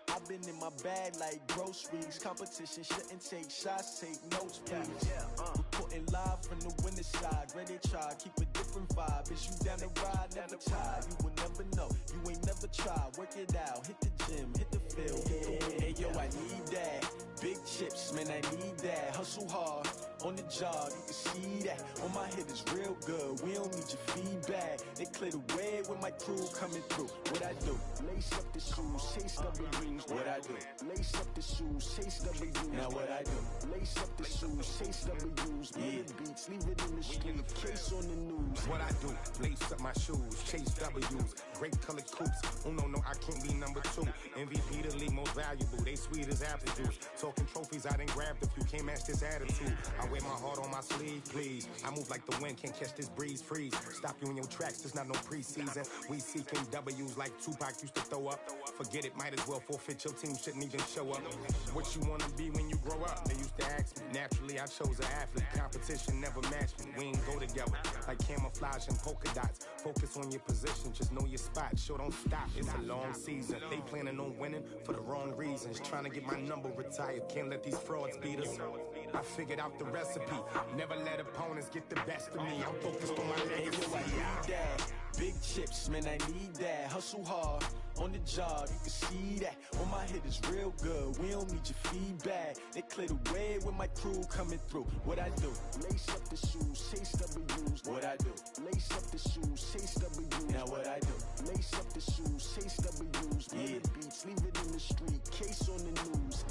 I've been in my bag like groceries. Competition shouldn't take shots, take notes, please. Reporting live from the winning side. Ready to try, keep a different vibe. Is you down the ride, never tired. You will never know, you ain't never tried. Work it out, hit the gym, hit the field. Hey yo, I need that. Big chips, man, I need that. Hustle hard, on the job, you can see that. On my head is real good, we don't need your feedback. They clear the way with my crew coming through. What I do? Lace up the shoes, chase W's. What I do? Lace up the shoes, chase W's. Now what I do? Lace up the shoes, chase W's. Yeah. Beats, leave it in the street, case on the news. What I do? Lace up my shoes, chase W's. Great colored coops. Oh no, I can't be number 2. MVP the league most valuable. They sweet as apple juice. Talking trophies, I didn't grab the few. Can't match this attitude. I wear my heart on my sleeve, please. I move like the wind, can't catch this breeze. Freeze. Stop you in your tracks. There's not no preseason. We seeking W's like Tupac used to throw up. Forget it, might as well forfeit. Your team shouldn't even show up. What you wanna be when you grow up? They used to ask me. Naturally, I chose an athlete. Competition never matched me. We ain't go together like camouflage and polka dots. Focus on your position, just know your spot. Sure, don't stop. It's a long season. They planning on winning for the wrong reasons. Trying to get my number retired. Can't let these frauds beat us. I figured out the recipe. Never let opponents get the best of me. I'm focused on my legacy. I need that. Big chips, man, I need that. Hustle hard, on the job, you can see that. On my head is real good, we don't need your feedback. They clear the way with my crew coming through. What I do? Lace up the shoes, chase W's. What I do? Lace up the shoes, chase W's. Now what I do? Lace up the shoes, chase W's. Yeah. Beats, leave it in the street, case on the news.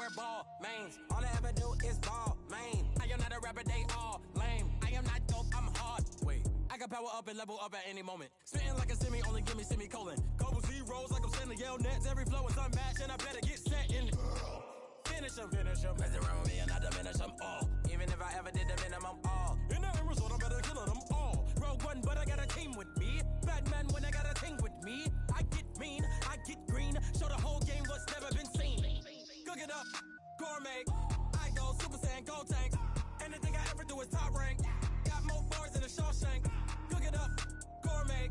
wear ball mains. All I ever do is ball, man. I am not a rapper, they all lame. I am not dope, I'm hard. Wait, I can power up and level up at any moment. Spitting like a semi, only give me semicolon. Couple zeros like I'm sending yell nets. Every flow is unmatched, and I better get set in. Finish them. Mess around with me and I diminish them all. Even if I ever did the minimum, all. In the end result, I'm better killing them all. Rogue one, but I got a team with me. Batman when I got a team with me. I get mean, I get green. Show the whole game what's never been seen. Cook it up, gourmet. I go Super Saiyan, gold tanks. Anything I ever do is top rank. Got more bars than a Shawshank. Cook it up, gourmet.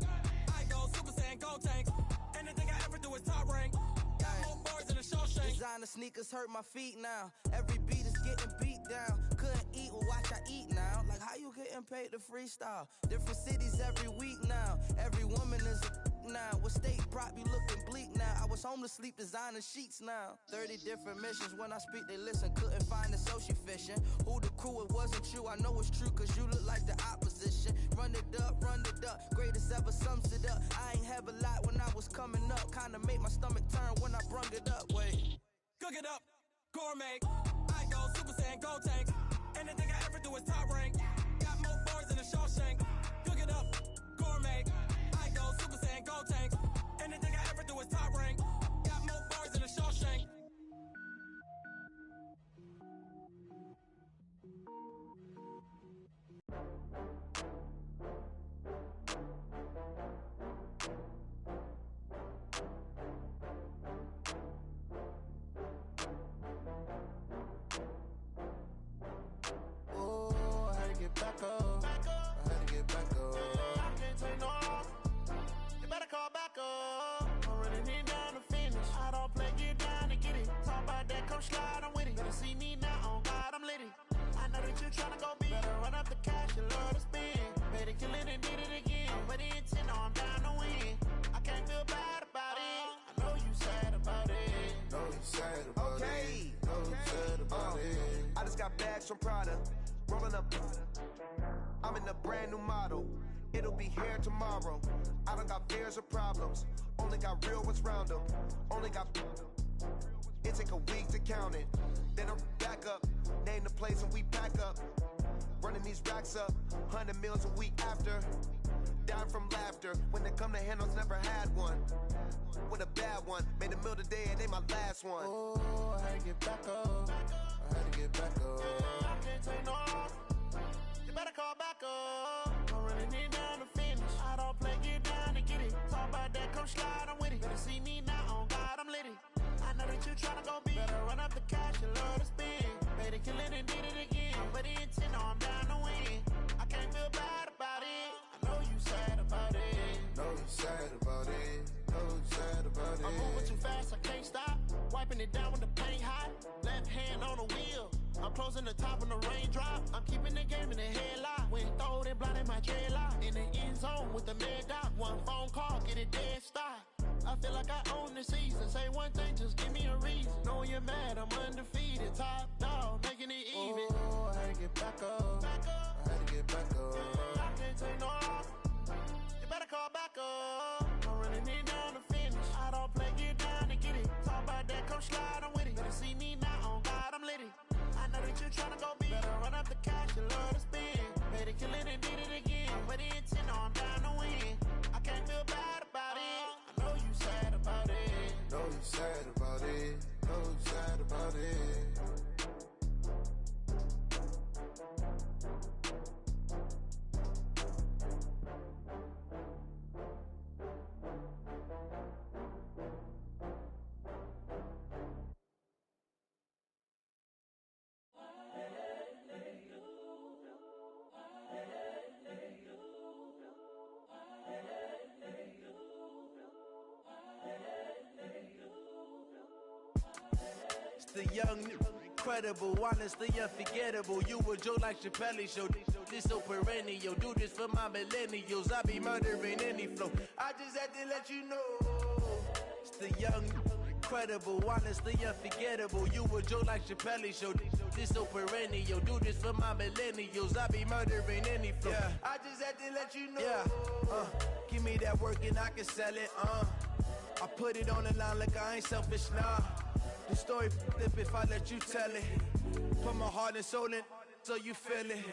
I go Super Saiyan, gold tanks. Anything I ever do is top rank. Got more bars than a Shawshank. Designer sneakers hurt my feet now. Every beat is getting beat down. Couldn't eat, well watch I eat now. Like how you getting paid to freestyle? Different cities every week now. Every woman is a now. What state prop you looking bleak now? I was home to sleep designer sheets now. 30 different missions. When I speak they listen. Couldn't find it so she fishing. Who the crew, it wasn't you. I know it's true cause you look like the opposition. Run it up. Greatest ever sums it up. I ain't have a lot when I was coming up. Kinda made my stomach turn when I brung it up. Wait. Cook it up, gourmet. I go Super Saiyan, gold tanks. Anything I ever do is top rank. Got more bars than a Shawshank. Cook it up, gourmet. I go Super Saiyan, gold tanks. Anything I ever do is top rank. Got more bars than a Shawshank. Back up. I had to get back up. I can't take no loss. You better call back up. I'm running it down to finish. I don't play, get down to get it. Talk about that, come slide, I'm with it. Better see me now, on God, I'm lit it. I know that you tryna go big. Better run up the cash, you love to spend. Better kill it and did it again. But the intent, no, I'm down to win. I can't feel bad about it. I know you sad about it. Know you sad about it. Know you sad about it. I just got bags from Prada. Rolling up, I'm in a brand new model. It'll be here tomorrow. I don't got fears or problems. Only got real ones round them. Only got. It take a week to count it. Then I'm back up. Name the place and we pack up. Running these racks up. 100 meals a week after. Down from laughter. When they come to handles, never had one. With a bad one. Made a meal today, it ain't my last one. Oh, I had to get back up. I had to get back up. I can't take no loss. You better call back up. I'm running it down to finish. I don't play, get down to get it. Talk about that, come slide, I'm with it. Better see me now, on God, I'm lit it. I know that you tryna go big. Better run up the cash, you love to spend. Better kill it and did it again. But the intent, no, I'm down to win. I can't feel bad about it. I know you sad about it. Know you sad about it. Know you sad about it. I'm moving too fast, I can't stop. Wiping it down when the paint hot. Left hand on the wheel. I'm closing the top when the raindrop. I'm keeping the game in the headlock. When throwed and blinded my dreadlock. In the end zone with the mad dot. One phone call, get it dead stop. I feel like I own the season. Say one thing, just give me a reason. Knowing you're mad, I'm undefeated. Top dog, making it even. Oh, I had to get back up. I had to get back up. I can't take no loss. You better call back up. I'm running it down to finish. I don't play, get down to get it. Talk about that, come slide, I'm with it. Better see me now, on God, I'm lit it. I know that you tryna go big. Better run up the cash, you love to spend. Better kill it and did it again. But the intent, no, I'm down to win. I can't feel bad about it. I know you sad about it. Know you sad about it. Know you sad about it. The young, incredible, honestly unforgettable. You a joke like Chappelle show. This so perennial. Do this for my millennials. I be murdering any flow. I just had to let you know. It's the young, incredible, honestly unforgettable. You a joke like Chappelle show. This so perennial. Do this for my millennials. I be murdering any flow. Yeah. I just had to let you know. Yeah. Give me that work and I can sell it. I put it on the line like I ain't selfish, nah. The story if I let you tell it. Put my heart and soul in so you feel it.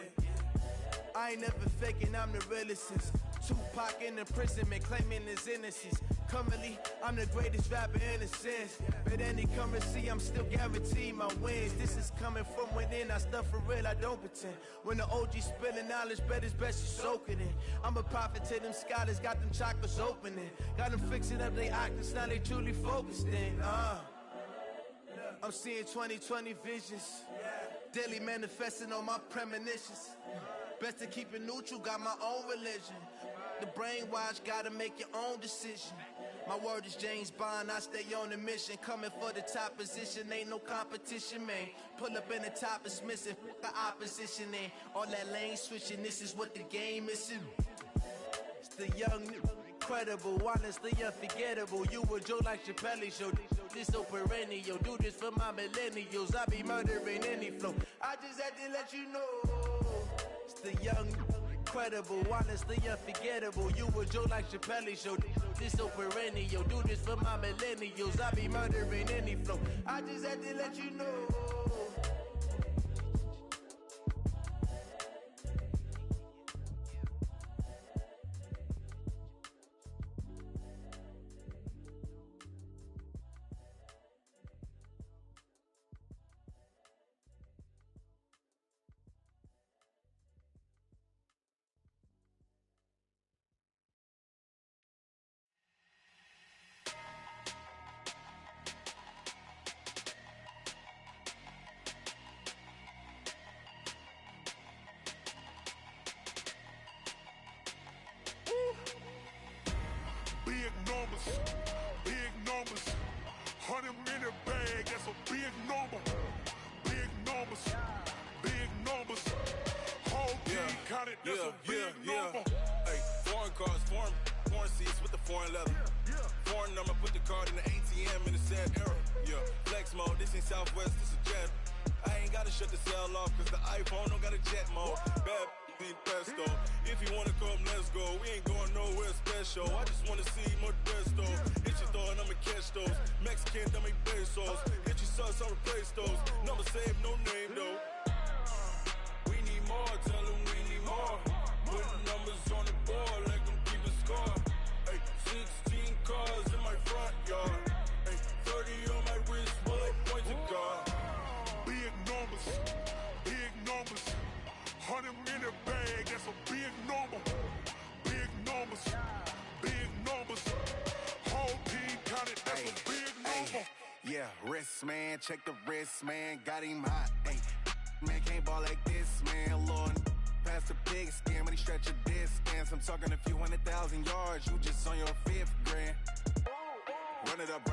I ain't never faking, I'm the realest since Tupac in imprisonment, claiming his innocence. Currently, I'm the greatest rapper in a sense. But any currency, I'm still guaranteed my wins. This is coming from within, I stuff for real, I don't pretend. When the OG spilling knowledge, bet it's best you soak it in. I'm a prophet to them scholars, got them chakras opening. Got them fixing up their octaves, now they truly focused in. I'm seeing 2020 visions. Daily manifesting on my premonitions. Best to keep it neutral, got my own religion. The brainwash, gotta make your own decision. My word is James Bond, I stay on a mission. Coming for the top position, ain't no competition, man. Pull up in the top is missing, the opposition ain't. All that lane switching, this is what the game is. It's the young, incredible, honestly unforgettable. You a joke like Chappelle show. This so perennial, do this for my millennials. I be murdering any flow. I just had to let you know. It's the young, incredible, honestly unforgettable. You a joke like Chappelle show. This so perennial, do this for my millennials. I be murdering any flow. I just had to let you know. Big numbers, 100 minute bag, that's a big number. Big numbers, whole team counted, that's a big number. Hey, foreign cars, foreign seats with the foreign leather. Foreign number, put the card in the ATM in the sad era. Yeah, flex mode, this ain't Southwest, this is jet. I ain't gotta shut the cell off, cause the iPhone don't got a jet mode. Bad need pesto. If you wanna come, let's go. We ain't going nowhere special. I just wanna see Modesto. Hit your thought, I'ma catch those. Mexican, dummy pesos. Hit your sus, I'll replace those. Number saved, no name though. We need more, tell them we need more. Putting numbers on the board like them keep a score. Hey, 16 cars in my front yard. Hey, 30 on my wrist, while I point to God. Big numbers, 100 minute bag, that's a big number. Big numbers, whole team counted, that's a big number. Yeah, wrist man, check the wrist man, got him hot. Ay, man can't ball like this, man. Lord, past the pig skin when he stretch a distance. I'm talking a few 100,000 yards, you just on your 5th grand. Run it up,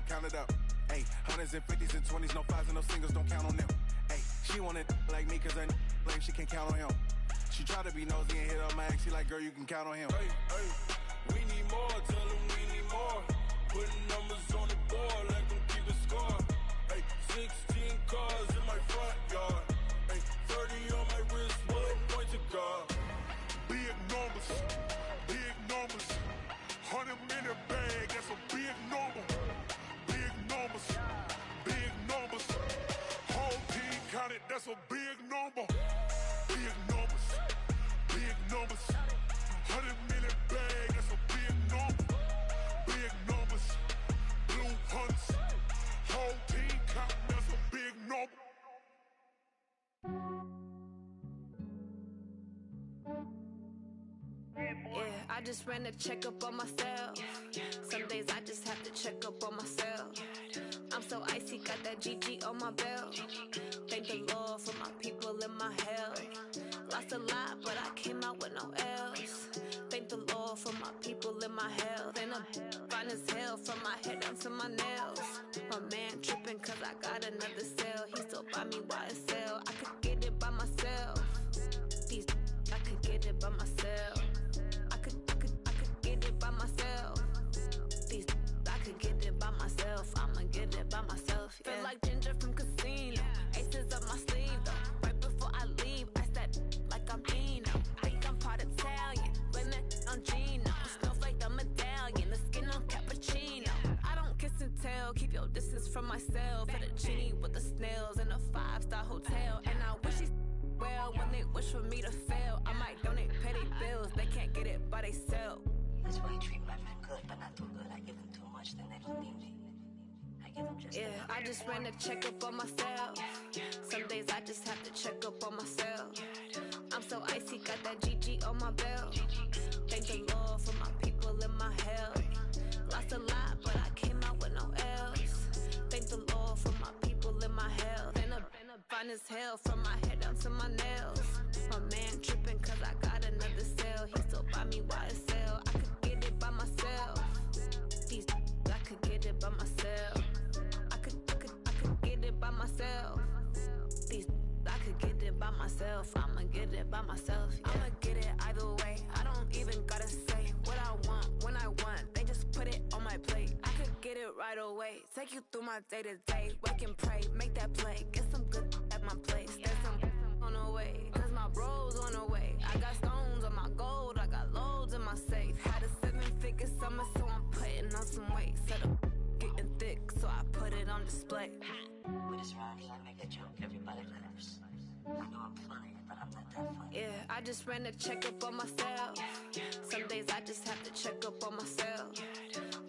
count it up. Ay, hundreds and 50s and 20s, no 5s and no singles, don't count on them. Ay, she want it like me, cause her lame, she can't count on him. She try to be nosy and hit up my ex, she like, girl, you can count on him. Hey, we need more, tell them we need more. Putting numbers on the board like them keep a score. Hey, 16 cars in my front yard. Hey, 30 on my wrist, while I point to God. Big numbers, 100 minute bag, that's a big number. Big numbers, whole team counted, that's a big number. Big numbers, 100 minute bag, that's a big number. Big numbers, blue hunts, whole team counting, that's a big number. Yeah, I just ran a checkup on myself. Some days I just have to check up on myself. I'm so icy, got that GG on my belt. Thank the Lord for my people and my health. Lost a lot, but I came out with no L's. Thank the Lord for my people and my health. And I'm fine as hell from my head down to my nails. My man tripping cause I got another cell. He still buy me YSL. I could get it by myself. These I could get it by myself. I could get it by myself. These I could get it by myself. I'ma get it by myself. Yeah. Feel like Ginger from Casino. Aces up my sleeve though. Right before I leave, I said like I'm Dino. Think I'm part Italian. Blame it on Gino. Snowflake the medallion. The skin on cappuccino. I don't kiss and tell. Keep your distance. myself. Fettuccine with the snails in a 5-star hotel. And I wish she well when they wish for me to fail. I might donate, pay their bills. They can't get it by themselves. That's why you treat my friend good, but not too good. I give them too much, then they don't need me. I give them just enough. I just ran a checkup on myself. Some days I just have to check up on myself. I'm so icy, got that GG on my belt. Thank the Lord for my people in my health. Lost a lot, but I came out with no L's. Thank the Lord for my people in my health. Been a fine as hell from my head down to my nails. My man tripping cause I got another cell. He still buy me YSL. I could get it by myself. These I could get it by myself. I could get it by myself. These I could get it by myself. I'ma get it by myself. Yeah. I'ma get it either way. I don't even gotta say what I want when I want. They just put it on my plate. I could get it right away. Take you through my day to day. Wake and pray, make that play. Get some good at my place. There's some on the way. Cause my bros on the way. I got stones on my gold. I got loads in my safe. Had a 7-figure summer, so I'm putting on some weight. Set up getting thick, so I put it on display. With this round here, I make a joke. Everybody laughs. I know I'm funny, but I'm not that funny. Yeah, I just ran a checkup on myself. Some days I just have to check up on myself.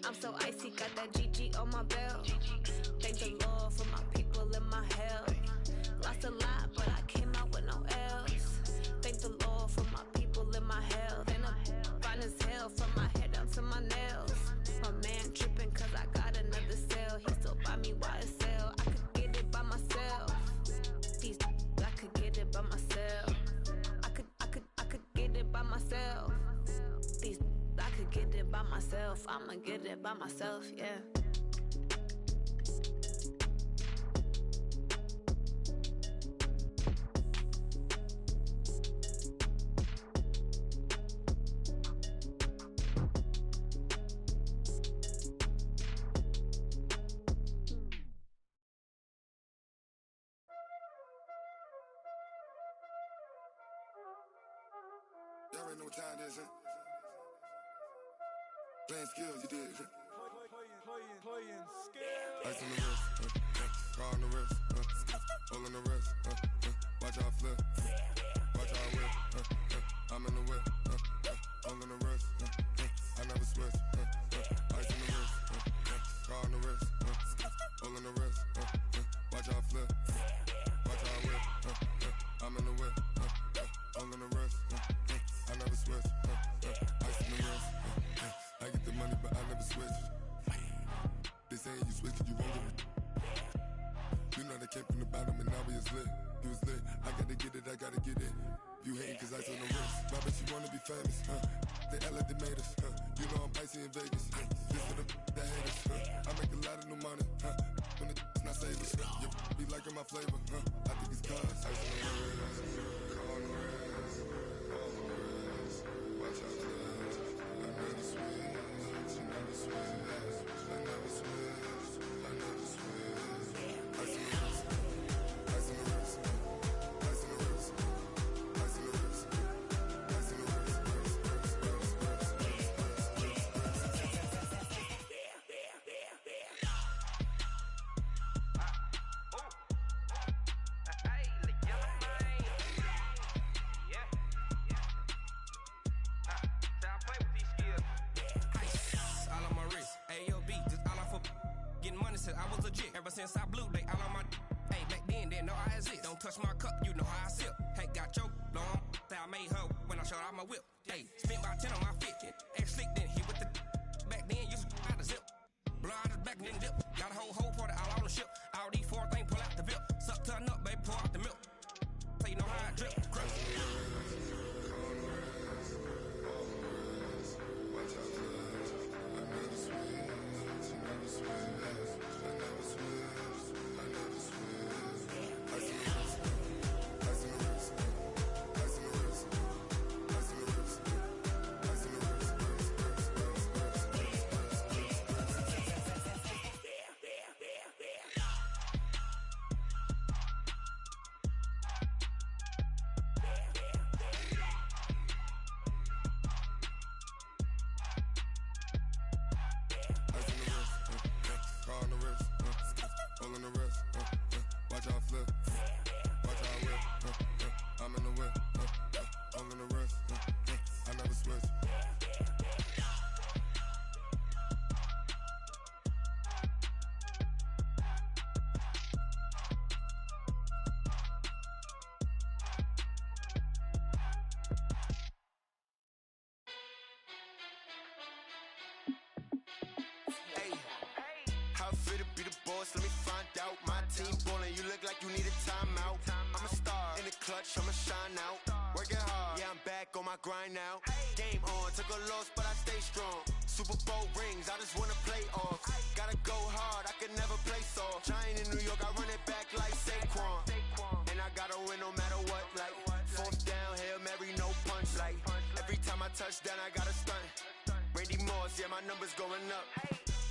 I'm so icy, got that GG on my belt. Thank the Lord for my people in my health. Lost a lot, but I came out with no L's. Thank the Lord for my people in my health. And I'm fine as hell from my head down to my nails. My man tripping cause I got another cell. He still buy me YSL. I could get it by myself. These I could get it by myself. I could get it by myself. These I could get it by myself. I'ma get it by myself, yeah. Y'all already know what time it is, huh? Playing skills, you did. Playing skills. Ice on the wrist, car on the wrist, hole in the wrist, watch how I flip, watch how I whip, I'm in the whip, hole in the wrist, I never switch, ice on the wrist, car on the wrist, hole in the wrist, watch how I flip, watch how I whip, I'm in the whip, hole in the wrist, I never switch, ice on the wrist, I get the money but I never switch. They saying you switch cause you won't get it. You know they came from the bottom and now we is lit. You was lit, I gotta get it, I gotta get it. You hating cause I on the wrist. My bitch, you wanna be famous, They act like they made us, You know I'm icy in Vegas, This for the that hate us, I make a lot of new money, When it's not savers, You be liking my flavor, I think it's cause ice on the wrist, car on the wrist, all on the wrist, watch out for this. I never switch, you never switch. I never switch, I never switch. Ice on the wrist, ice on the wrist, ice on the wrist, ice on the wrist, ice on the I was legit ever since I blew they all on my hey back then didn't know I exist. Don't touch my cup, you know how I sip. Ain't got your long that I made her when I showed out my whip. Hey, spent about 10 on my fit. Ex slick then hit with the back then used to out the zip. Blow out his back then dip. Got a whole party all on the ship. All these 4 things pull out the VIP. Suck turn up, baby, pour out the milk. So you know how I drip. Crush. Watch out for this. I never switch, you never switch. all in the wrist. Watch how I flip. Watch how I whip. I'm in the whip. All in the wrist. I never switch. How fit to be the boss? Let me find out. My team ballin', you look like you need a timeout. I'm a star in the clutch, I'ma shine out. Working hard, yeah, I'm back on my grind now. Game on, took a loss, but I stay strong. Super Bowl rings, I just wanna play off. Gotta go hard, I can never play soft. Giant in New York, I run it back like Saquon. And I gotta win no matter what, like fourth down, Hail Mary, no punch. Like every time I touch down, I gotta stunt. Randy Moss, yeah, my numbers going up.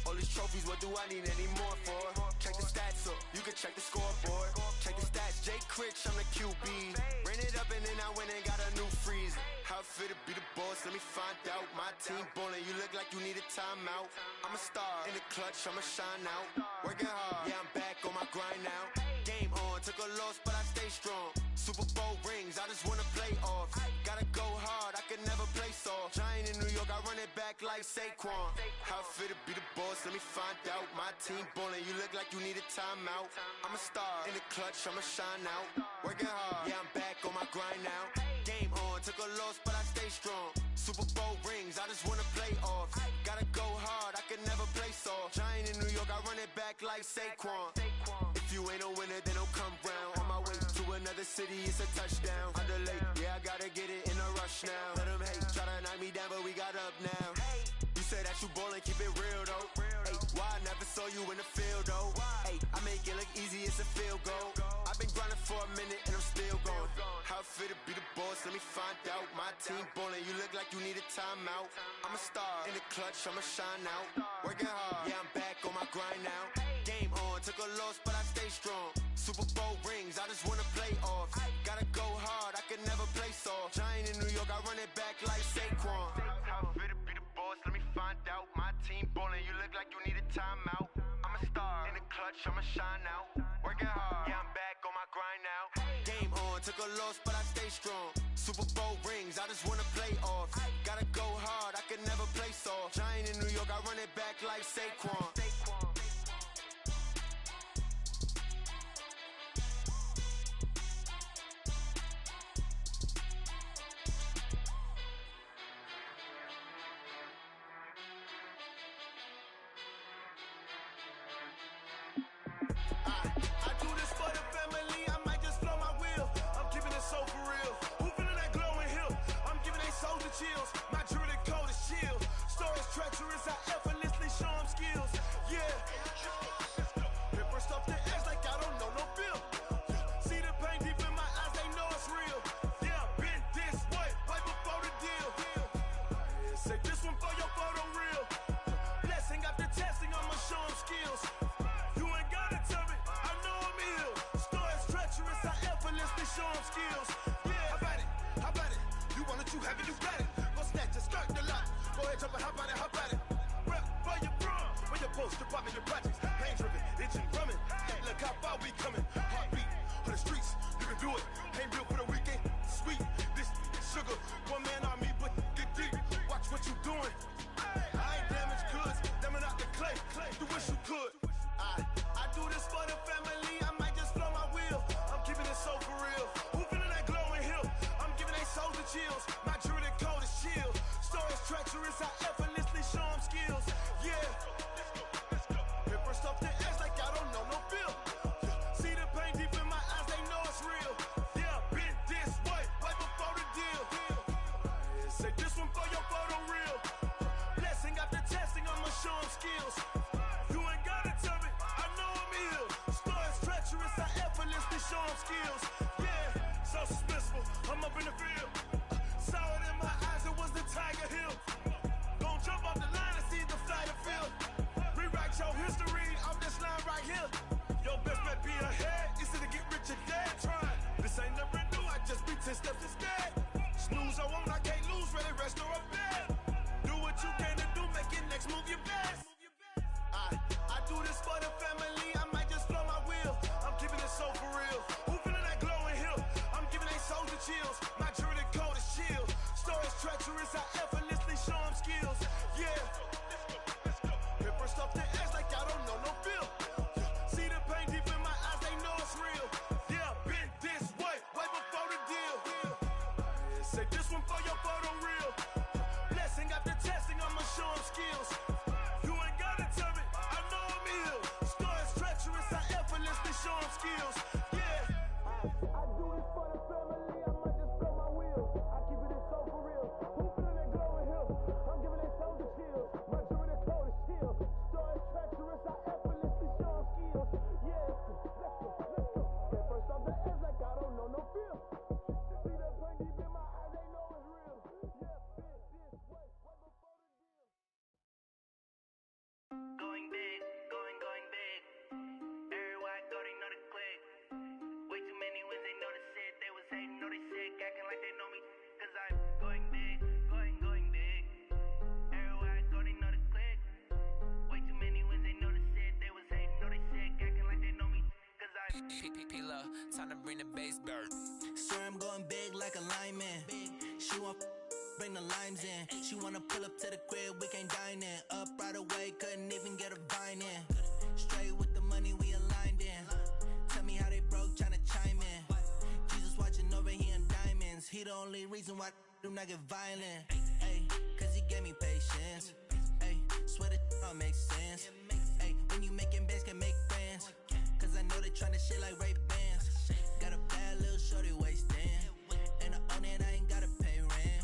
All these trophies, what do I need any more for? Check the stats up, you can check the scoreboard. Check the stats, Jay Critch, I'm the QB. Ran it up and then I went and got a new freeze. How fit to be the boss, let me find out. My team ballin', you look like you need a timeout. I'm a star in the clutch, I'ma shine out. Working hard, yeah, I'm back on my grind now. Game on, took a loss, but I stay strong. Super Bowl rings, I just wanna play off. Gotta go hard, I can never play soft. Giant in New York, I run it back like Saquon. How fit to be the boss, let me find out. My team ballin', you look like you need a timeout. I'm a star in the clutch, I'ma shine out. Working hard, yeah, I'm back on my grind now. Game on, took a loss, but I stay strong. Super Bowl rings, I just wanna play off. Gotta go hard, I can never play soft. Giant in New York, I run it back like Saquon. If you ain't a winner, then don't come round. On my way to another city, it's a touchdown. Underlay, yeah, I gotta get it in a rush now. Let them hate, try to knock me down, but we got up now. You say that you ballin', keep it real though. Ay, why I never saw you in the field though? Ay, I make it look easy, it's a field goal. I've been grinding for a minute and I'm still going. How fit to be the boss, let me find out. My team ballin', you look like you need a timeout. I'm a star in the clutch, I'ma shine out. Working hard, yeah, I'm back on my grind now. Game on, took a loss, but I stay strong. Super Bowl rings, I just wanna play off. Gotta go hard, I can never play soft. Giant in New York, I run it back like Saquon. How fit to be the boss, let me find out. My team ballin', you look like you need a timeout. I'm a star in the clutch, I'ma shine out. Working hard, yeah, I'm back on my grind now. Game on, took a loss, but I stay strong. Super Bowl rings, I just wanna play off. Gotta go hard, I can never play soft. Giant in New York, I run it back like Saquon. I do this for the family, I might just blow my wheel. I'm keeping it so for real. Who feeling that glowing hill? I'm giving they soldier chills. My jewelry cold as chill. Stories treacherous, I effortlessly show them skills. Yeah. Paper stuff the edge like I don't know no bill. See the pain deep in my eyes, they know it's real. Yeah, been this way, right before the deal. Say this one for your photo reel. Blessing after testing, I'ma show them skills. You ain't gotta tell me, I know I'm ill. Stories treacherous, I effortlessly show them skills. Yeah, how about it? How about it? You want it, you have it, you got it. Go snatch it, skirt the lot. Go ahead, jump it, how about it? How about it? Rep for your bro, for your post, your poppin', your projects. Pain driven, itching, drumming. Hey, look how far we coming. Heartbeat on the streets, you can do it. Ain't built for the weekend. Sweet, this sugar, one man army, but get deep. Watch what you doing. I ain't damaged goods, them are not the clay. You wish you could. I do this for the family, I might just blow my wheel. I'm keeping it so for real. Who feeling that glowing hill? I'm giving they soldier chills. My jewelry cold is chill. Stories treacherous, I effortlessly show them skills. Yeah. Paper stuff the edge like I don't know no bill. See the pain deep in my eyes, they know it's real. Yeah, been this way, right before the deal. Say this one for your photo reel. Blessing after testing, I'ma show them skills. You ain't gotta tell me, I know I'm ill. Stories treacherous, I effortlessly show them skills. Yeah, so suspenseful, I'm up in the field. Saw it in my eyes, it was the Tiger Hill. Gon' jump off the line and see the flight of field. Rewrite your history off this line right here. Your best bet be ahead, easy to get rich or dead. Try, this ain't never new, I just be 10 steps instead. Snooze, I won't, I can't lose, ready, rest or a bed. Do what you can to do, make it next move your best. I do this for the family, I might just blow the family, I might just blow my wheels. I keep it in soul for real. Who feeling that glow in here? I'm giving that soldier chills. My jewelry that cold is chill. Story is treacherous, I effortlessly show 'em skills. Yeah, let's go, let's go. Get first off the edge like I don't know no fear. See that pain deep in my eyes, they know it's real. Yeah, bitch, this way, right before the deal. Going big, going big. Everywhere I go, they know the click. Way too many wins, they know the shit. They was hating, know they sick, acting like they know me. Cause I'm going big, going big. Everywhere I go, they know the click. Way too many wins, they know the shit. They was hating, know they sick, acting like they know me. Cause I'm P-P-P-Love, time to bring the bass bird. Sir, I'm going big like a lineman. She want bring the limes in. She wanna pull up to the crib, we can't dine in. Up right away, couldn't even get a vine in. Straight with the money we aligned in. Tell me how they broke, tryna chime in. Jesus watching over here in diamonds. He the only reason why I do not get violent. Ay, cause he gave me patience. Ay, swear that all makes sense. Ay, when you making bands, can make friends. Cause I know they tryna shit like Ray-Bans. Got a bad little shorty wasting. And I own it, I ain't gotta pay rent.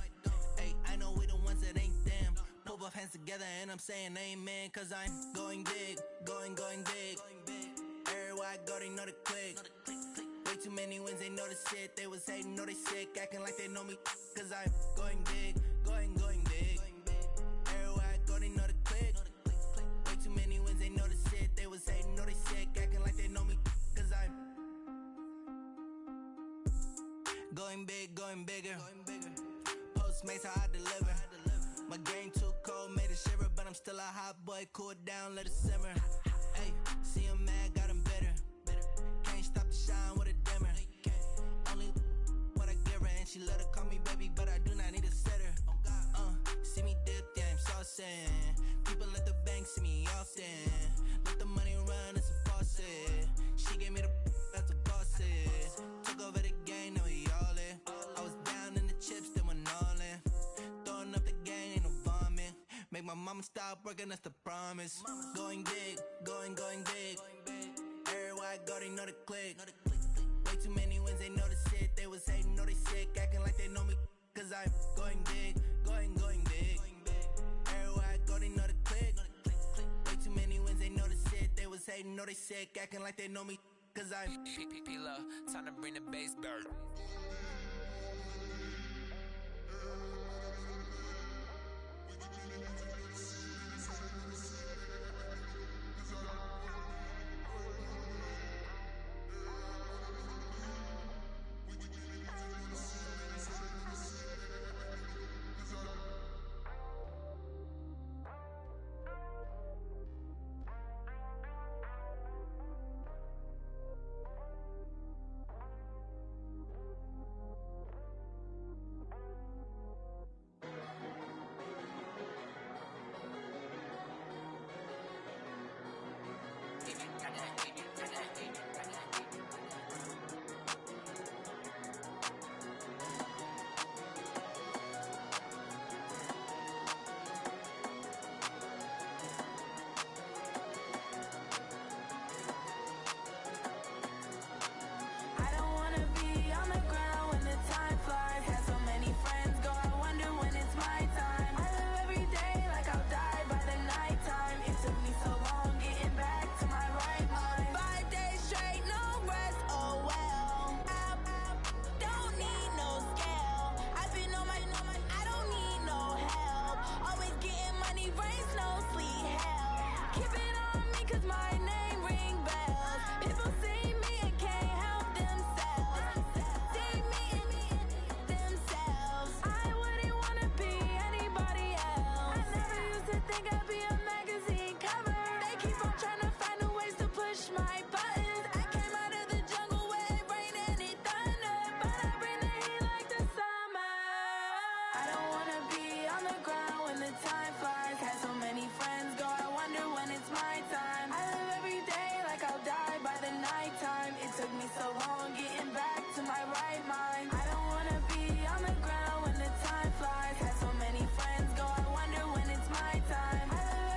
Ay, I know we the ones that ain't them. Pull both hands together and I'm saying amen. Cause I'm going big, going big. Everywhere I go, they know the click. Way too many wins, they know the shit. They was hating, know they sick, acting like they know me. Cause I'm going big, going big. Everywhere I go, they know the click. Way too many wins, they know the shit. They was hating, know they sick, acting like they know me. Cause I'm going big, going bigger. Postmates how I deliver. My game too cold, made it shiver, but I'm still a hot boy. Cool it down, let it simmer. Hey, see him mad, got him bitter. Can't stop the shine with a dimmer. Only what I give her, and she let her call me baby, but I do not need a sitter. See me dip, yeah, I'm saucing. People let the bank see me often. Let the money run, it's a faucet. She gave me the that's a faucet. Took over the game, now we all in. I was down in the chips, then went all in. Throwing up the gang, ain't no vomit. Make my mama stop working, that's the promise. Going big, going big. Everywhere I go, they know the click. Way too many wins, they know the shit. They was hating, know they sick, acting like they know me. Cause I'm going big, going big. Everywhere I go, they know the click. Way too many wins, they know the shit. They was hating, know they sick, acting like they know me. Cause I'm P-P-P-Love, time to bring the bass bird. I love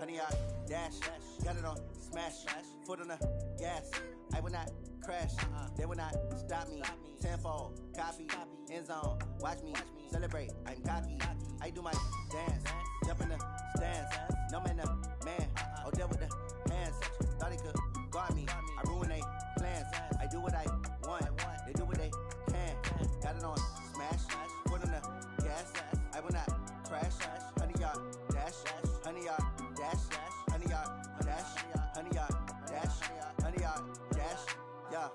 honey yard, dash, got it on, smash, foot on the gas. I will not crash, they will not stop me. Tenfold, copy, end zone, watch me celebrate. I'm cocky, I do my dance, jump in the stands. No man, man, oh deal with the hands. Thought he could guard me, I ruin they plans. I do what I want, they do what they can. Got it on, smash, foot on the gas. I will not crash, honey yard, dash, honey yard, dash, honey yard, dash, honey yard, dash, honey yard, dash, yeah.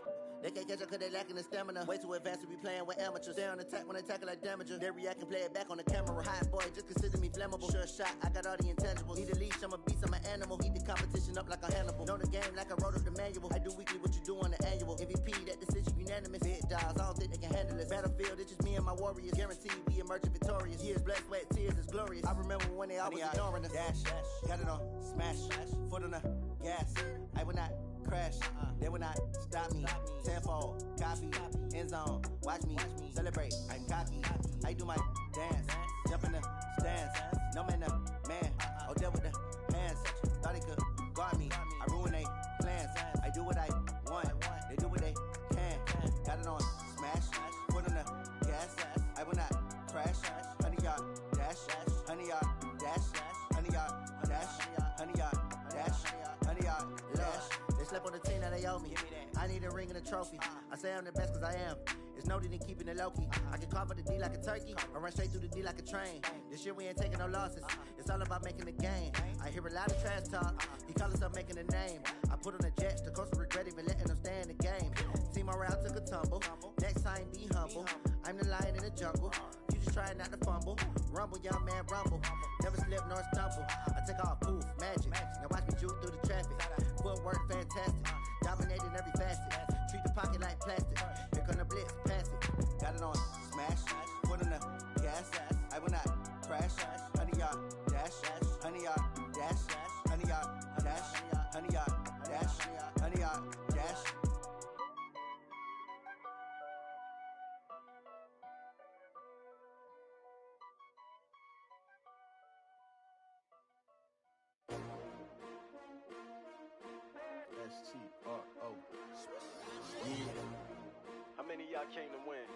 They can't catch up cause they lacking the stamina. Way too advanced to be playing with amateurs. Stay on attack when I tackle like damager. They react and play it back on the camera. Hot boy, just consider me flammable. Sure shot, I got all the intangibles. Need a leash, I'm a beast, I'm an animal. Heat the competition up like a Hannibal. Know the game like I wrote up the manual. I do weekly what you do on the annual. MVP, that decision unanimous. Big dogs, I don't think they can handle this. Battlefield, it's just me and my warriors. Guaranteed we emerge victorious. Years, blood, sweat, tears, it's glorious. I remember when they always ignoring us. Dash, got it on, smash, foot on the gas. I will not crash, they will not stop me. Tenfold, copy, end zone, watch me celebrate. I'm cocky, I do my dance, jump in the stands. No man, man, oh deal with the hands. Thought he could guard me, I ruin they plans. I do what I want, they do what they can. Got it on, smash, foot on the gas. I will not crash, honey yard, dash, honey yard, dash, honey yard, dash, honey yard, dash, honey yard, dash. Slept on the team that they owe me. I need a ring and a trophy. I say I'm the best cause I am. It's no need in keeping it low-key. I can carve up the D like a turkey or run straight through the D like a train. This year we ain't taking no losses. It's all about making the game. I hear a lot of trash talk. He call himself making a name. I put on the jets. The coach will regret even letting them stay in the game. Team morale took a tumble. Next time be humble. I'm the lion in the jungle. You just try not to fumble. Rumble, young man, rumble. Never slip nor stumble. I take off, poof, magic. Now watch me juke through the traffic. Footwork fantastic, dominating every facet. Treat the pocket like plastic. Here come the blitz, pass it. Got it on, smash, foot on the gas. I will not crash. Honey yard, dash, honey yard, dash, honey yard, dash, honey yard, dash, honey yard, dash. S-T-R-O. Yeah. How many of y'all came to win?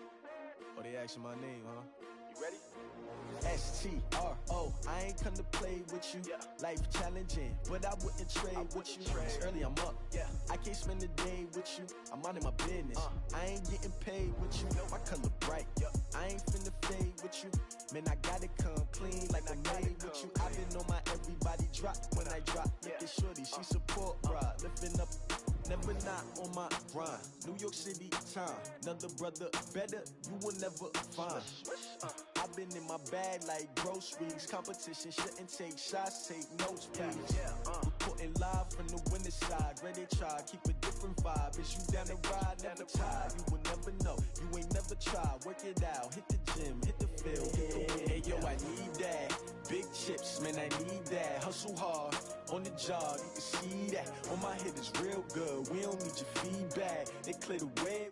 Oh, they asking my name, huh? You ready? S-T-R-O. I ain't come to play with you. Life challenging, but I wouldn't trade with you. It's early, I'm up. I can't spend the day with you. I'm out of my business. I ain't getting paid with you. My color bright. I ain't finna fade with you. Man, I gotta come clean like I made with you. I've been on my everybody drop when I drop. Look at shorty, she support ride. Lifting up, never not on my grind. New York City time, another brother better, you will never find. I've been in my bag like groceries. Competition shouldn't take shots, take notes, please. Reporting live from the winter side. Ready to try, keep a different vibe. Is you down the ride, never tired. You will never know, you ain't never tried. Work it out, hit the gym, hit the field. Hey yo, I need that. Big chips, man, I need that. Hustle hard, on the job, you can see that. On my head is real good, we don't need your feedback. They clear the way.